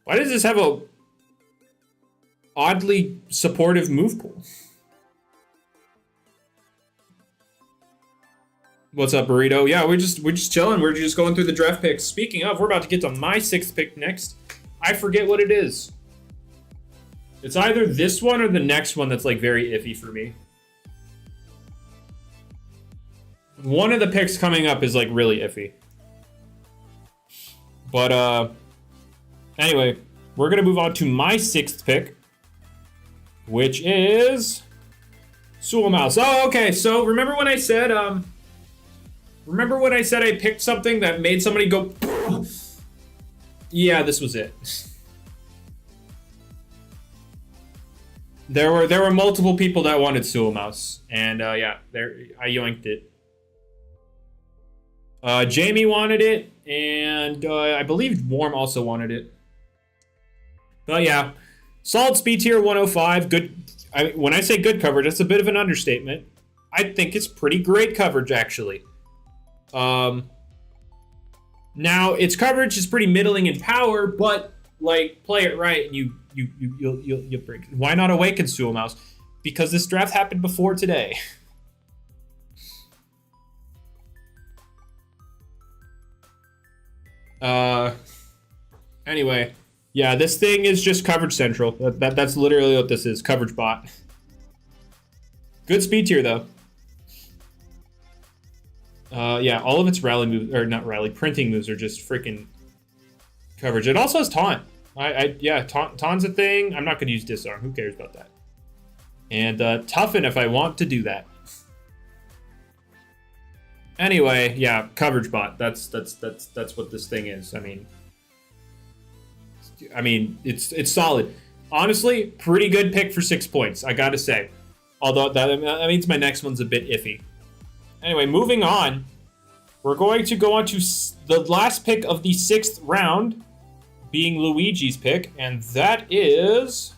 Why does this have a oddly supportive move pool? What's up, Burrito? Yeah, we're just chilling. We're just going through the draft picks. Speaking of, we're about to get to my 6th pick next. I forget what it is. It's either this one or the next one that's like very iffy for me. One of the picks coming up is like really iffy. But anyway, we're gonna move on to my 6th pick, which is Sewell Mouse. Oh, okay. So remember when I said I picked something that made somebody go? Yeah, this was it. There were multiple people that wanted Sewell Mouse, and yeah, I yoinked it. Jamie wanted it, and I believe Warm also wanted it. But yeah, solid speed tier 105. Good. When I say good coverage, that's a bit of an understatement. I think it's pretty great coverage, actually. Now its coverage is pretty middling in power, but like play it right and you'll break. Why not Awaken Sewell Mouse? Because this draft happened before today. Anyway, yeah, this thing is just coverage central. That's literally what this is, coverage bot. Good speed tier though. Yeah, all of its rally moves, or not rally, printing moves are just freaking coverage. It also has taunt. Yeah, taunt's a thing. I'm not gonna use disarm. Who cares about that? And toughen if I want to do that. Anyway, yeah, coverage bot. That's what this thing is. I mean, it's solid. Honestly, pretty good pick for 6 points. I gotta say. Although that means my next one's a bit iffy. Anyway, moving on. We're going to go on to the last pick of the 6th round, being Luigi's pick, and that is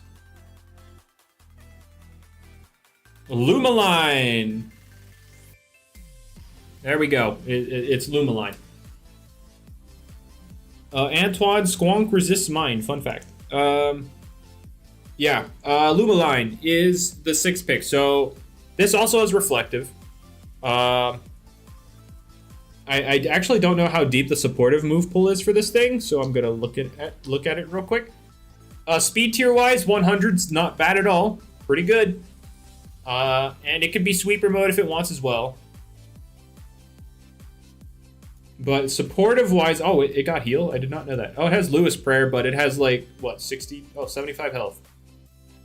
Lumaline. There we go. It's Lumaline. Antoine Squonk resists mine. Fun fact. Yeah, Lumaline is the 6th pick. So this also has reflective. I I actually don't know how deep the supportive move pool is for this thing, so I'm gonna look at it real quick. Speed tier wise, 100's not bad at all. Pretty good. And it could be sweeper mode if it wants as well. But supportive wise, oh, it got heal. I did not know that. Oh, it has Lewis Prayer, but it has like what, 75 health.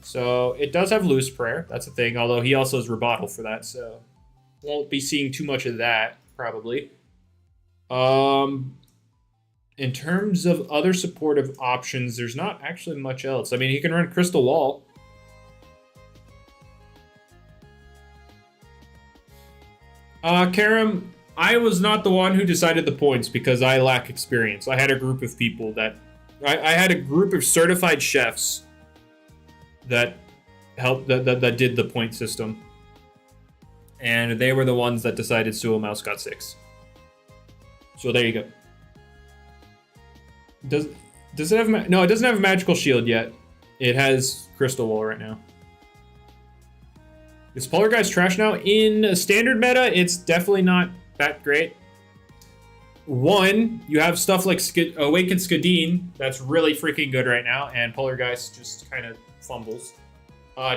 So it does have Lewis Prayer. That's a thing. Although he also has rebuttal for that, so won't be seeing too much of that probably. In terms of other supportive options, there's not actually much else. I mean, he can run Crystal Wall. Karam, I was not the one who decided the points because I lack experience. I had a group of people that... I had a group of certified chefs that helped, that did the point system. And they were the ones that decided Suo Mouse got 6. So there you go. Does it have... No, it doesn't have a magical shield yet. It has Crystal Wall right now. Is Poltergeist trash now? In standard meta, it's definitely not that great. One, you have stuff like Awakened Skadine that's really freaking good right now, and Poltergeist just kind of fumbles.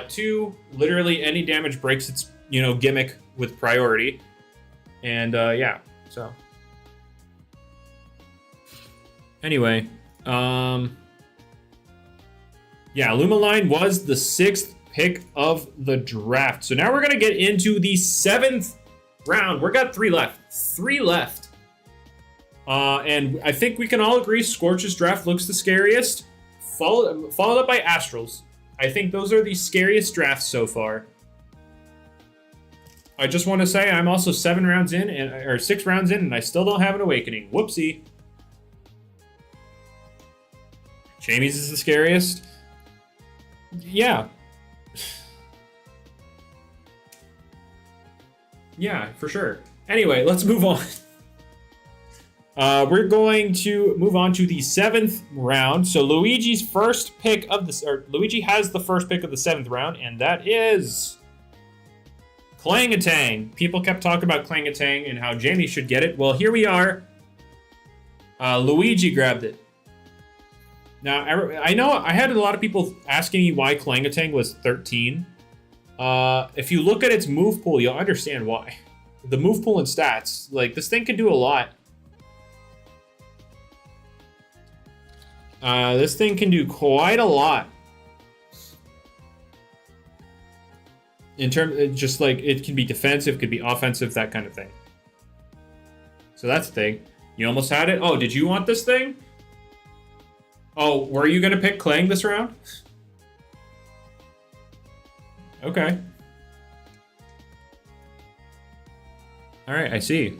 Two, literally any damage breaks its gimmick with priority, and yeah. So anyway, yeah, Lumaline was the 6th pick of the draft. So now we're gonna get into the 7th round. We've got 3 left. 3 left. And I think we can all agree Scorch's draft looks the scariest. Followed up by Astral's. I think those are the scariest drafts so far. I just want to say I'm also 7 rounds in, or 6 rounds in, and I still don't have an Awakening. Whoopsie. Jamie's is the scariest. Yeah. Yeah, for sure. Anyway, let's move on. We're going to move on to the 7th round. So Luigi's first pick of this, or Luigi has the first pick of the 7th round, and that is Clangatang. People kept talking about Clangatang and how Jamie should get it. Well, here we are. Luigi grabbed it. Now, I know I had a lot of people asking me why Clangatang was 13. If you look at its move pool, you'll understand why. The move pool and stats, like, this thing can do a lot. This thing can do quite a lot. In terms, just like, it can be defensive, could be offensive, that kind of thing. So that's the thing. You almost had it? Oh, did you want this thing? Oh, were you gonna pick Clang this round? Okay. Alright, I see.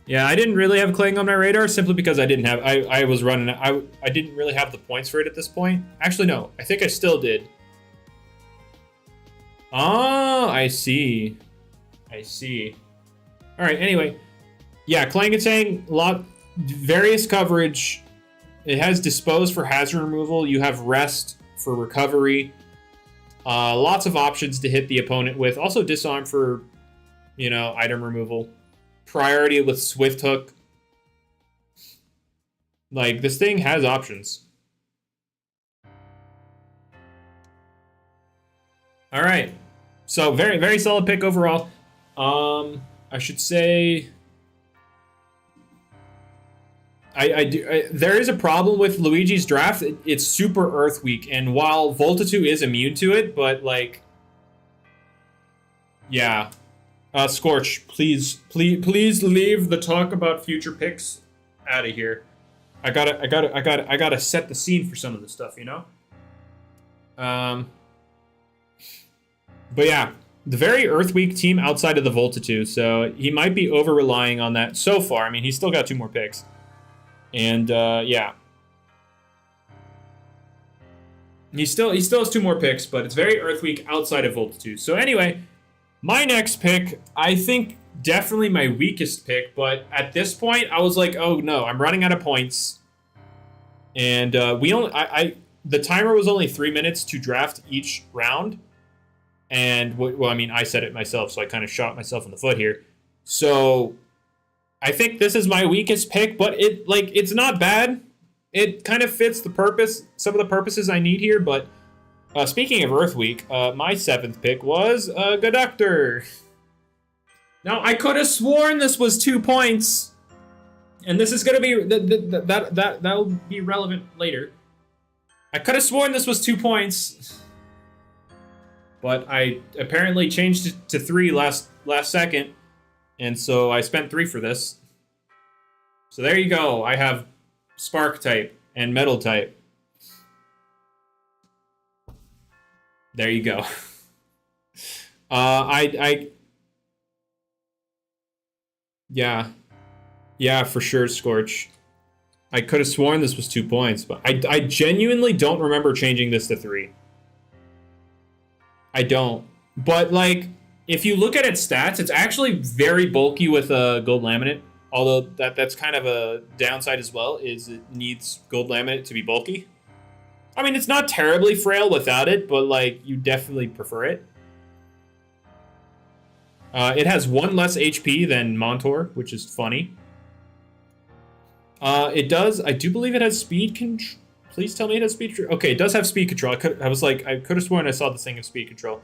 Yeah, I didn't really have Clang on my radar simply because I didn't have... I was running... I didn't really have the points for it at this point. Actually, no. I think I still did. Oh, I see. I see. Alright, anyway. Yeah, Clangatang, various coverage. It has Dispose for hazard removal. You have Rest for recovery. Lots of options to hit the opponent with. Also Disarm for, item removal. Priority with Swift Hook. Like, this thing has options. Alright. So, very, very solid pick overall. I should say... there is a problem with Luigi's draft. It's super Earth weak, and while Volta-2 is immune to it, but like, yeah. Scorch, please leave the talk about future picks out of here. I gotta set the scene for some of this stuff, But yeah, the very Earth weak team outside of the Volta-2, so he might be over relying on that so far. I mean, he's still got 2 more picks. And, yeah. He still has 2 more picks, but it's very Earth weak outside of Volta-2. So anyway, my next pick, I think definitely my weakest pick, but at this point, I was like, oh no, I'm running out of points. And the timer was only 3 minutes to draft each round. And, well, I mean, I said it myself, so I kind of shot myself in the foot here. So... I think this is my weakest pick, but it's not bad. It kind of fits the purpose, some of the purposes I need here. But speaking of Earth Week, my 7th pick was Conductor. Now I could have sworn this was 2 points, and this is gonna be that'll be relevant later. I could have sworn this was 2 points, but I apparently changed it to 3 last second. And so I spent 3 for this. So there you go. I have Spark type and Metal type. There you go. Yeah, for sure, Scorch. I could have sworn this was 2 points, but I genuinely don't remember changing this to 3. I don't. But like, if you look at its stats, it's actually very bulky with gold laminate. Although that's kind of a downside as well, is it needs gold laminate to be bulky. I mean, it's not terribly frail without it, but like, you definitely prefer it. It has 1 less HP than Montour, which is funny. I do believe it has speed control. Please tell me it has speed control. Okay, it does have speed control. I could have sworn I saw this thing of speed control.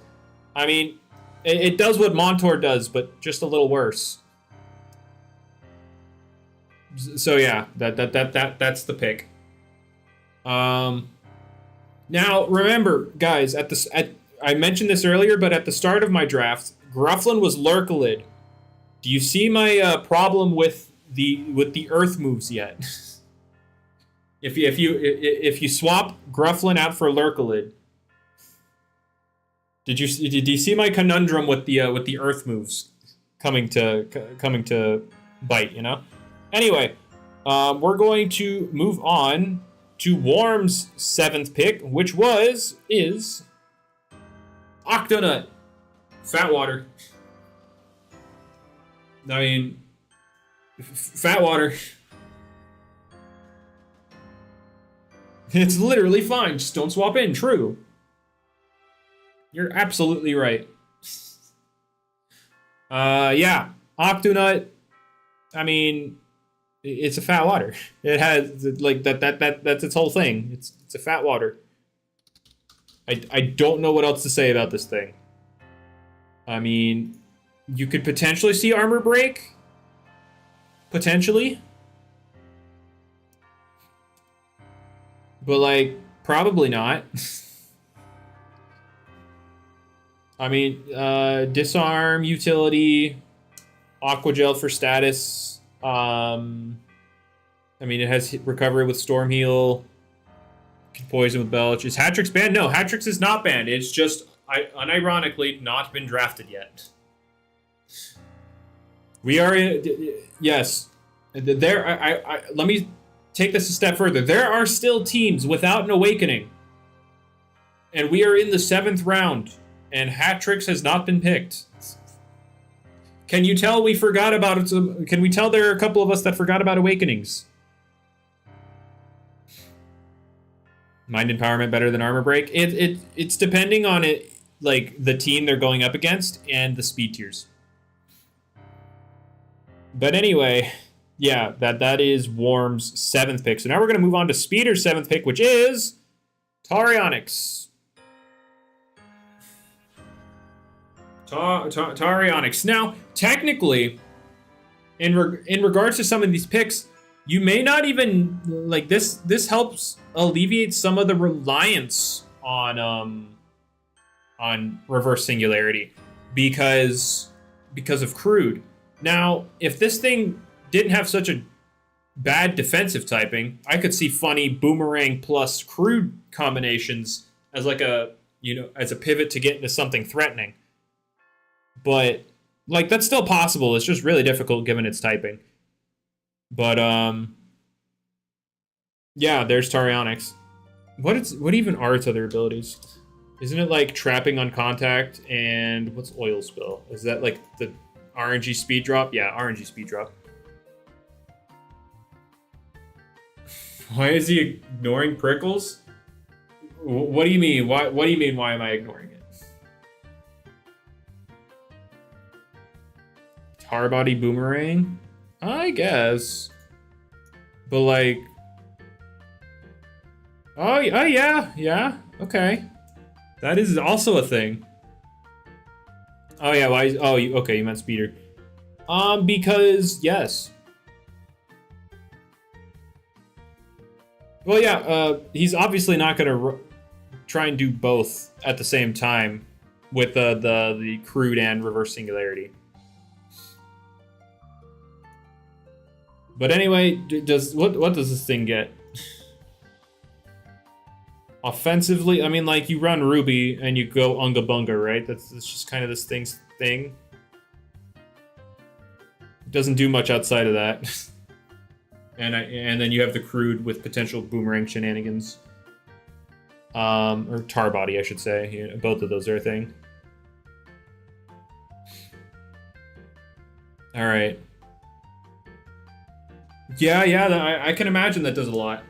I mean, it does what Montour does, but just a little worse. So yeah, that's the pick. Now remember, guys, I mentioned this earlier, but at the start of my draft, Grufflin was Lurkalid. Do you see my problem with the Earth moves yet? if you swap Grufflin out for Lurkalid, did you see my conundrum with the Earth moves coming to bite? You know. Anyway, we're going to move on to Worm's 7th pick, which is Octonut. Fat water. I mean, fat water. It's literally fine. Just don't swap in. True. You're absolutely right. Yeah. Octonut. I mean, it's a fat water. It has like that's its whole thing. It's a fat water. I don't know what else to say about this thing. I mean, you could potentially see armor break. Potentially. But like, probably not. I mean, disarm, utility, aqua gel for status. I mean, it has recovery with storm heal. Can poison with belch. Is Hatrix banned? No, Hatrix is not banned. It's just unironically not been drafted yet. We are in, yes. There. Let me take this a step further. There are still teams without an awakening, and we are in the 7th round, and Hatrix has not been picked. Can you tell we forgot about it? Can we tell there are a couple of us that forgot about awakenings? Mind empowerment better than armor break. It's depending on it, like the team they're going up against and the speed tiers. But anyway, yeah, that is Worm's 7th pick. So now we're gonna move on to Speeder's 7th pick, which is Tarionyx. Tarionyx. Now, technically, in regards to some of these picks, you may not even like this. This helps alleviate some of the reliance on reverse singularity because of crude. Now, if this thing didn't have such a bad defensive typing, I could see funny boomerang plus crude combinations as like as a pivot to get into something threatening. But like that's still possible. It's just really difficult given its typing. But yeah, there's Tarionyx. What even are its other abilities? Isn't it like trapping on contact and what's oil spill? Is that like the RNG speed drop? Yeah, RNG speed drop. Why is he ignoring Prickles? What do you mean? What do you mean? Why am I ignoring it? Tar body boomerang. I guess. But like... Oh yeah, yeah, okay. That is also a thing. Oh yeah, why? Okay, you meant speeder. Because yes. Well, yeah. He's obviously not gonna try and do both at the same time with the crude and reverse singularity. But anyway, what does this thing get? Offensively, I mean, like, you run Ruby and you go Unga Bunga, right? That's just kind of this thing's thing. It doesn't do much outside of that. and then you have the crude with potential boomerang shenanigans. Or tar body, I should say. Yeah, both of those are a thing. All right. Yeah, I can imagine that does a lot.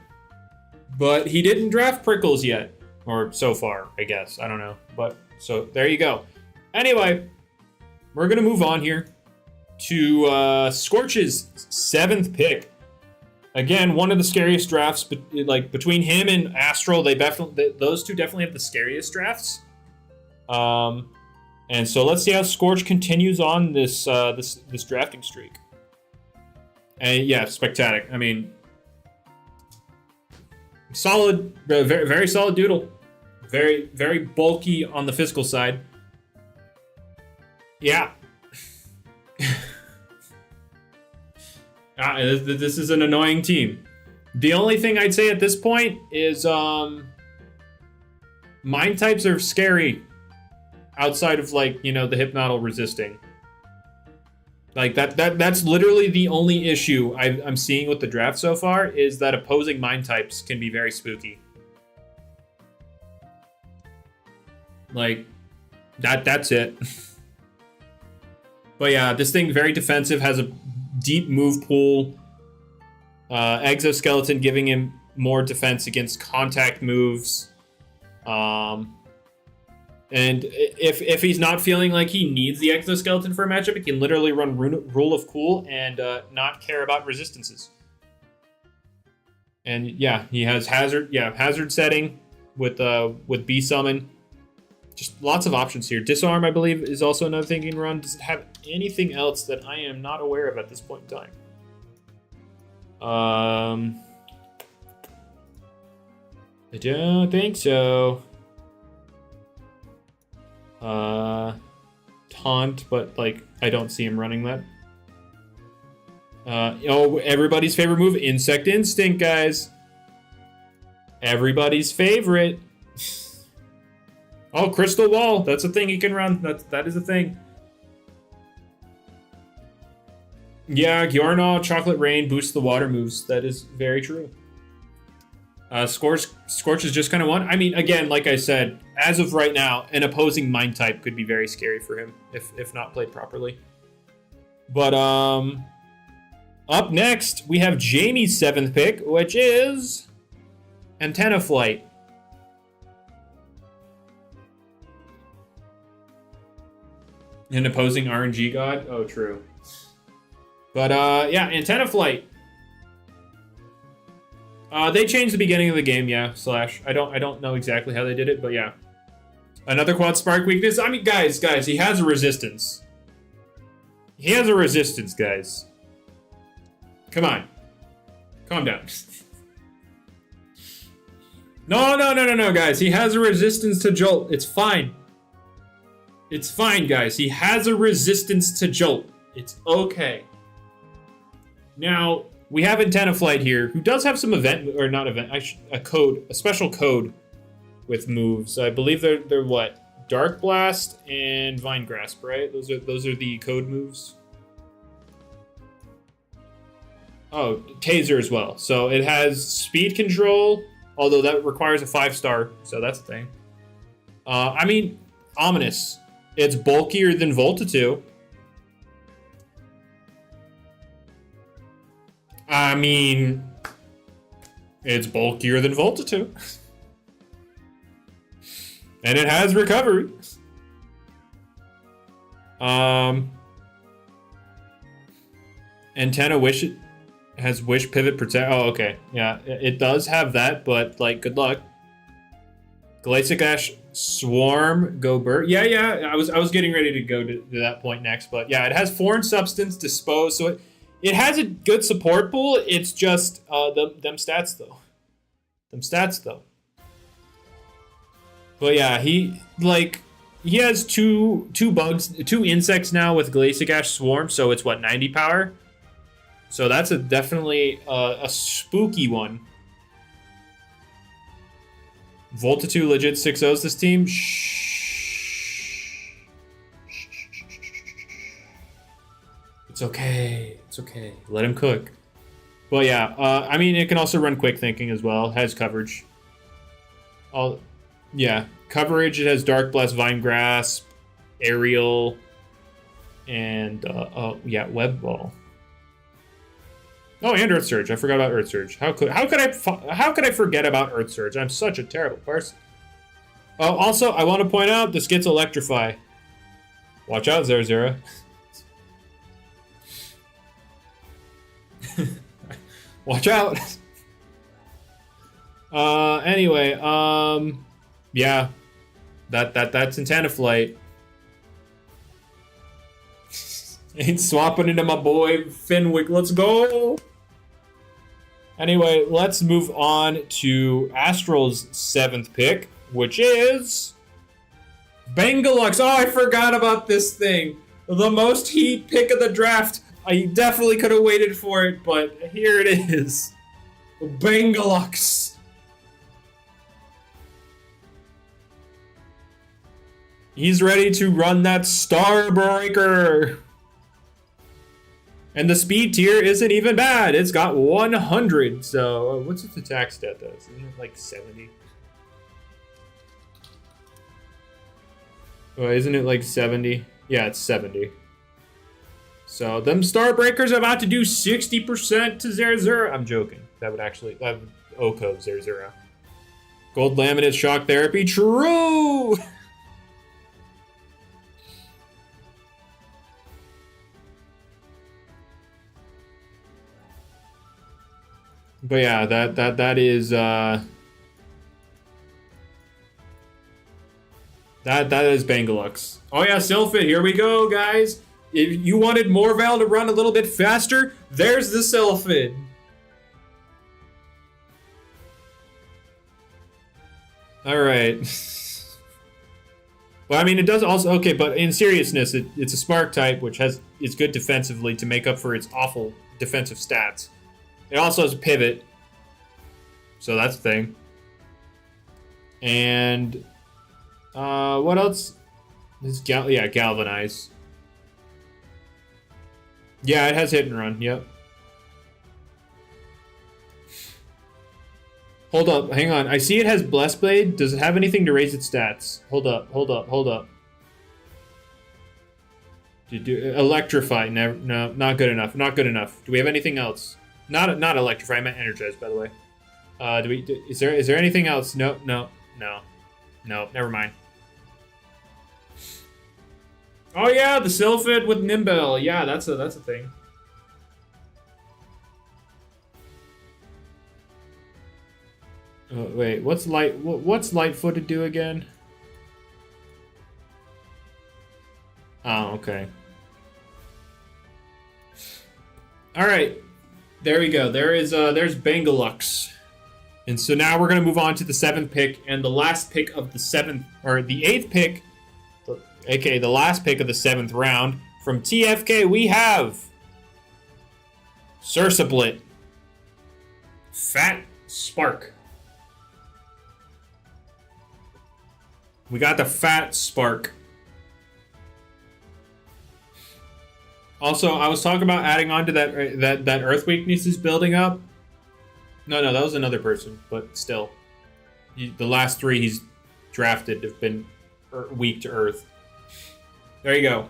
But he didn't draft Prickles yet. Or so far, I guess. I don't know. But, so, there you go. Anyway, we're going to move on here to Scorch's 7th pick. Again, one of the scariest drafts, but like between him and Astral, those two definitely have the scariest drafts. And so let's see how Scorch continues on this this drafting streak. And yeah, spectacular. I mean, solid, very, very solid Doodle. Very, very bulky on the physical side. Yeah. This is an annoying team. The only thing I'd say at this point is mind types are scary outside of, like, you know, the Hypnotal resisting. Like, that's literally the only issue I'm seeing with the draft so far, is that opposing mind types can be very spooky. Like, that's it. But yeah, this thing very defensive, has a deep move pool. Exoskeleton giving him more defense against contact moves. And if he's not feeling like he needs the Exoskeleton for a matchup, he can literally run Rule of Cool and not care about resistances. And yeah, he has hazard setting with B summon. Just lots of options here. Disarm, I believe, is also another thing you can run. Does it have anything else that I am not aware of at this point in time? I don't think so. Taunt, but like I don't see him running that. Everybody's favorite move, Insect Instinct, guys. Everybody's favorite. Oh, Crystal Wall. That's a thing he can run. That is a thing. Yeah, Gyornaw, Chocolate Rain boosts the water moves. That is very true. Scorch is just kind of one. I mean, again, like I said, as of right now, an opposing mind type could be very scary for him if not played properly. But up next, we have Jamie's 7th pick, which is Antenna Flight. An opposing RNG god? Oh, true. But, yeah, Antenna Flight. They changed the beginning of the game, yeah, Slash. I don't know exactly how they did it, but yeah. Another quad spark weakness. I mean, guys, he has a resistance. He has a resistance, guys. Come on. Calm down. No, guys. He has a resistance to Jolt. It's fine. It's fine, guys. He has a resistance to Jolt. It's okay. Now, we have Antenna Flight here, who does have some a special code with moves. I believe they're what? Dark Blast and Vine Grasp, right? Those are the code moves. Oh, Taser as well. So it has speed control, although that requires a 5-star, so that's the thing. I mean, Ominous. It's bulkier than Volta 2. I mean, it's bulkier than Volta 2. And it has recovery. Antenna wish has wish pivot protect. Oh, okay. Yeah, it does have that, but like, good luck. GlitchxCity Swarm go bird. Yeah. I was getting ready to go to that point next, but yeah, it has foreign substance dispose, so it has a good support pool. It's just them stats though. But yeah, he has two insects now with GlitchxCity Swarm, so it's what, 90 power. So that's definitely a spooky one. Volta2 legit 6-0s this team. Shh. It's okay. Let him cook. But yeah, I mean, it can also run quick thinking as well. It has coverage. Yeah, coverage. It has Dark Blast, Vine Grasp, Aerial, and yeah, Web Ball. Oh, and Earth Surge. I forgot about Earth Surge. How could I forget about Earth Surge? I'm such a terrible person. Oh, also, I want to point out this gets Electrify. Watch out, Zera. Watch out. Anyway, yeah. That's Antenna Flight. Ain't swapping into my boy Fenwick. Let's go. Anyway, let's move on to Astral's 7th pick, which is Bengalux. Oh, I forgot about this thing. The most heat pick of the draft. I definitely could have waited for it, but here it is. Bengalux. He's ready to run that Starbreaker. And the speed tier isn't even bad. It's got 100. So what's its attack stat though? Isn't it like 70? Oh, isn't it like 70? Yeah, it's 70. So them Starbreakers are about to do 60% to Zera. I'm joking. That would Oko Zera. Gold Laminate Shock Therapy. True! But yeah, that is that is Bengalux. Oh yeah, Sylphid, here we go, guys. If you wanted Morval to run a little bit faster, there's the Sylphid. Alright. Well, I mean, it does also... Okay, but in seriousness, it's a Spark type, which is good defensively to make up for its awful defensive stats. It also has a pivot, so that's the thing. And what else? Galvanize. Yeah, it has hit and run. Yep. Hold up, hang on. I see it has Blessed Blade. Does it have anything to raise its stats? Hold up. Electrify. No, not good enough. Do we have anything else? Not Electrify. I meant Energize, by the way. Is there anything else? No. Never mind. Oh yeah, the Sylphid with Nimbel. Yeah, that's a thing. Wait, what's Light-footed do again? Oh, okay. All right. There we go. There's Bengalux. And so now we're going to move on to the 7th pick and the last pick of the 7th, or the 8th pick, aka the last pick of the 7th round. From TFK, we have Cersablit, Fat Spark. We got the Fat Spark. Also, I was talking about adding on to that Earth weakness is building up. No, that was another person, but still. The last 3 he's drafted have been weak to Earth. There you go.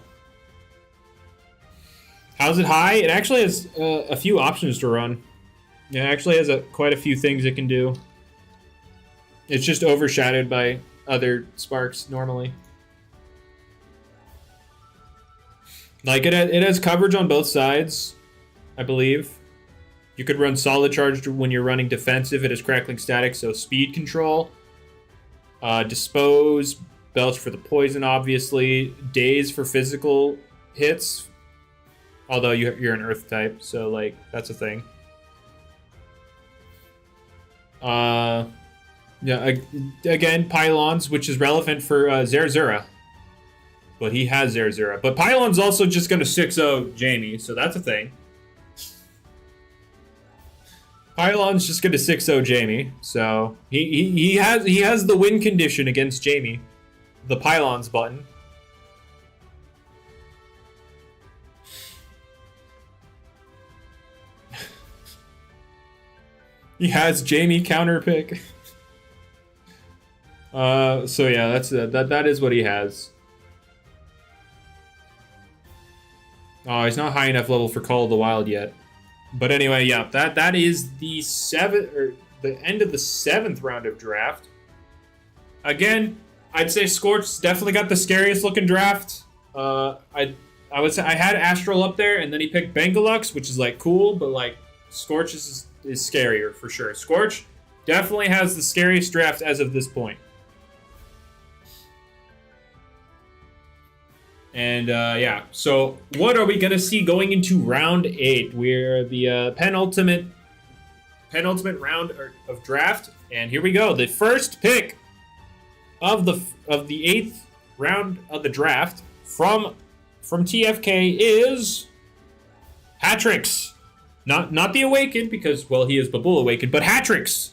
How's it high? It actually has a few options to run. It actually has quite a few things it can do. It's just overshadowed by other Sparks normally. Like it has coverage on both sides. I believe. You could run solid charge when you're running defensive. It is crackling static, so speed control. Dispose, belch for the poison, obviously. Daze for physical hits. Although you're an earth type, so like that's a thing. Yeah, again, pylons, which is relevant for Zerzura. But he has Zerzura. But pylon's also just going to 6-0 Jamie, so that's a thing. Pylon's just going to 6-0 Jamie, so he has the win condition against Jamie. The pylons button. He has Jamie counter pick. So yeah, that is what he has. Oh, he's not high enough level for Call of the Wild yet. But anyway, yeah, that is the end of the 7th round of draft. Again, I'd say Scorch's definitely got the scariest looking draft. I would say I had Astral up there, and then he picked Bengalux, which is like cool, but like Scorch is scarier for sure. Scorch definitely has the scariest draft as of this point. And yeah, so what are we gonna see going into round 8? We're the penultimate round of draft, and here we go. The first pick of the 8th round of the draft from TFK is Hatrix. Not the Awakened, because well he is Babul Awakened, but Hatrix.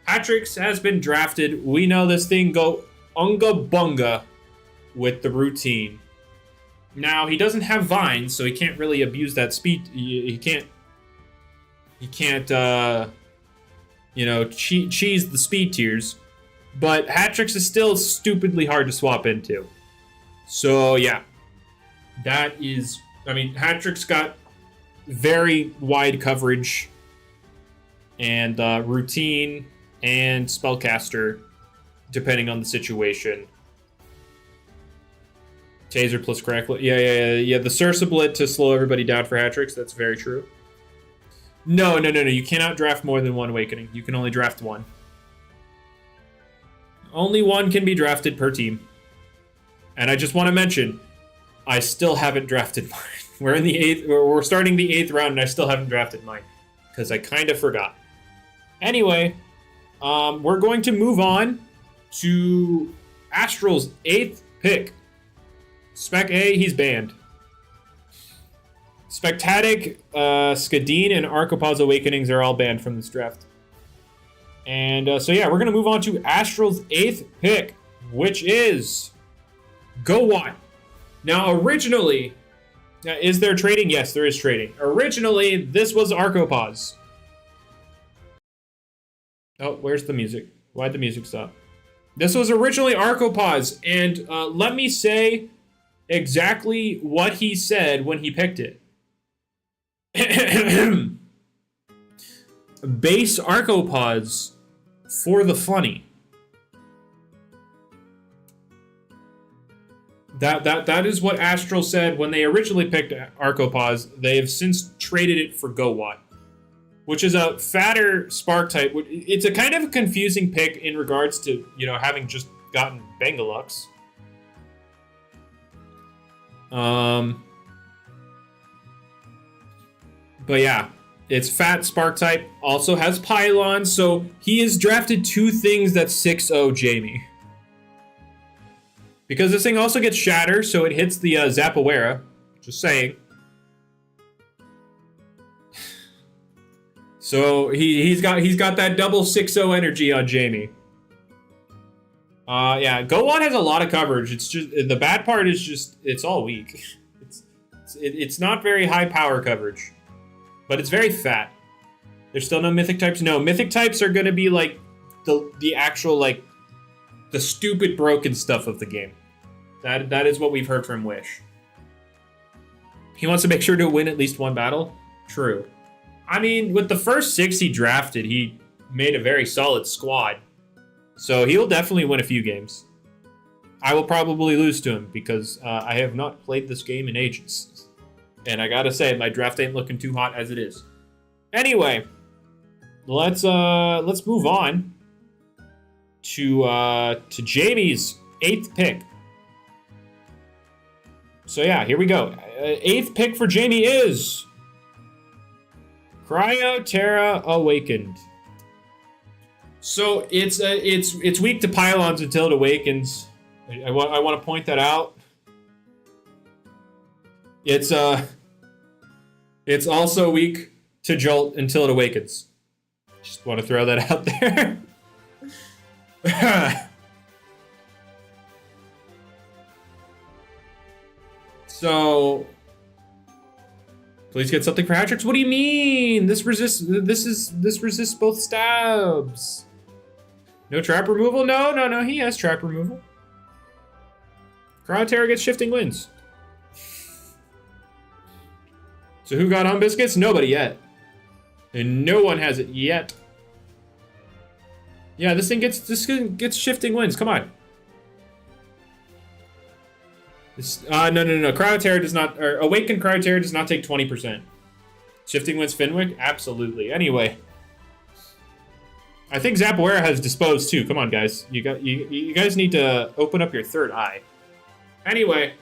Hatrix has been drafted. We know this thing go unga bunga with the routine. Now, he doesn't have vines, so he can't really abuse that speed. He can't cheese the speed tiers. But Hatrix is still stupidly hard to swap into. So, yeah. That is... I mean, Hatrix got very wide coverage. And routine and spellcaster, depending on the situation. Taser plus crackle. Yeah. The Cersiblit to slow everybody down for Hatrix. That's very true. No. You cannot draft more than one Awakening. You can only draft one. Only one can be drafted per team. And I just want to mention, I still haven't drafted mine. We're starting the 8th round, and I still haven't drafted mine because I kind of forgot. Anyway, we're going to move on to Astral's 8th pick. Spec A, he's banned. Spectatic, Skadine, and Archopod's Awakenings are all banned from this draft. And so yeah, we're going to move on to Astral's 8th pick, which is Gowat. Now, originally, is there trading? Yes, there is trading. Originally, this was Archopods. Oh, where's the music? Why'd the music stop? This was originally Archopods, and let me say exactly what he said when he picked it. Base Archopods for the funny. That is what Astral said when they originally picked Archopods. They have since traded it for Gowat, which is a fatter spark type. It's a kind of a confusing pick in regards to, having just gotten Bengalux. But yeah, it's fat spark type, also has pylons, so he has drafted 2 things that 6-0 Jamie. Because this thing also gets shatter, so it hits the Zapawera. Just saying. So he's got that double 6-0 energy on Jamie. Yeah, Gowat has a lot of coverage. It's just the bad part is just it's all weak. It's not very high power coverage, but it's very fat. There's still no mythic types. No, mythic types are gonna be like the actual like the stupid broken stuff of the game. That is what we've heard from Wish. He wants to make sure to win at least one battle. True. I mean, with the first 6 he drafted, he made a very solid squad. So he'll definitely win a few games. I will probably lose to him because I have not played this game in ages. And I gotta say, my draft ain't looking too hot as it is. Anyway, let's move on to Jamie's 8th pick. So yeah, here we go. 8th pick for Jamie is Cryoterra Awakened. So it's weak to pylons until it awakens. I want to point that out. It's also weak to jolt until it awakens. Just want to throw that out there. So, please get something for hat-tricks. What do you mean? This resists both stabs. No trap removal? No. He has trap removal. Cryoterra gets shifting winds. So who got on biscuits? Nobody yet. And no one has it yet. Yeah, this thing gets shifting winds. Come on. No. Cryoterra does not, or Awakened Cryoterra does not take 20%. Shifting Winds Fenwick? Absolutely. Anyway. I think Zapoera has disposed too. Come on, guys. You guys need to open up your third eye. Anyway,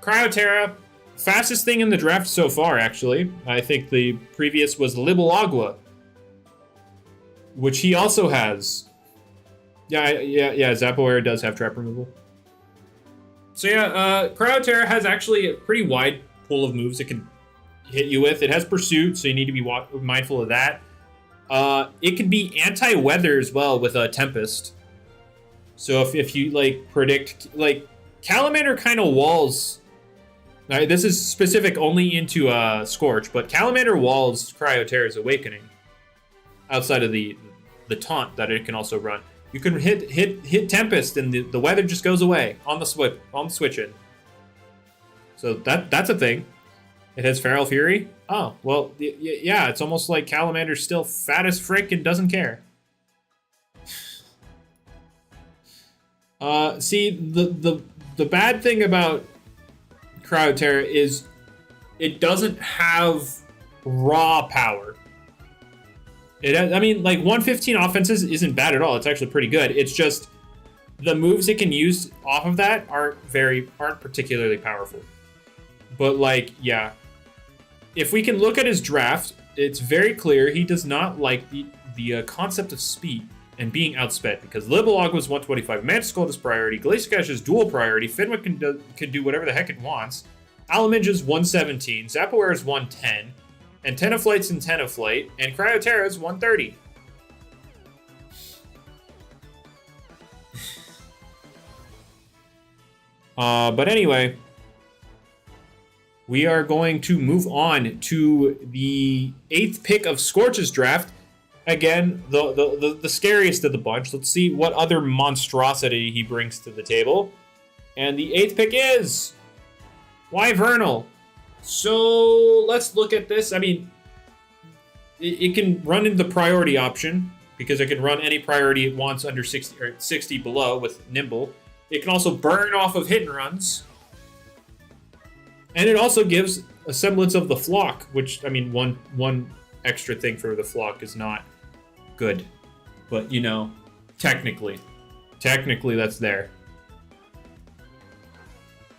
Cryoterra, fastest thing in the draft so far, actually. I think the previous was Libalagua, which he also has. Yeah, Zapoera does have trap removal. So yeah, Cryoterra has actually a pretty wide pool of moves it can hit you with. It has Pursuit, so you need to be mindful of that. It can be anti-weather as well with a Tempest. So if you like predict, like Calamander kind of walls. Now, this is specific only into Scorch, but Calamander walls Cryoterra's Awakening outside of the taunt that it can also run. You can hit Tempest, and the weather just goes away on the switch in. So that's a thing. It has Feral Fury. Oh well, yeah. It's almost like Calamander's still fat as frick and doesn't care. See the bad thing about Cryoterra is it doesn't have raw power. It has, I mean, like 115 offenses isn't bad at all. It's actually pretty good. It's just the moves it can use off of that aren't particularly powerful. But like, yeah, if we can look at his draft, it's very clear he does not like the concept of speed and being outsped, because Libalog was 125, Mantiscold is priority, Glaciacash is dual priority, Fenwick can do whatever the heck it wants, Alaminge is 117, Zapoera is 110, and Tenaflight's in Tenaflight, and Cryoterra is 130. But anyway, we are going to move on to the 8th pick of Scorch's draft. Again, the scariest of the bunch. Let's see what other monstrosity he brings to the table. And the 8th pick is Wyvernal. So let's look at this. I mean, it can run in the priority option because it can run any priority it wants under 60 or 60 below with Nimble. It can also burn off of hit and runs. And it also gives a semblance of the flock, which, I mean, one extra thing for the flock is not good. But, you know, technically that's there.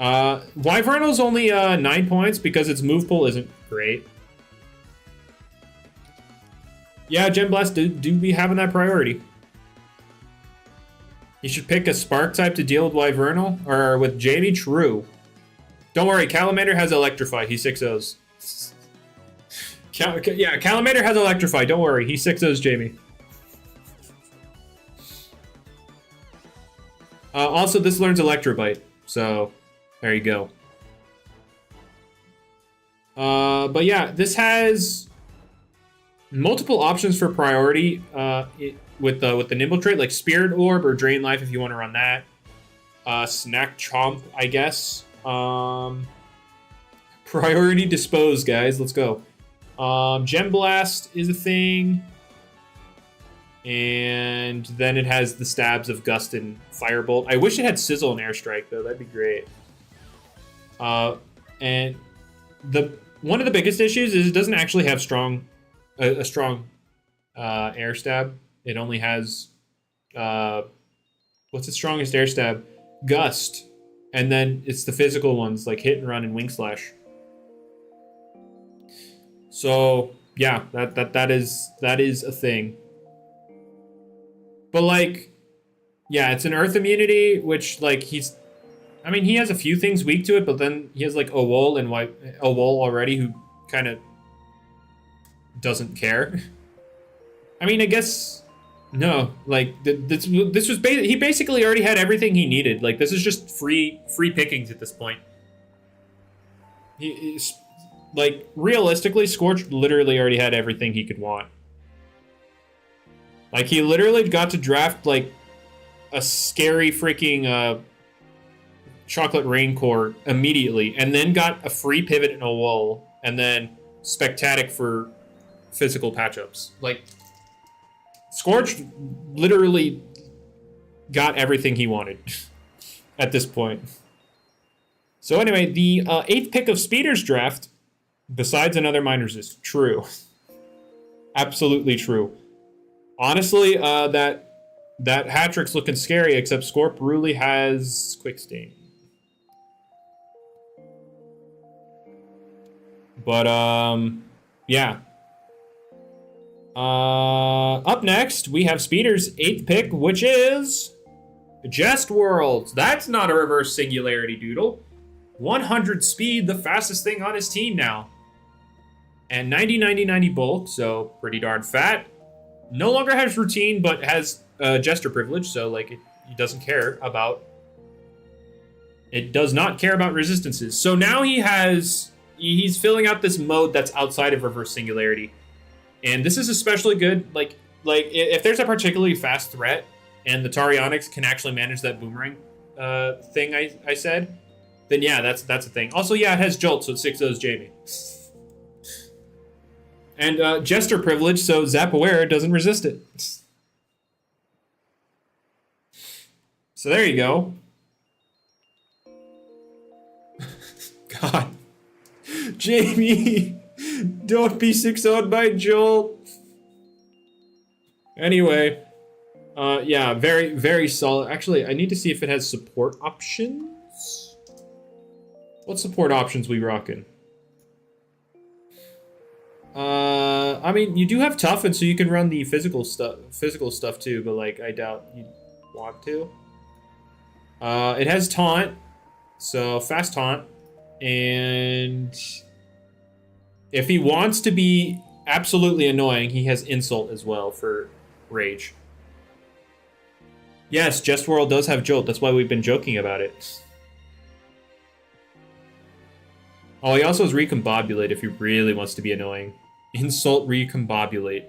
Wyvernal's only 9 points because its move pool isn't great. Yeah, Gem Blast do be having that priority. You should pick a Spark type to deal with Wyvernal, or with Jamie. True. Don't worry, Calamander has Electrify. He 6-0s. Yeah, Calamander has Electrify. Don't worry, he 6-0s Jamie. Also, this learns Electrobite, so there you go. But yeah, this has multiple options for priority with the Nimble trait, like Spirit Orb or Drain Life if you want to run that. Snack Chomp, I guess. Priority Dispose, guys. Let's go. Gem Blast is a thing. And then it has the stabs of Gust and Firebolt. I wish it had Sizzle and Airstrike, though. That'd be great. And one of the biggest issues is it doesn't actually have a strong air stab. It only has what's its strongest air stab? Gust, and then it's the physical ones like hit and run and wing slash. So yeah, that is a thing. But like, yeah, it's an earth immunity, which like he has a few things weak to it, but then he has like Owol and Owol already, who kind of doesn't care. I mean, I guess no. Like this was he basically already had everything he needed. Like this is just free pickings at this point. He's like realistically, Scorch literally already had everything he could want. Like he literally got to draft like a scary freaking Chocolate Rain Core immediately, and then got a free pivot in a wall, and then Spectatic for physical patch-ups. Like, Scorch literally got everything he wanted at this point. So anyway, the 8th pick of Speeder's draft, besides another Miners, is true. Absolutely true. Honestly, that hat-trick's looking scary, except Scorp really has Quick Sting. But, yeah. Up next, we have Speeder's 8th pick, which is Jest Worlds. That's not a reverse singularity, Doodle. 100 speed, the fastest thing on his team now. And 90 bulk, so pretty darn fat. No longer has routine, but has Jester privilege, so like he doesn't care about. It does not care about resistances. So now he's filling out this mode that's outside of reverse singularity. And this is especially good, like if there's a particularly fast threat and the Tarionics can actually manage that boomerang thing I said, then yeah, that's a thing. Also, yeah, it has Jolt, so it 6-0s Jamie. And Jester privilege, so Zap Aware doesn't resist it. So there you go. God. Jamie, don't be 6-0'd by Joel. Anyway, yeah, very, very solid. Actually, I need to see if it has support options. What support options we rocking? I mean, you do have tough, and so you can run the physical stuff too, but like, I doubt you want to. It has taunt, so fast taunt, and if he wants to be absolutely annoying, he has insult as well for rage. Yes, Jest World does have jolt. That's why we've been joking about it. Oh, he also has recombobulate if he really wants to be annoying. Insult, recombobulate.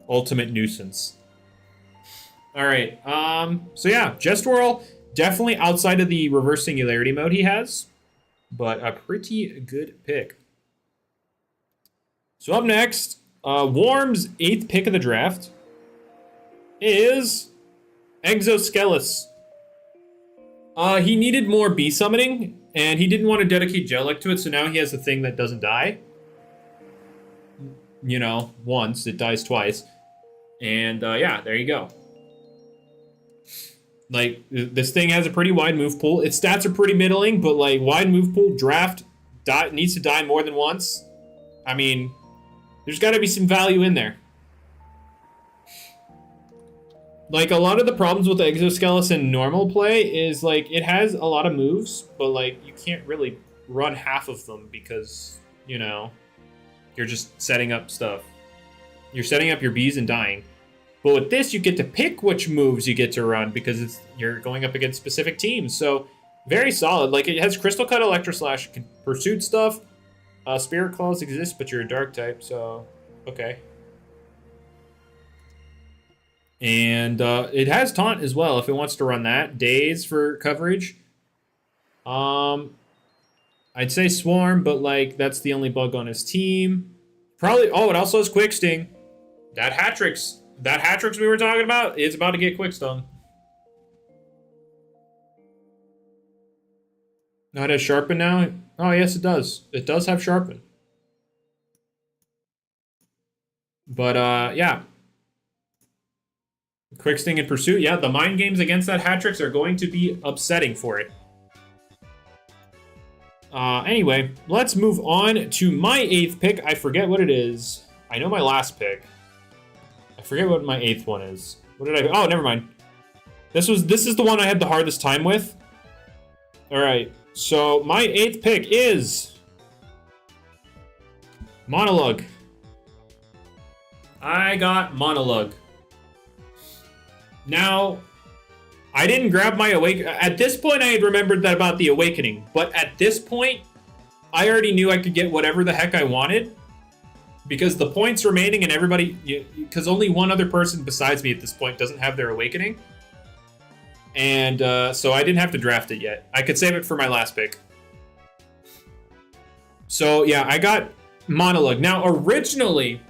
Ultimate nuisance. Alright, so yeah, Jest World, definitely outside of the reverse singularity mode he has, but a pretty good pick. So up next, Warm's 8th pick of the draft is Exoskelis. He needed more bee summoning, and he didn't want to dedicate Jellic to it, so now he has a thing that doesn't die. You know, once, it dies twice. And yeah, there you go. Like, this thing has a pretty wide move pool. Its stats are pretty middling, but like, wide move pool, draft, needs to die more than once. I mean, there's got to be some value in there. Like, a lot of the problems with the Exoskelis in normal play is, like, it has a lot of moves, but, like, you can't really run half of them because, you know, you're just setting up stuff. You're setting up your bees and dying. But with this, you get to pick which moves you get to run because you're going up against specific teams. So, very solid. Like, it has Crystal Cut, Electro Slash, Pursuit stuff. Spirit Claws exist, but you're a Dark type, so okay. And it has Taunt as well if it wants to run that. Daze for coverage. I'd say Swarm, but like that's the only bug on his team. Probably. Oh, it also has Quick Sting. That Hat-Tricks we were talking about is about to get Quick Stung. No, it has Sharpen now? Oh, yes, it does. It does have Sharpen. But yeah. Quick Sting in Pursuit. Yeah, the mind games against that hat-tricks are going to be upsetting for it. Anyway, let's move on to my 8th pick. I forget what it is. I know my last pick. I forget what my 8th one is. What did I... Oh, never mind. This is the one I had the hardest time with. Alright, so my 8th pick is... Monologue. I got Monologue. Now, I didn't grab my Awakening. At this point, I had remembered that about the Awakening. But at this point, I already knew I could get whatever the heck I wanted. Because the points remaining and everybody... Because only one other person besides me at this point doesn't have their Awakening. And so I didn't have to draft it yet. I could save it for my last pick. So yeah, I got Monologue. Now, originally,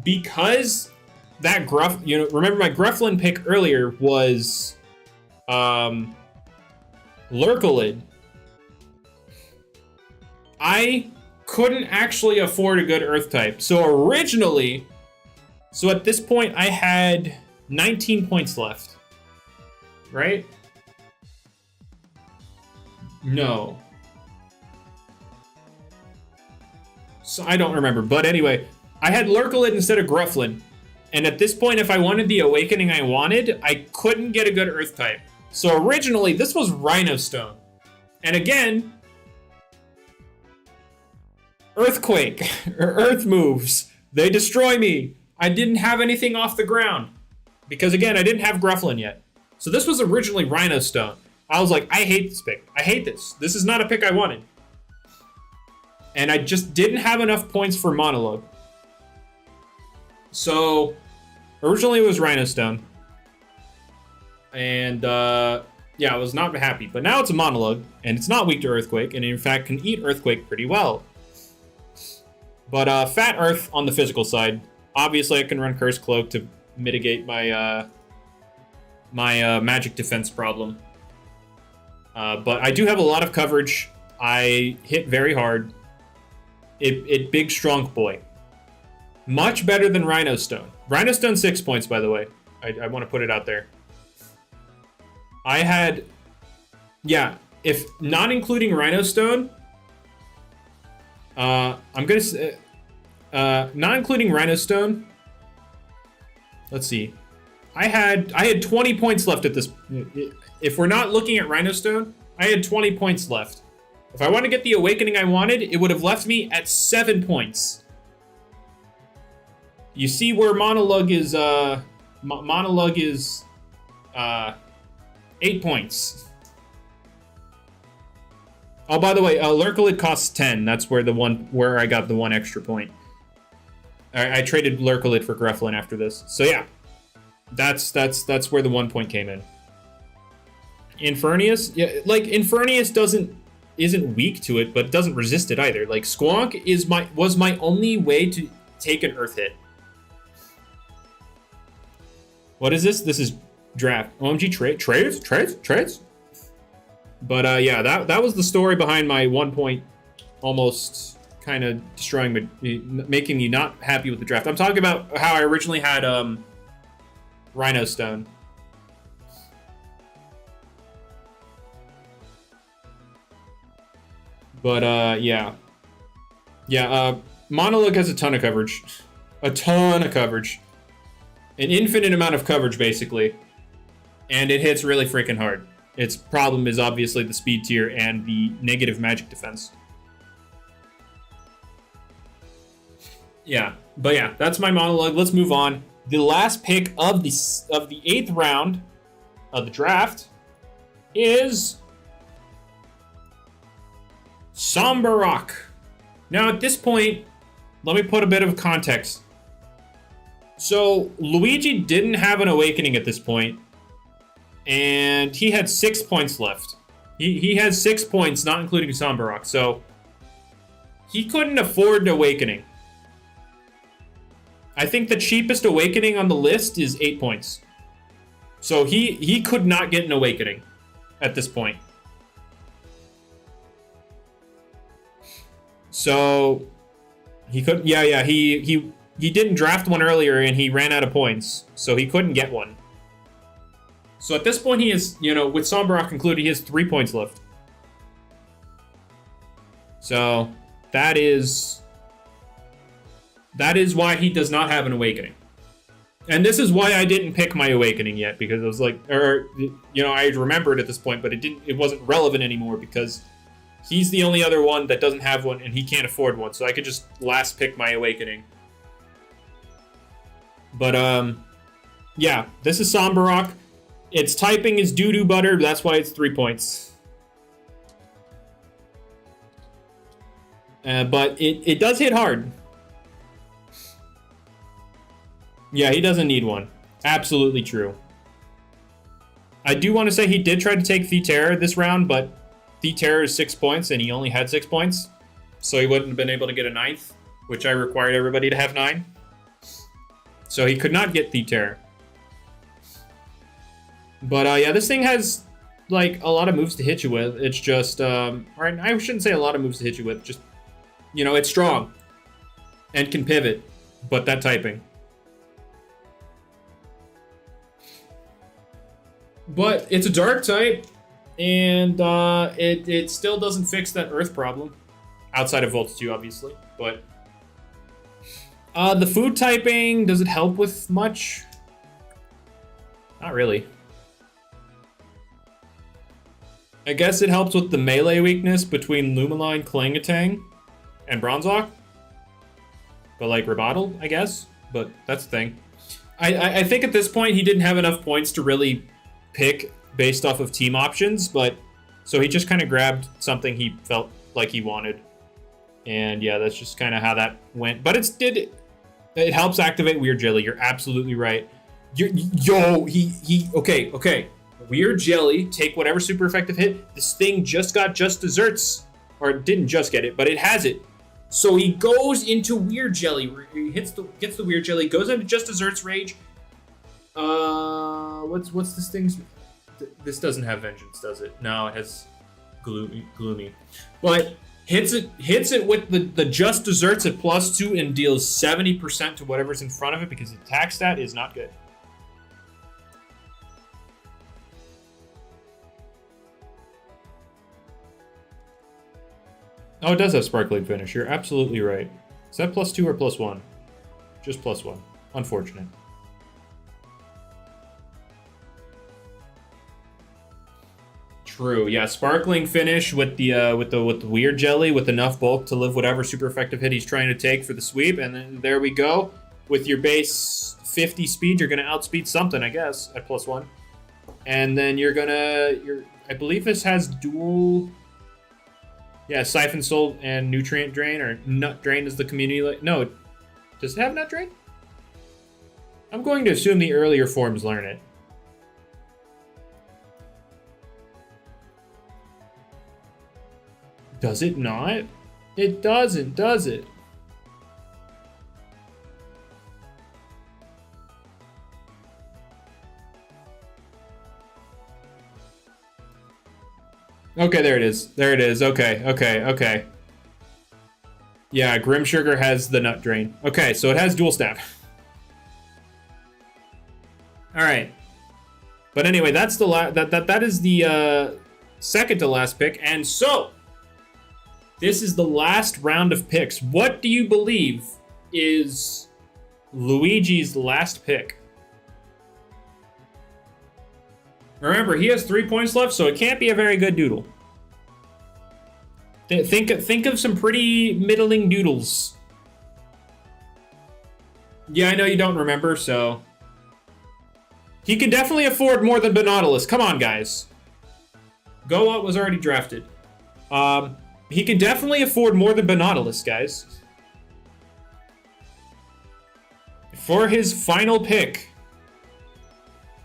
because that Gruff... remember my Grufflin pick earlier was... Lurkolid. I couldn't actually afford a good Earth type. So originally... So at this point, I had 19 points left. Right? No. So I don't remember. But anyway, I had Lurkolid instead of Grufflin. And at this point, if I wanted the Awakening I wanted, I couldn't get a good Earth type. So originally, this was Rhino Stone. And again, Earthquake, or Earth moves. They destroy me. I didn't have anything off the ground. Because again, I didn't have Grufflin yet. So this was originally Rhino Stone. I was like, I hate this pick. I hate this. This is not a pick I wanted. And I just didn't have enough points for Monologue. So, originally it was Rhino Stone. And, yeah, I was not happy. But now it's a Monologue, and it's not weak to Earthquake, and in fact can eat Earthquake pretty well. But, Fat Earth on the physical side. Obviously, I can run Curse Cloak to mitigate my, magic defense problem. But I do have a lot of coverage. I hit very hard. It big, strong boy. Much better than Rhino Stone. Rhino Stone 6 points, by the way. I want to put it out there. I had... Yeah, if not including Rhino Stone... I'm going to say... not including Rhino Stone... Let's see. I had 20 points left at this... If we're not looking at Rhino Stone, I had 20 points left. If I want to get the Awakening I wanted, it would have left me at 7 points. You see where Monologue is, Monologue is, 8 points. Oh, by the way, Lurkolid costs 10. That's where I got the 1 extra point. I traded Lurkolid for Grufflin after this. So yeah, that's where the 1 point came in. Infernius, yeah, like Infernius isn't weak to it, but doesn't resist it either. Like Squonk was my only way to take an Earth hit. What is this? This is draft. OMG trades. But yeah, that was the story behind my 1 point, almost kind of destroying, making you not happy with the draft. I'm talking about how I originally had Rhino Stone. But, yeah. Yeah, Monologue has a ton of coverage. A ton of coverage. An infinite amount of coverage, basically. And it hits really freaking hard. Its problem is obviously the speed tier and the negative magic defense. Yeah, but yeah, that's my Monologue. Let's move on. The last pick of the 8th round of the draft is... Sambarak. Now, at this point, let me put a bit of context. So, Luigi didn't have an Awakening at this point, and he had 6 points left. He has 6 points, not including Sambarak, so he couldn't afford an Awakening. I think the cheapest Awakening on the list is 8 points. So he could not get an Awakening at this point. So he could, yeah, he he didn't draft one earlier and he ran out of points, so he couldn't get one. So at this point, he is, you know, with Sombrok included, he has 3 points left. So that is why he does not have an Awakening. And this is why I didn't pick my Awakening yet, because it was like, or, you know, I remembered at this point, but it wasn't relevant anymore because he's the only other one that doesn't have one and he can't afford one. So I could just last pick my Awakening. But, yeah, this is Sombrok. Its typing is doo-doo butter, that's why it's 3 points. But it does hit hard. Yeah, he doesn't need one. Absolutely true. I do want to say he did try to take The Terror this round, but The Terror is 6 points, and he only had 6 points. So he wouldn't have been able to get a 9th, which I required everybody to have 9. So he could not get The Terror. But, yeah, this thing has, like, a lot of moves to hit you with. It's just, or I shouldn't say a lot of moves to hit you with. Just, you know, it's strong. And can pivot. But that typing. But it's a dark type, and it still doesn't fix that earth problem. Outside of Voltage 2, obviously. But the food typing, does it help with much? Not really. I guess it helps with the melee weakness between Lumaline, Klangatang, and Bronzok. But like Rebottle, I guess. But that's the thing. I think at this point he didn't have enough points to really pick based off of team options, but so he just kind of grabbed something he felt like he wanted. And yeah, that's just kind of how that went. But it helps activate Weird Jelly. You're absolutely right. Okay. Weird Jelly, take whatever super effective hit. This thing just got Just Desserts. Or didn't just get it, but it has it. So he goes into Weird Jelly. He gets the Weird Jelly, goes into Just Desserts Rage. What's this thing's... This doesn't have Vengeance, does it? No, it has Gloomy. But hits it with the Just Desserts at +2 and deals 70% to whatever's in front of it because the attack stat is not good. Oh, it does have Sparkling Finish. You're absolutely right. Is that +2 or +1? Just +1. Unfortunate. True. Yeah, Sparkling Finish with the Weird Jelly with enough bulk to live whatever super effective hit he's trying to take for the sweep, and then there we go. With your base 50 speed, you're gonna outspeed something, I guess, at +1. And then I believe this has dual. Yeah, Siphon Soul and Nutrient Drain, or Nut Drain is the community. No, does it have Nut Drain? I'm going to assume the earlier forms learn it. Does it not? It doesn't, does it? Okay, there it is. There it is. Okay. Yeah, Grim Sugar has the Nut Drain. Okay, so it has Dual Stab. All right. But anyway, that's the that is the second to last pick, and so this is the last round of picks. What do you believe is Luigi's last pick? Remember, he has 3 points left, so it can't be a very good Doodle. Think of some pretty middling Doodles. Yeah, I know you don't remember, so... He can definitely afford more than Nautilus. Come on, guys. Goat was already drafted. He can definitely afford more than Nautilus, guys. For his final pick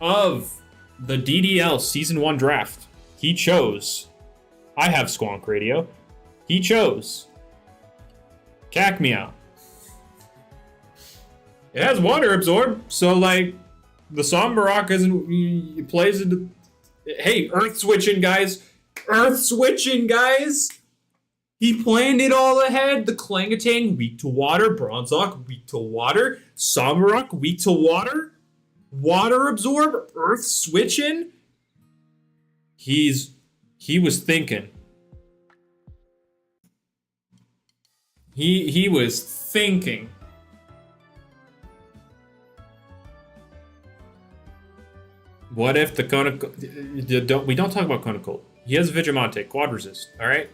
of the DDL Season 1 draft, he chose... I have Squonk Radio. He chose... Cacmeow. It has Water Absorb, so, like, the Sombrok isn't... He plays into... Hey, Earth Switching, guys! Earth Switching, guys! He planned it all ahead. The Klangatang, weak to water. Bronzok, weak to water. Samurok, weak to water. Water absorb. Earth switching. He was thinking. He was thinking. What if the Konokold... We don't talk about Konokold. He has Vigilante, quad resist, alright?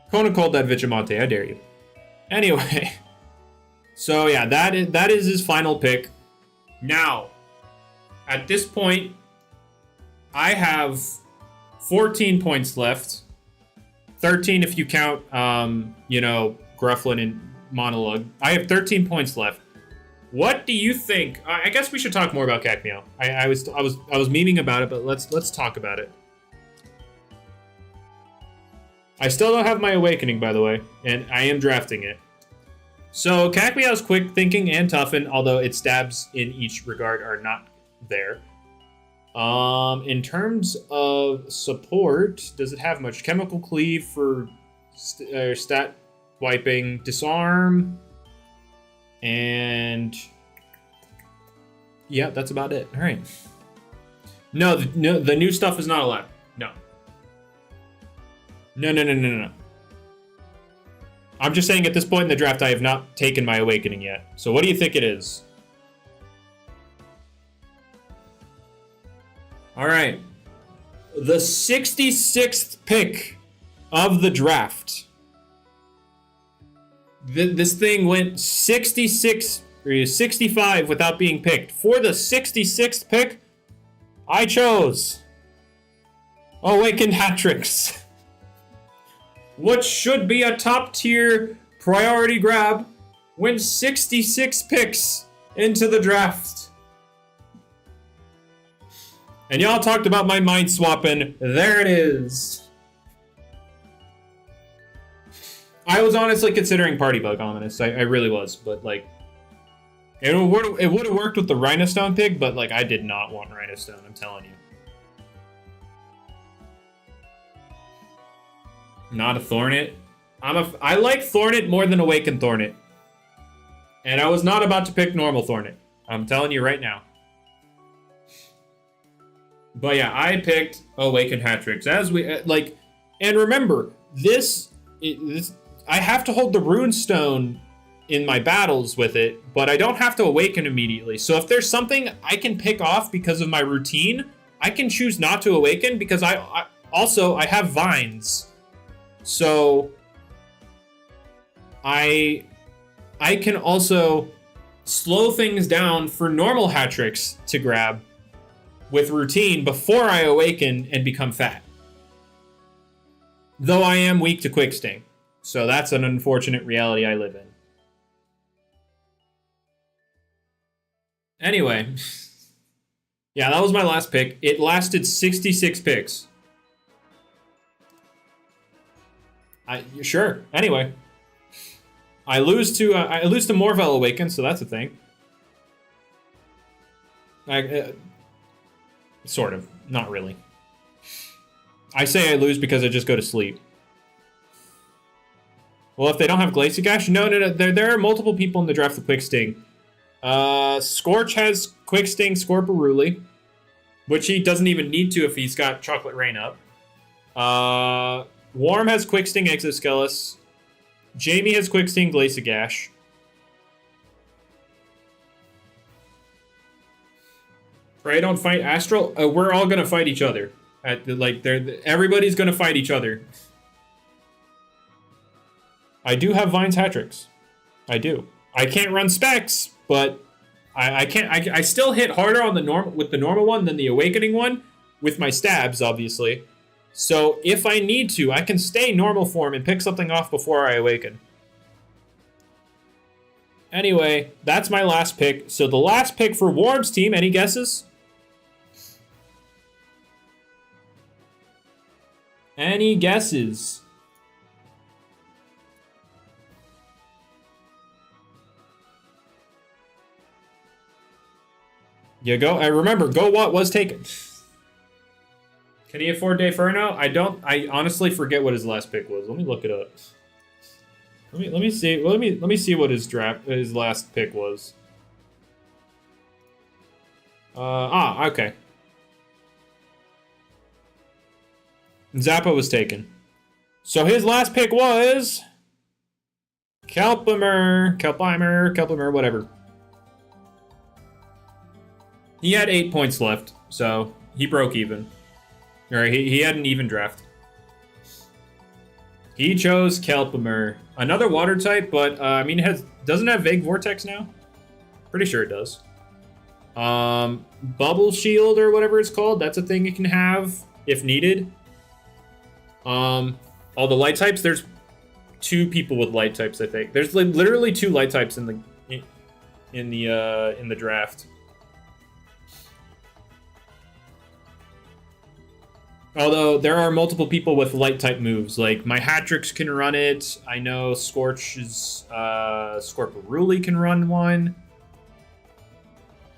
Konokold that Vigilante, I dare you. Anyway. So yeah, that is his final pick. Now, at this point, I have 14 points left. 13 if you count, Grufflin and Monologue. I have 13 points left. What do you think? I guess we should talk more about Cacmeow. I was memeing about it, but let's talk about it. I still don't have my Awakening, by the way, and I am drafting it. So Cacmeow's Quick Thinking and Toughen, although its stabs in each regard are not there. In terms of support, does it have much? Chemical Cleave for stat wiping, disarm, and yeah, that's about it. All right. No, the new stuff is not allowed. No. No. I'm just saying at this point in the draft, I have not taken my Awakening yet. So what do you think it is? All right. The 66th pick of the draft. This thing went 66 or 65 without being picked. For the 66th pick, I chose Awakened Hatrix. What should be a top tier priority grab went 66 picks into the draft. And y'all talked about my mind swapping. There it is. I was honestly considering Party Bug Ominous. I really was, but like, it would have worked with the Rhinostone pick, but like, I did not want Rhinostone. I'm telling you. Not a Thornet. I like Thornet more than Awakened Thornet. And I was not about to pick normal Thornet. I'm telling you right now. But yeah, I picked Awakened Hatrix. As we, and remember, this, I have to hold the Runestone in my battles with it, but I don't have to awaken immediately. So if there's something I can pick off because of my routine, I can choose not to awaken because I have vines. So I can also slow things down for normal Hatrix to grab with routine before I awaken and become fat. Though I am weak to Quick Sting. So that's an unfortunate reality I live in. Anyway. Yeah, that was my last pick. It lasted 66 picks. Sure. Anyway. I lose to Morvel Awaken, so that's a thing. Sort of. Not really. I say I lose because I just go to sleep. Well, if they don't have Glaciagash? No. There are multiple people in the draft with Quick Sting. Scorch has Quick Sting, Scorporuli, which he doesn't even need to if he's got Chocolate Rain up. Warm has Quick Sting, Exoskeles. Jamie has Quick Sting, Glaciagash. Pray don't fight Astral. We're all gonna fight each other. Everybody's gonna fight each other. I do have Vines Hatrix. I do. I can't run specs, but I can't. I still hit harder on the normal one than the Awakening one with my stabs, obviously. So if I need to, I can stay normal form and pick something off before I awaken. Anyway, that's my last pick. So the last pick for Warm's team, any guesses? Any guesses? You go. I remember, Go What was taken. Can he afford Dayferno? I honestly forget what his last pick was. Let me look it up. Let me see. Let me see what his last pick was. Okay. Zappa was taken. So his last pick was Kelpimer, whatever. He had 8 points left, so he broke even. Or he had an even draft. He chose Kelpimer. Another water type, but I mean, doesn't have Vague Vortex now? Pretty sure it does. Bubble Shield or whatever it's called. That's a thing you can have if needed. All the light types. There's 2 people with light types. I think there's literally 2 light types in the draft. Although there are multiple people with light type moves, like my Hatrix can run it. I know Scorch's Scorporuli can run one.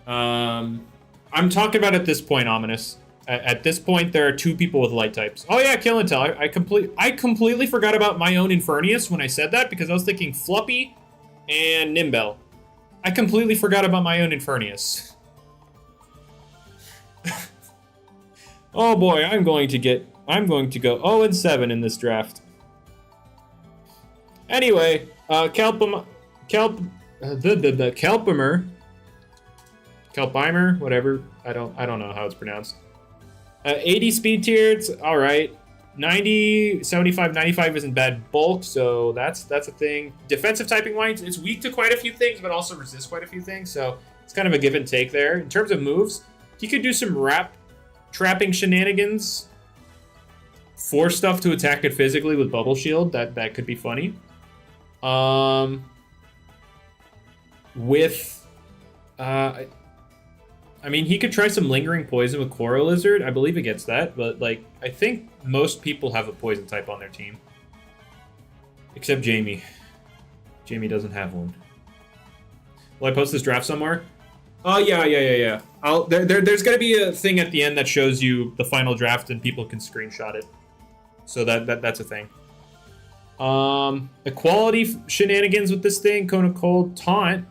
I'm talking about at this point, Ominous. At this point, there are 2 people with light types. Oh yeah, Kill and Tell. I completely forgot about my own Infernius when I said that because I was thinking Fluppy and Nimbel. I completely forgot about my own Infernius. Oh boy, I'm going to go 0-7 in this draft. Anyway, Kelpimer, whatever. I don't know how it's pronounced. 80 speed tier, it's all right. 90, 75, 95 isn't bad bulk, so that's a thing. Defensive typing wise, it's weak to quite a few things, but also resists quite a few things, so it's kind of a give and take there. In terms of moves, he could do some trapping shenanigans. Force stuff to attack it physically with Bubble Shield. That could be funny. I mean, he could try some Lingering Poison with Coral Lizard. I believe it gets that, but like I think most people have a poison type on their team. Except Jamie. Jamie doesn't have one. Will I post this draft somewhere? Oh, yeah. There's going to be a thing at the end that shows you the final draft and people can screenshot it. So that's a thing. Equality shenanigans with this thing. Cone of Cold. Taunt.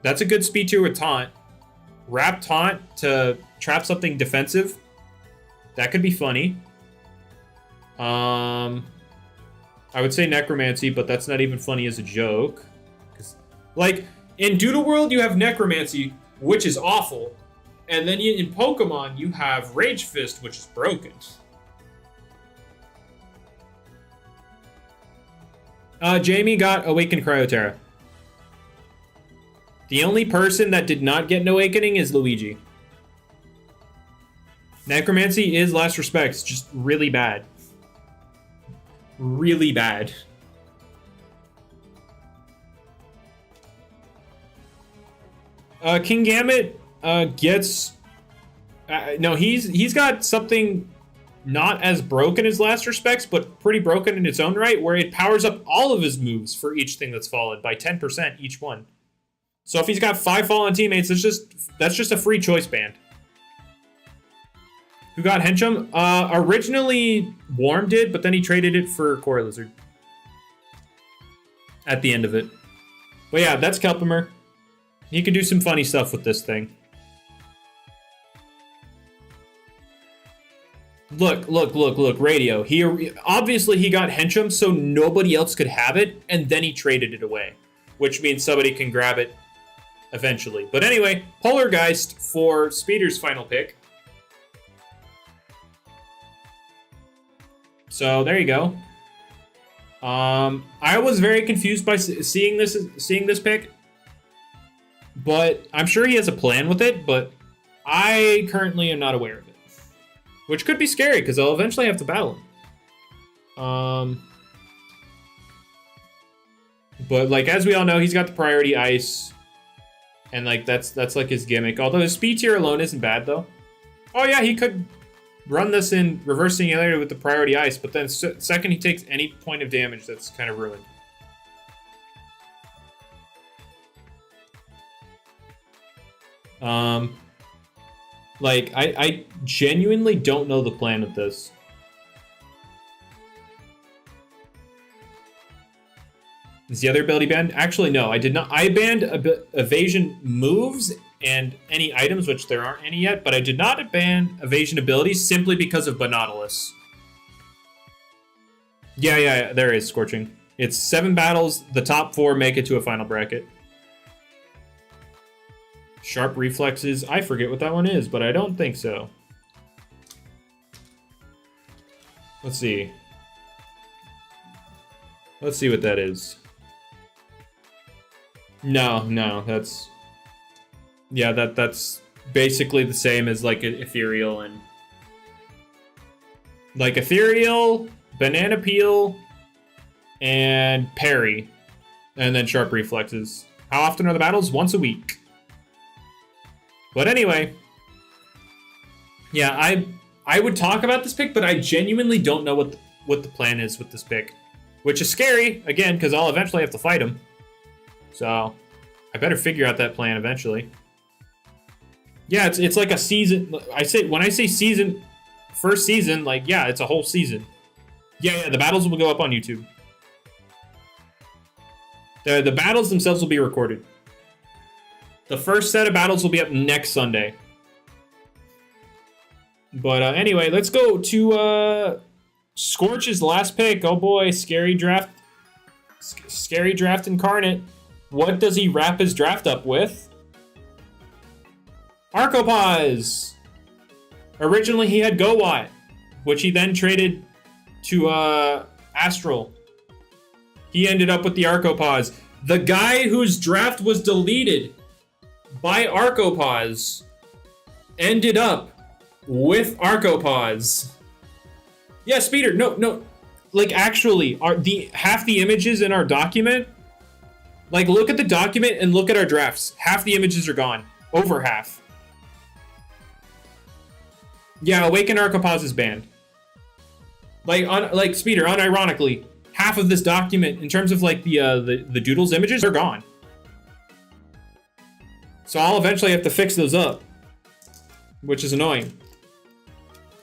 That's a good speed tier with Taunt. Wrap Taunt to trap something defensive. That could be funny. I would say Necromancy, but that's not even funny as a joke. Like, in Doodle World, you have Necromancy, which is awful. And then in Pokemon, you have Rage Fist, which is broken. Jamie got Awakened Cryoterra. The only person that did not get an Awakening is Luigi. Necromancy is Last Respects, just really bad. Really bad. King Gambit gets... no, he's got something not as broken as Last Respects, but pretty broken in its own right, where it powers up all of his moves for each thing that's fallen by 10% each one. So if he's got 5 fallen teammates, that's just a free choice band. Who got Henchum? Originally, Worm did, but then he traded it for Coral Lizard. At the end of it. But yeah, that's Kelpimer. He could do some funny stuff with this thing. Look, Radio. Obviously, he got Henchum so nobody else could have it, and then he traded it away. Which means somebody can grab it eventually. But anyway, Polargeist for Speeder's final pick. So there you go. I was very confused by seeing this pick, but I'm sure he has a plan with it. But I currently am not aware of it, which could be scary because I'll eventually have to battle him. But like as we all know, he's got the priority ice, and like that's like his gimmick. Although his speed tier alone isn't bad though. Oh yeah, he could run this in reverse singularity with the priority ice, but then second he takes any point of damage, that's kind of ruined. Like, I genuinely don't know the plan with this. Is the other ability banned? Actually, no, I did not. I banned evasion moves and any items, which there aren't any yet, but I did not ban evasion abilities simply because of Nautilus. Yeah, there is Scorching. It's 7 battles, the top 4 make it to a final bracket. Sharp Reflexes, I forget what that one is, but I don't think so. Let's see. Let's see what that is. No, that's... Yeah, that's basically the same as, like, Ethereal and... Like, Ethereal, Banana Peel, and Parry. And then Sharp Reflexes. How often are the battles? Once a week. But anyway... Yeah, I would talk about this pick, but I genuinely don't know what the plan is with this pick. Which is scary, again, because I'll eventually have to fight him. So, I better figure out that plan eventually. Yeah, it's like a season. When I say season, first season, like, yeah, it's a whole season. Yeah, the battles will go up on YouTube. The battles themselves will be recorded. The first set of battles will be up next Sunday. But anyway, let's go to Scorch's last pick. Oh boy, scary draft. Scary draft incarnate. What does he wrap his draft up with? Arcopause! Originally he had GoWatt, which he then traded to Astral. He ended up with the Arcopause. The guy whose draft was deleted by Arcopause ended up with Arcopause. Yeah, Speeder, no. Like, actually, half the images in our document, like, look at the document and look at our drafts. Half the images are gone. Over half. Yeah, Awaken Arcopause is banned. Like, Speeder, unironically, half of this document, in terms of, like, the Doodles images, are gone. So I'll eventually have to fix those up, which is annoying.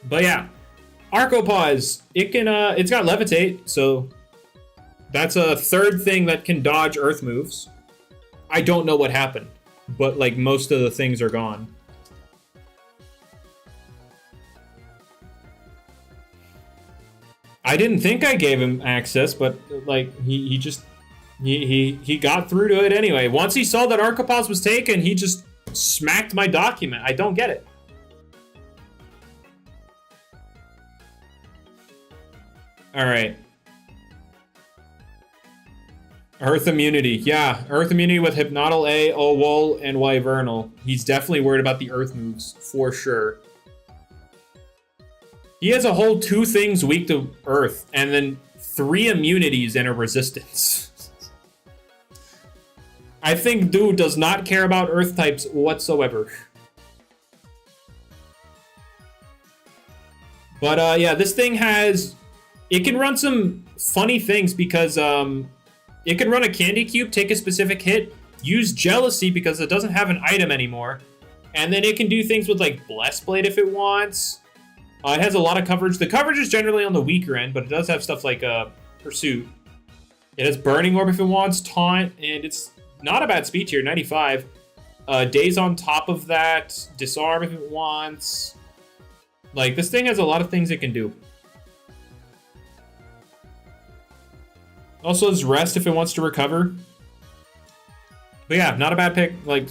But yeah, Arcopause, it's got Levitate, so that's a third thing that can dodge Earth moves. I don't know what happened, but like most of the things are gone. I didn't think I gave him access, but like he got through to it anyway. Once he saw that Arcopause was taken, he just smacked my document. I don't get it. All right. Earth immunity. Yeah, Earth immunity with Hypnotal A, Owol, and Wyvernal. He's definitely worried about the Earth moves, for sure. He has a whole 2 things weak to Earth, and then 3 immunities and a resistance. I think dude does not care about Earth types whatsoever. But yeah, this thing has... It can run some funny things because it can run a Candy Cube, take a specific hit, use Jealousy because it doesn't have an item anymore, and then it can do things with like Blessed Blade if it wants. It has a lot of coverage. The coverage is generally on the weaker end, but it does have stuff like Pursuit. It has Burning Orb if it wants, Taunt, and it's not a bad speed tier, 95. Daze on top of that, Disarm if it wants. Like, this thing has a lot of things it can do. Also, there's Rest if it wants to recover. But yeah, not a bad pick. Like,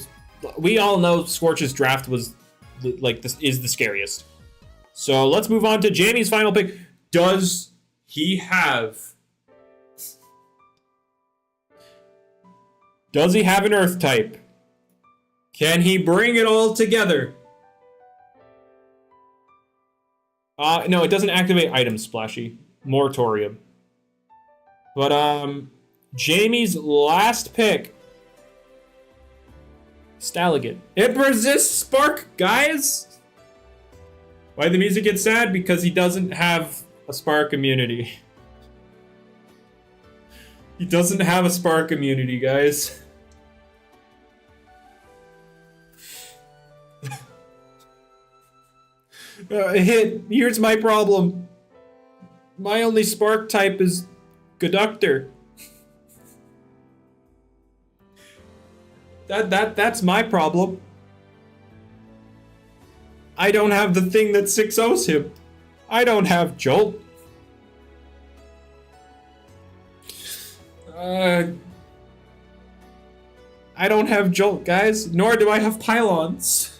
we all know Scorch's draft was, like, this is the scariest. So let's move on to Jamie's final pick. Does he have an Earth type? Can he bring it all together? No, it doesn't activate item splashy. Moratorium. But, Jamie's last pick. Stalagat. It resists Spark, guys! Why the music gets sad? Because he doesn't have a Spark immunity. He doesn't have a Spark immunity, guys. Here's my problem. My only spark type is conductor. That's my problem. I don't have the thing that 6-0s him. I don't have Jolt. I don't have Jolt, guys. Nor do I have Pylons.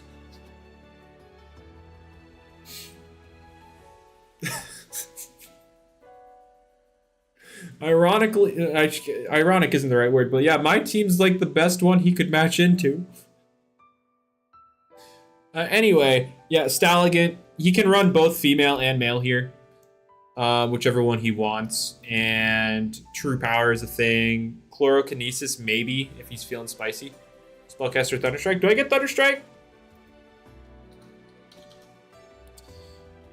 Ironically, ironic isn't the right word, but yeah, my team's like the best one he could match into. Anyway, yeah, Stalligan, he can run both female and male here. Whichever one he wants. And True Power is a thing. Chlorokinesis, maybe, if he's feeling spicy. Spellcaster Thunderstrike. Do I get Thunderstrike?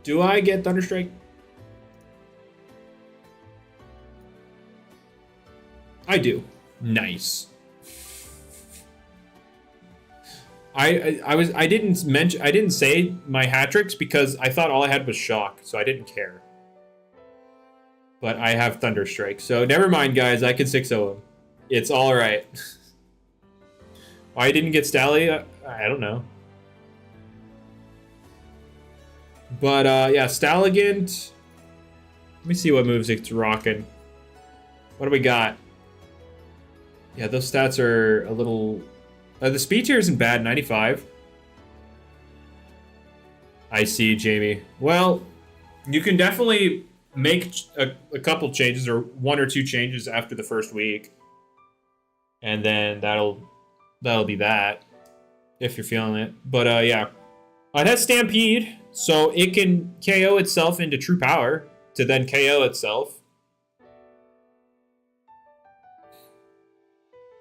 Do I get Thunderstrike? I do. Nice. I didn't say my hat tricks because I thought all I had was shock, so I didn't care. But I have Thunderstrike, so never mind, guys. I can 6-0 him. It's all right. Why I didn't get Stally? I don't know. But yeah, Stalligant. Let me see what moves it's rocking. What do we got? Yeah, those stats are a little. The speed tier isn't bad, 95. I see, Jamie. Well, you can definitely make a couple changes or 1 or 2 changes after the first week, and then that'll be that if you're feeling it. But yeah, it has Stampede, so it can KO itself into True Power to then KO itself.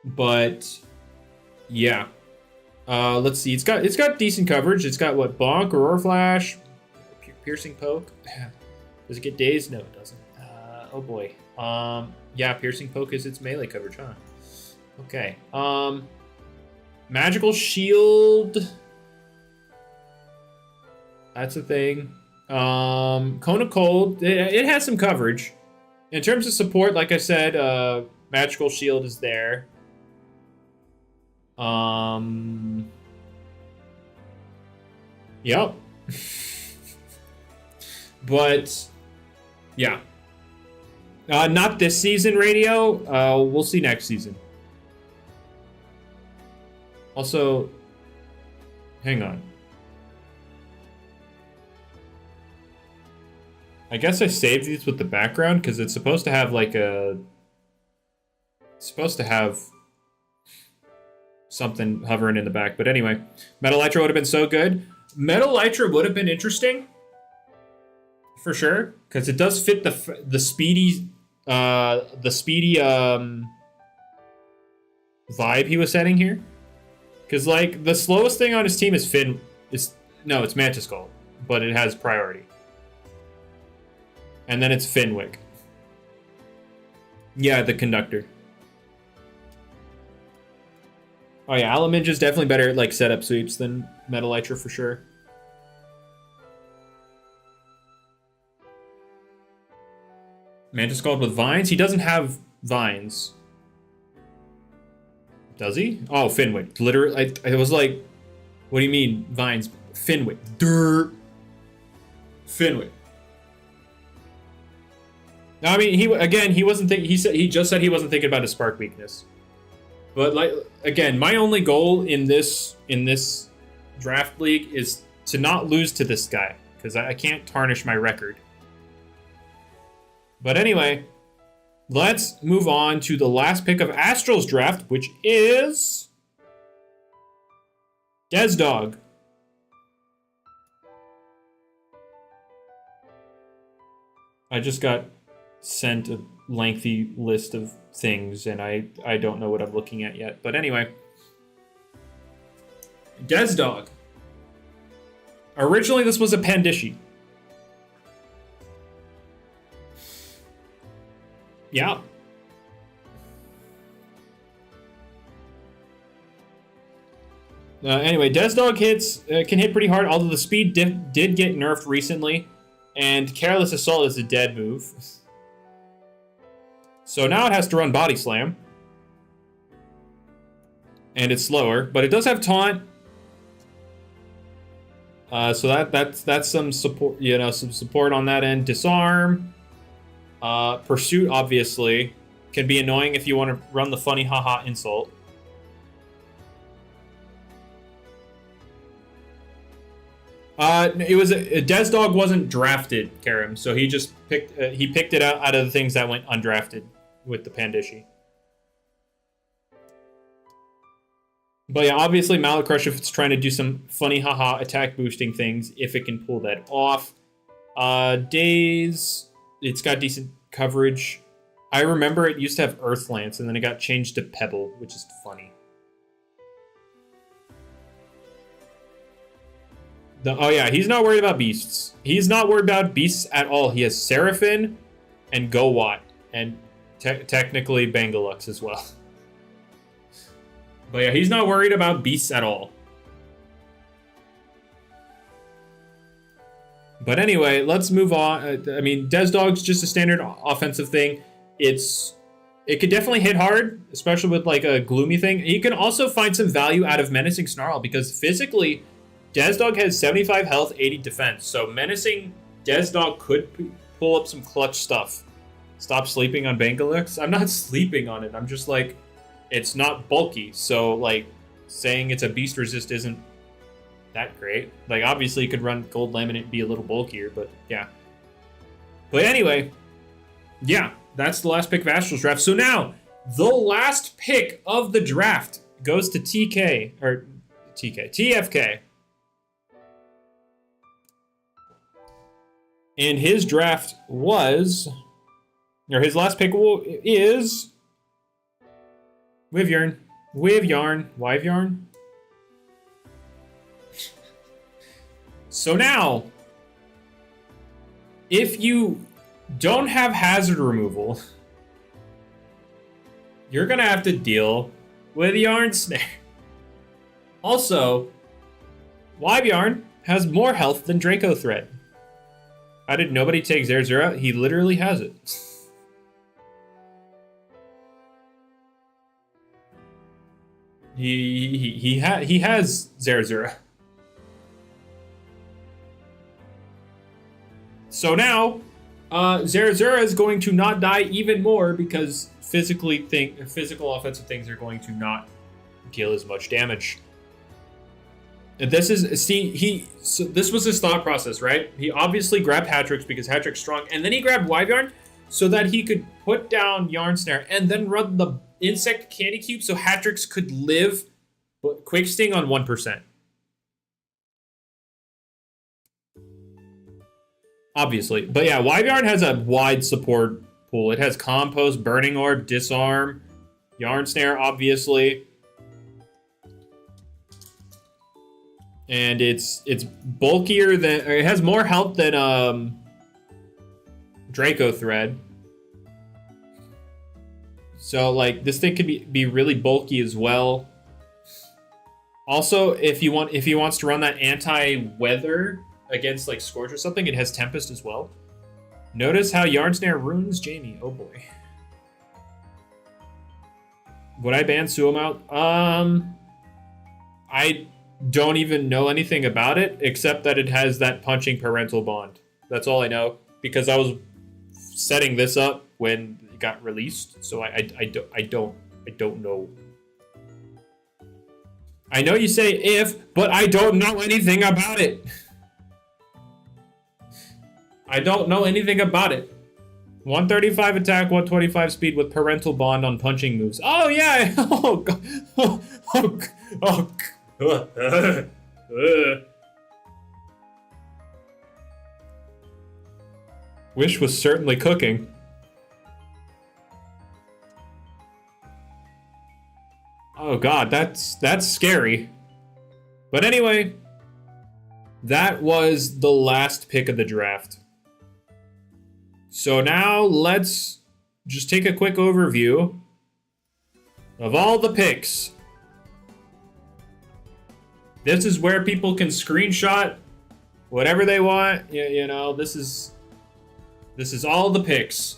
But yeah, let's see. It's got decent coverage. It's got what, Bonk, Aurora Flash, Piercing Poke. Does it get dazed? No, it doesn't. Oh boy. Yeah, Piercing Poke is its melee coverage, huh? Okay. Magical Shield. That's a thing. Cone of Cold. It has some coverage. In terms of support, like I said, Magical Shield is there. Yep. But yeah. Not this season, Radio. We'll see next season. Also, hang on. I guess I saved these with the background because it's supposed to have like a... It's supposed to have something hovering in the back. But anyway, Metal Elytra would have been so good. Metal Elytra would have been interesting. For sure. Because it does fit the speedy... vibe he was setting here. Because, like, the slowest thing on his team is no, it's Mantis Skull. But it has priority. And then it's Finwick. Yeah, the conductor. Oh yeah, Alaminge is definitely better at like setup sweeps than Metal Elytra for sure. Mantis Skull with vines? He doesn't have vines. Does he? Oh, Finwick. Literally, I was like, what do you mean vines? Finwick. Dirt. Finwick. No, I mean, he wasn't thinking. He just said he wasn't thinking about his spark weakness. But like again, my only goal in this draft league is to not lose to this guy because I can't tarnish my record. But anyway, let's move on to the last pick of Astral's draft, which is Desdog. I just got sent a lengthy list of things, and I don't know what I'm looking at yet. But anyway, Desdog. Originally, this was a Pandishi. Yeah. Anyway, Desdog hits can hit pretty hard, although the speed did get nerfed recently, and Careless Assault is a dead move. So now it has to run Body Slam, and it's slower, but it does have Taunt. So that's some support, some support on that end. Disarm, Pursuit obviously can be annoying if you want to run the funny haha insult. It was Desdog wasn't drafted, Karim, so he just picked it out of the things that went undrafted with the Pandishi. But yeah, obviously Mallet Crush, if it's trying to do some funny haha attack boosting things, if it can pull that off. Daze, it's got decent coverage. I remember it used to have Earth Lance, and then it got changed to Pebble, which is funny. Oh yeah, he's not worried about beasts. He's not worried about beasts at all. He has Seraphim and Gowat, and technically Bangalux as well. But yeah, he's not worried about beasts at all. But anyway, let's move on. I mean, Desdog's just a standard offensive thing. It could definitely hit hard, especially with like a gloomy thing. You can also find some value out of Menacing Snarl because physically, Desdog has 75 health, 80 defense. So Menacing Desdog could pull up some clutch stuff. Stop sleeping on Bangalux. I'm not sleeping on it. I'm just like, it's not bulky. So like saying it's a beast resist isn't that great. Like obviously you could run Gold Laminate and be a little bulkier, but yeah. But anyway, yeah, that's the last pick of Astral's draft. So now the last pick of the draft goes to TFK. And his draft was, or his last pick is Wyvern. So now, if you don't have hazard removal, you're gonna have to deal with Yarn Snare. Also, Wyvern has more health than Draco Thread. How did nobody take Zerzura? He literally has it. He has Zerzura. So now, Zerzura is going to not die even more because physical offensive things are going to not deal as much damage. And this was his thought process, right? He obviously grabbed Hatrix because Hatrix strong, and then he grabbed Wyvern so that he could put down Yarn Snare and then run the Insect Candy Cube so Hatrix could live Quick Sting on 1%. Obviously. But yeah, Wyvern has a wide support pool. It has Compost, Burning Orb, Disarm, Yarn Snare, obviously. And it's bulkier than, or it has more health than Draco Thread. So like this thing could be really bulky as well. Also, if he wants to run that anti-weather against like Scorch or something, it has Tempest as well. Notice how Yarn Snare ruins Jamie. Oh boy. Would I ban Suamount? I don't even know anything about it except that it has that punching parental bond. That's all I know because I was setting this up when it got released, so I don't know. I know you say if, but I don't know anything about it. I don't know anything about it. 135 attack, 125 speed with parental bond on punching moves. Oh yeah. Oh god. Oh. Wish was certainly cooking. Oh god, that's scary. But anyway, that was the last pick of the draft. So now let's just take a quick overview of all the picks This is where people can screenshot whatever they want. You know, this is all the pics.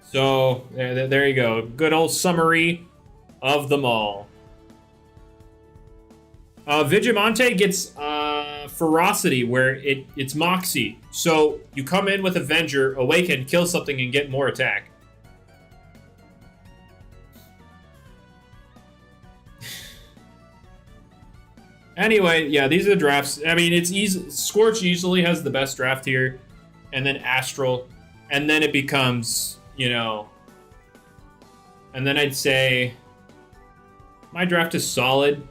So there you go. Good old summary of them all. Vigilante gets Ferocity, where it's Moxie. So you come in with Avenger, awaken, kill something, and get more attack. Anyway, yeah, these are the drafts. I mean, it's easy. Scorch usually has the best draft here, and then Astral, and then it becomes, you know, and then I'd say my draft is solid.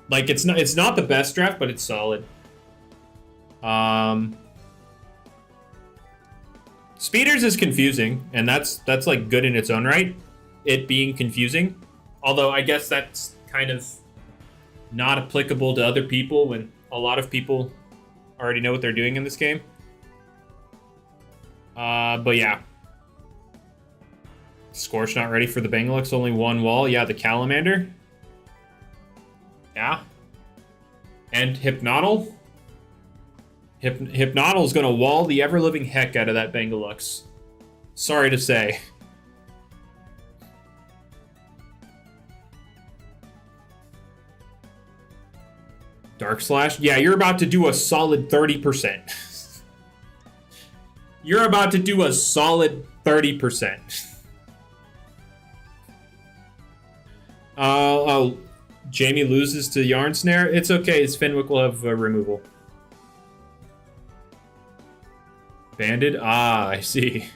Like, it's not the best draft, but it's solid. Speeders is confusing, and that's like good in its own right, it being confusing. Although I guess that's kind of not applicable to other people when a lot of people already know what they're doing in this game. But yeah. Scorch not ready for the Bengalux, only one wall. Yeah, the Calamander. Yeah. And Hypnotal. Hypnotal is going to wall the ever-living heck out of that Bengalux. Sorry to say. Dark Slash? Yeah, you're about to do a solid 30%. You're about to do a solid 30%. Oh, Jamie loses to Yarn Snare. It's okay. His Fenwick will have removal. Banded? Ah, I see.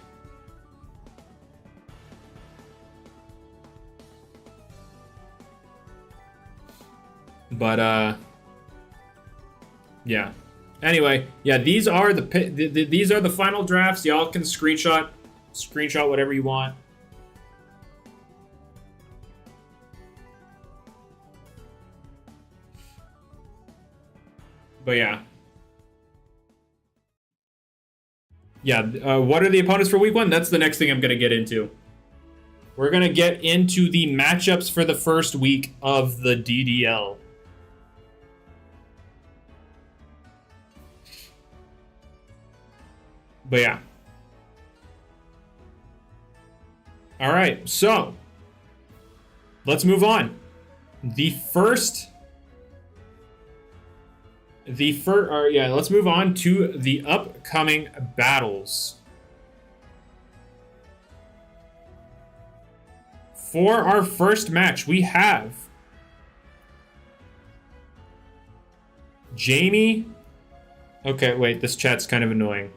But, yeah. Anyway, yeah, these are the final drafts. Y'all can screenshot whatever you want. But yeah. Yeah, what are the opponents for week 1? That's the next thing I'm going to get into. We're going to get into the matchups for the first week of the DDL. But yeah. All right, so let's move on. Let's move on to the upcoming battles. For our first match, we have Jamie. Okay, wait, this chat's kind of annoying.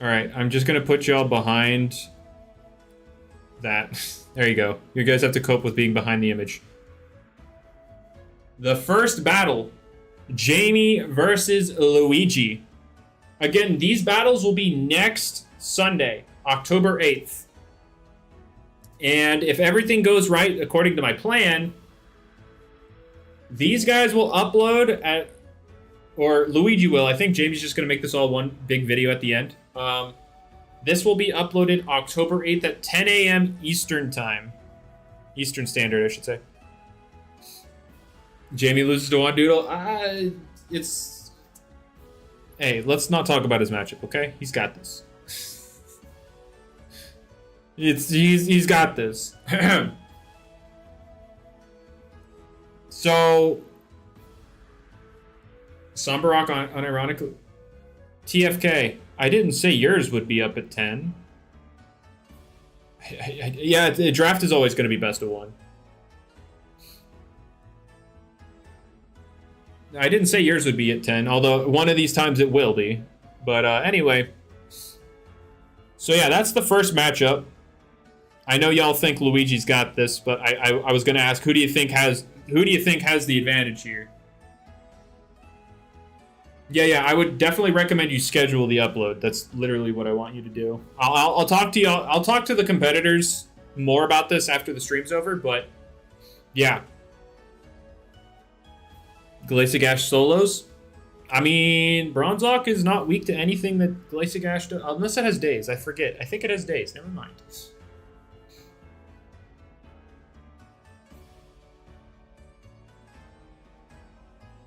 All right, I'm just going to put y'all behind that. There you go. You guys have to cope with being behind the image. The first battle, Jamie versus Luigi. Again, these battles will be next Sunday, October 8th. And if everything goes right according to my plan, these guys will upload at, or Luigi will. I think Jamie's just going to make this all one big video at the end. This will be uploaded October 8th at 10 a.m. Eastern time. Eastern Standard, I should say. Jamie loses to one Doodle. Hey, let's not talk about his matchup, okay? He's got this. He's got this. So, Somberrock unironically. TFK. I didn't say yours would be up at 10. Yeah, the draft is always going to be best of 1. I didn't say yours would be at 10, although one of these times it will be. But anyway. So yeah, that's the first matchup. I know y'all think Luigi's got this, but I was going to ask, who do you think has the advantage here? Yeah, I would definitely recommend you schedule the upload. That's literally what I want you to do. I'll talk to y'all. I'll talk to the competitors more about this after the stream's over, but yeah. Glaciagash solos. I mean, Bronzok is not weak to anything that Glaciagash does, unless it has days. I forget. I think it has days. Never mind.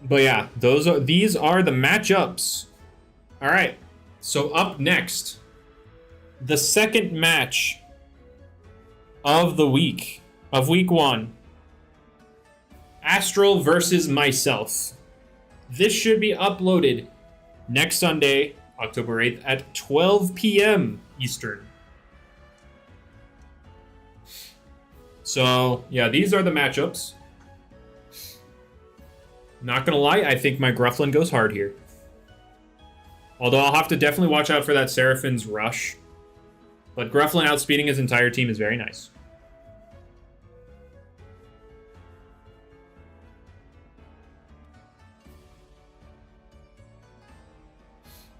But yeah, these are the matchups. All right. So up next, the second match of the week, of week 1. Astral versus myself. This should be uploaded next Sunday, October 8th at 12 p.m. Eastern. So, yeah, these are the matchups. Not gonna lie, I think my Grufflin goes hard here. Although I'll have to definitely watch out for that Seraphin's Rush. But Grufflin outspeeding his entire team is very nice.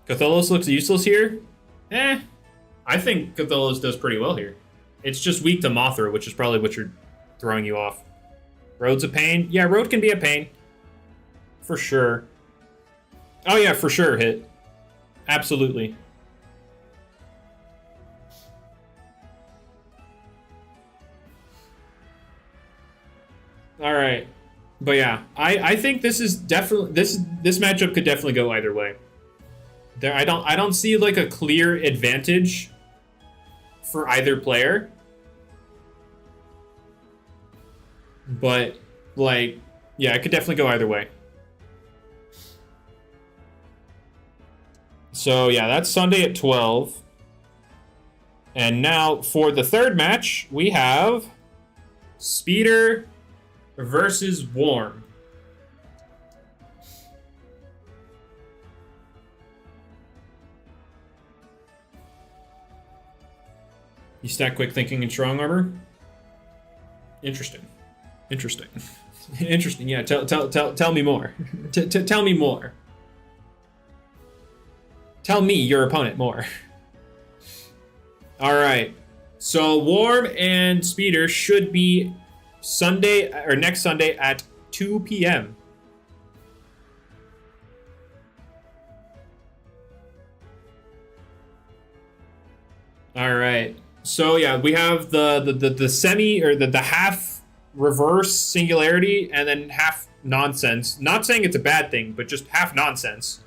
Catholos looks useless here. I think Catholos does pretty well here. It's just weak to Mothra, which is probably what you're throwing you off. Road's a pain. Yeah, Road can be a pain. For sure. Oh yeah, for sure, hit. Absolutely. All right. But yeah, I think this is definitely this matchup could definitely go either way. There I don't see like a clear advantage for either player. But like yeah, it could definitely go either way. So yeah, that's Sunday at 12. And now for the third match, we have Speeder versus Warm. You stack quick thinking and strong armor? Interesting. Interesting. Interesting. Yeah, tell me more. Tell me more. Tell me, your opponent, more. All right. So Warm and Speeder should be Sunday or next Sunday at 2 p.m. All right. So yeah, we have the semi or the half reverse singularity and then half nonsense. Not saying it's a bad thing, but just half nonsense.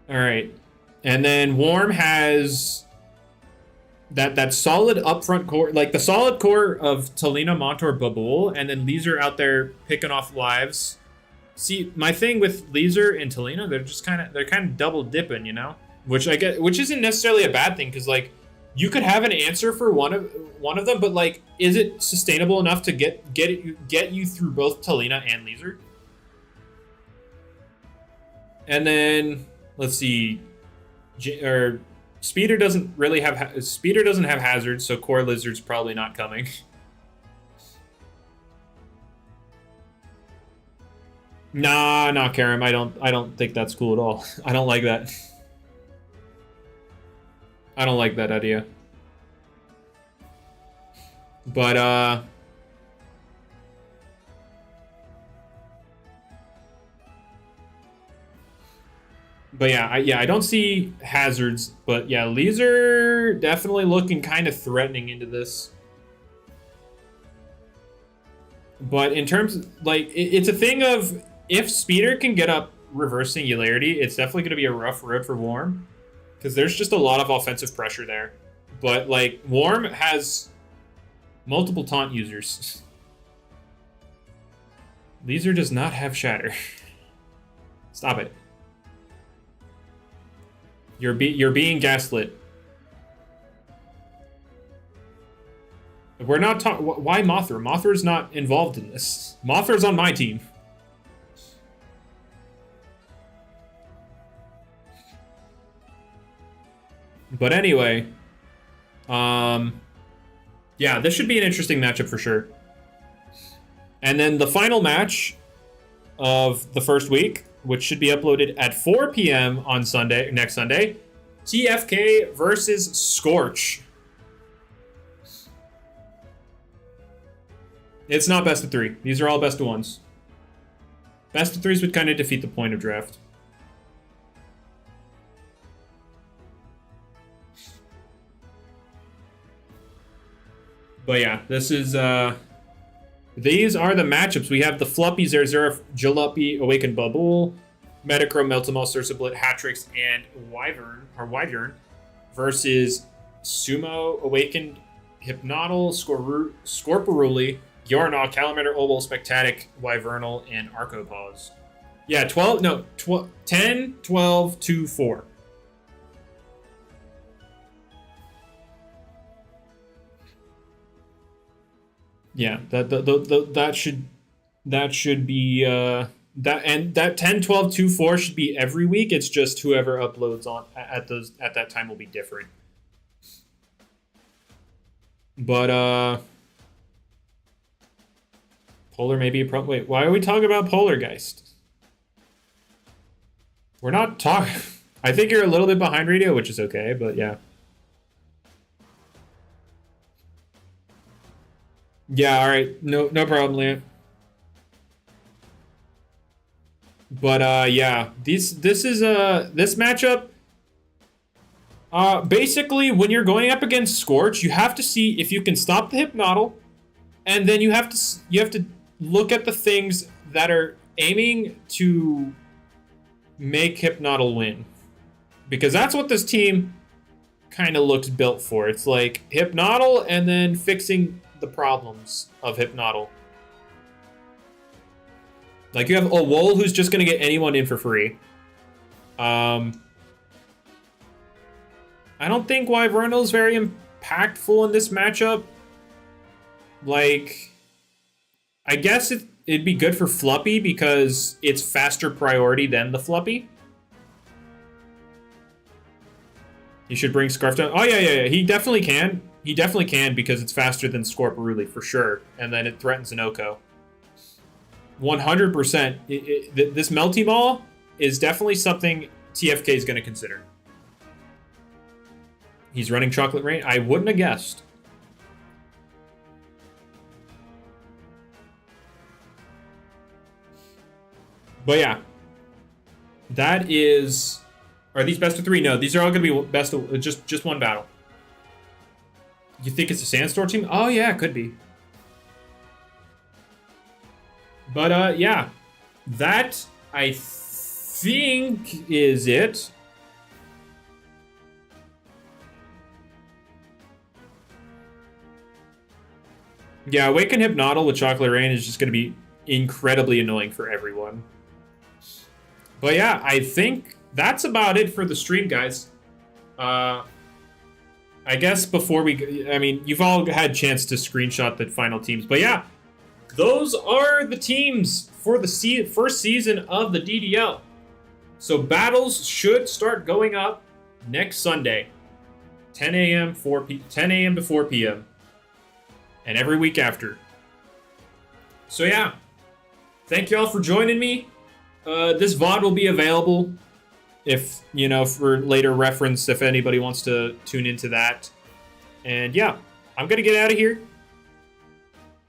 All right. And then Warm has that solid upfront core, like the solid core of Talina, Montor, Babool, and then Leezer out there picking off lives. See, my thing with Leezer and Talina, they're kind of double dipping, you know? Which I get, which isn't necessarily a bad thing, because like you could have an answer for one of them, but like, is it sustainable enough to get you through both Talina and Leezer? And then let's see, Speeder doesn't really have hazards, so Core Lizard's probably not coming. Nah, Karim. I don't think that's cool at all. I don't like that. I don't like that idea. But yeah, I don't see hazards. But yeah, Leezer definitely looking kind of threatening into this. But in terms of, like, it's a thing of if Speeder can get up reverse singularity, it's definitely going to be a rough road for Warm, because there's just a lot of offensive pressure there. But like Warm has multiple taunt users. Leezer does not have Shatter. Stop it. You're being gaslit. We're not talking. Why Mothra? Mothra's not involved in this. Mothra's on my team. But anyway, yeah, this should be an interesting matchup for sure. And then the final match of the first week, which should be uploaded at 4 p.m. on Sunday, next Sunday, TFK versus Scorch. It's not best of 3. These are all best of 1s. Best of 3s would kind of defeat the point of draft. But yeah, this is these are the matchups. We have the Fluppy, Zerzura, Jalopy, Awakened Bubble, Metachrome, Meltamel, Cersiblit, Hatrix, and Wyvern versus Sumo, Awakened, Hypnotal, Scorporuli, Yornaw, Calamander, Obol, Spectatic, Wyvernal, and Arcopause. Yeah, 10, 12, 2, 4. Yeah, that should be that 10, 12, 2, 4 should be every week. It's just whoever uploads on at that time will be different. But Polar may be a problem. Wait, why are we talking about Polargeist? We're not talking. I think you're a little bit behind radio, which is okay, but yeah. Yeah, all right. No problem, Leah. But yeah, this matchup. Basically, when you're going up against Scorch, you have to see if you can stop the Hypnotal, and then you have to look at the things that are aiming to make Hypnotal win, because that's what this team kind of looks built for. It's like Hypnotal and then fixing the problems of Hypnotal. Like you have a Wool who's just going to get anyone in for free. I don't think Wyvernal is very impactful in this matchup. Like, I guess it'd be good for Fluppy because it's faster priority than the Fluppy. He should bring Scarf down. Oh, yeah. He definitely can. He definitely can because it's faster than Scorporuli for sure. And then it threatens an Oko. 100%. This Melty Ball is definitely something TFK is going to consider. He's running Chocolate Rain. I wouldn't have guessed. But yeah. That is... Are these best of 3? No, these are all going to be best of... Just one battle. You think it's a Sandstorm team? Oh, yeah, it could be. But, yeah. That, I think, is it. Yeah, Awaken Hypnotal with Chocolate Rain is just going to be incredibly annoying for everyone. But yeah, I think that's about it for the stream, guys. I guess before we... I mean, you've all had a chance to screenshot the final teams. But yeah, those are the teams for the first season of the DDL. So battles should start going up next Sunday. 10 a.m. to 4 p.m. And every week after. So yeah, thank you all for joining me. This VOD will be available if, you know, for later reference, if anybody wants to tune into that. And yeah, I'm gonna get out of here.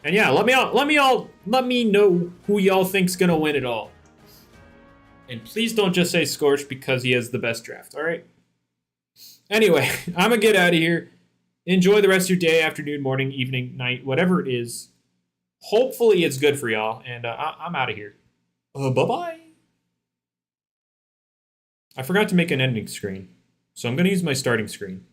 And yeah, let me know who y'all think's gonna win it all. And please don't just say Scorch because he has the best draft, all right? Anyway, I'm gonna get out of here. Enjoy the rest of your day, afternoon, morning, evening, night, whatever it is. Hopefully it's good for y'all, and I'm out of here. Bye-bye. I forgot to make an ending screen, so I'm going to use my starting screen.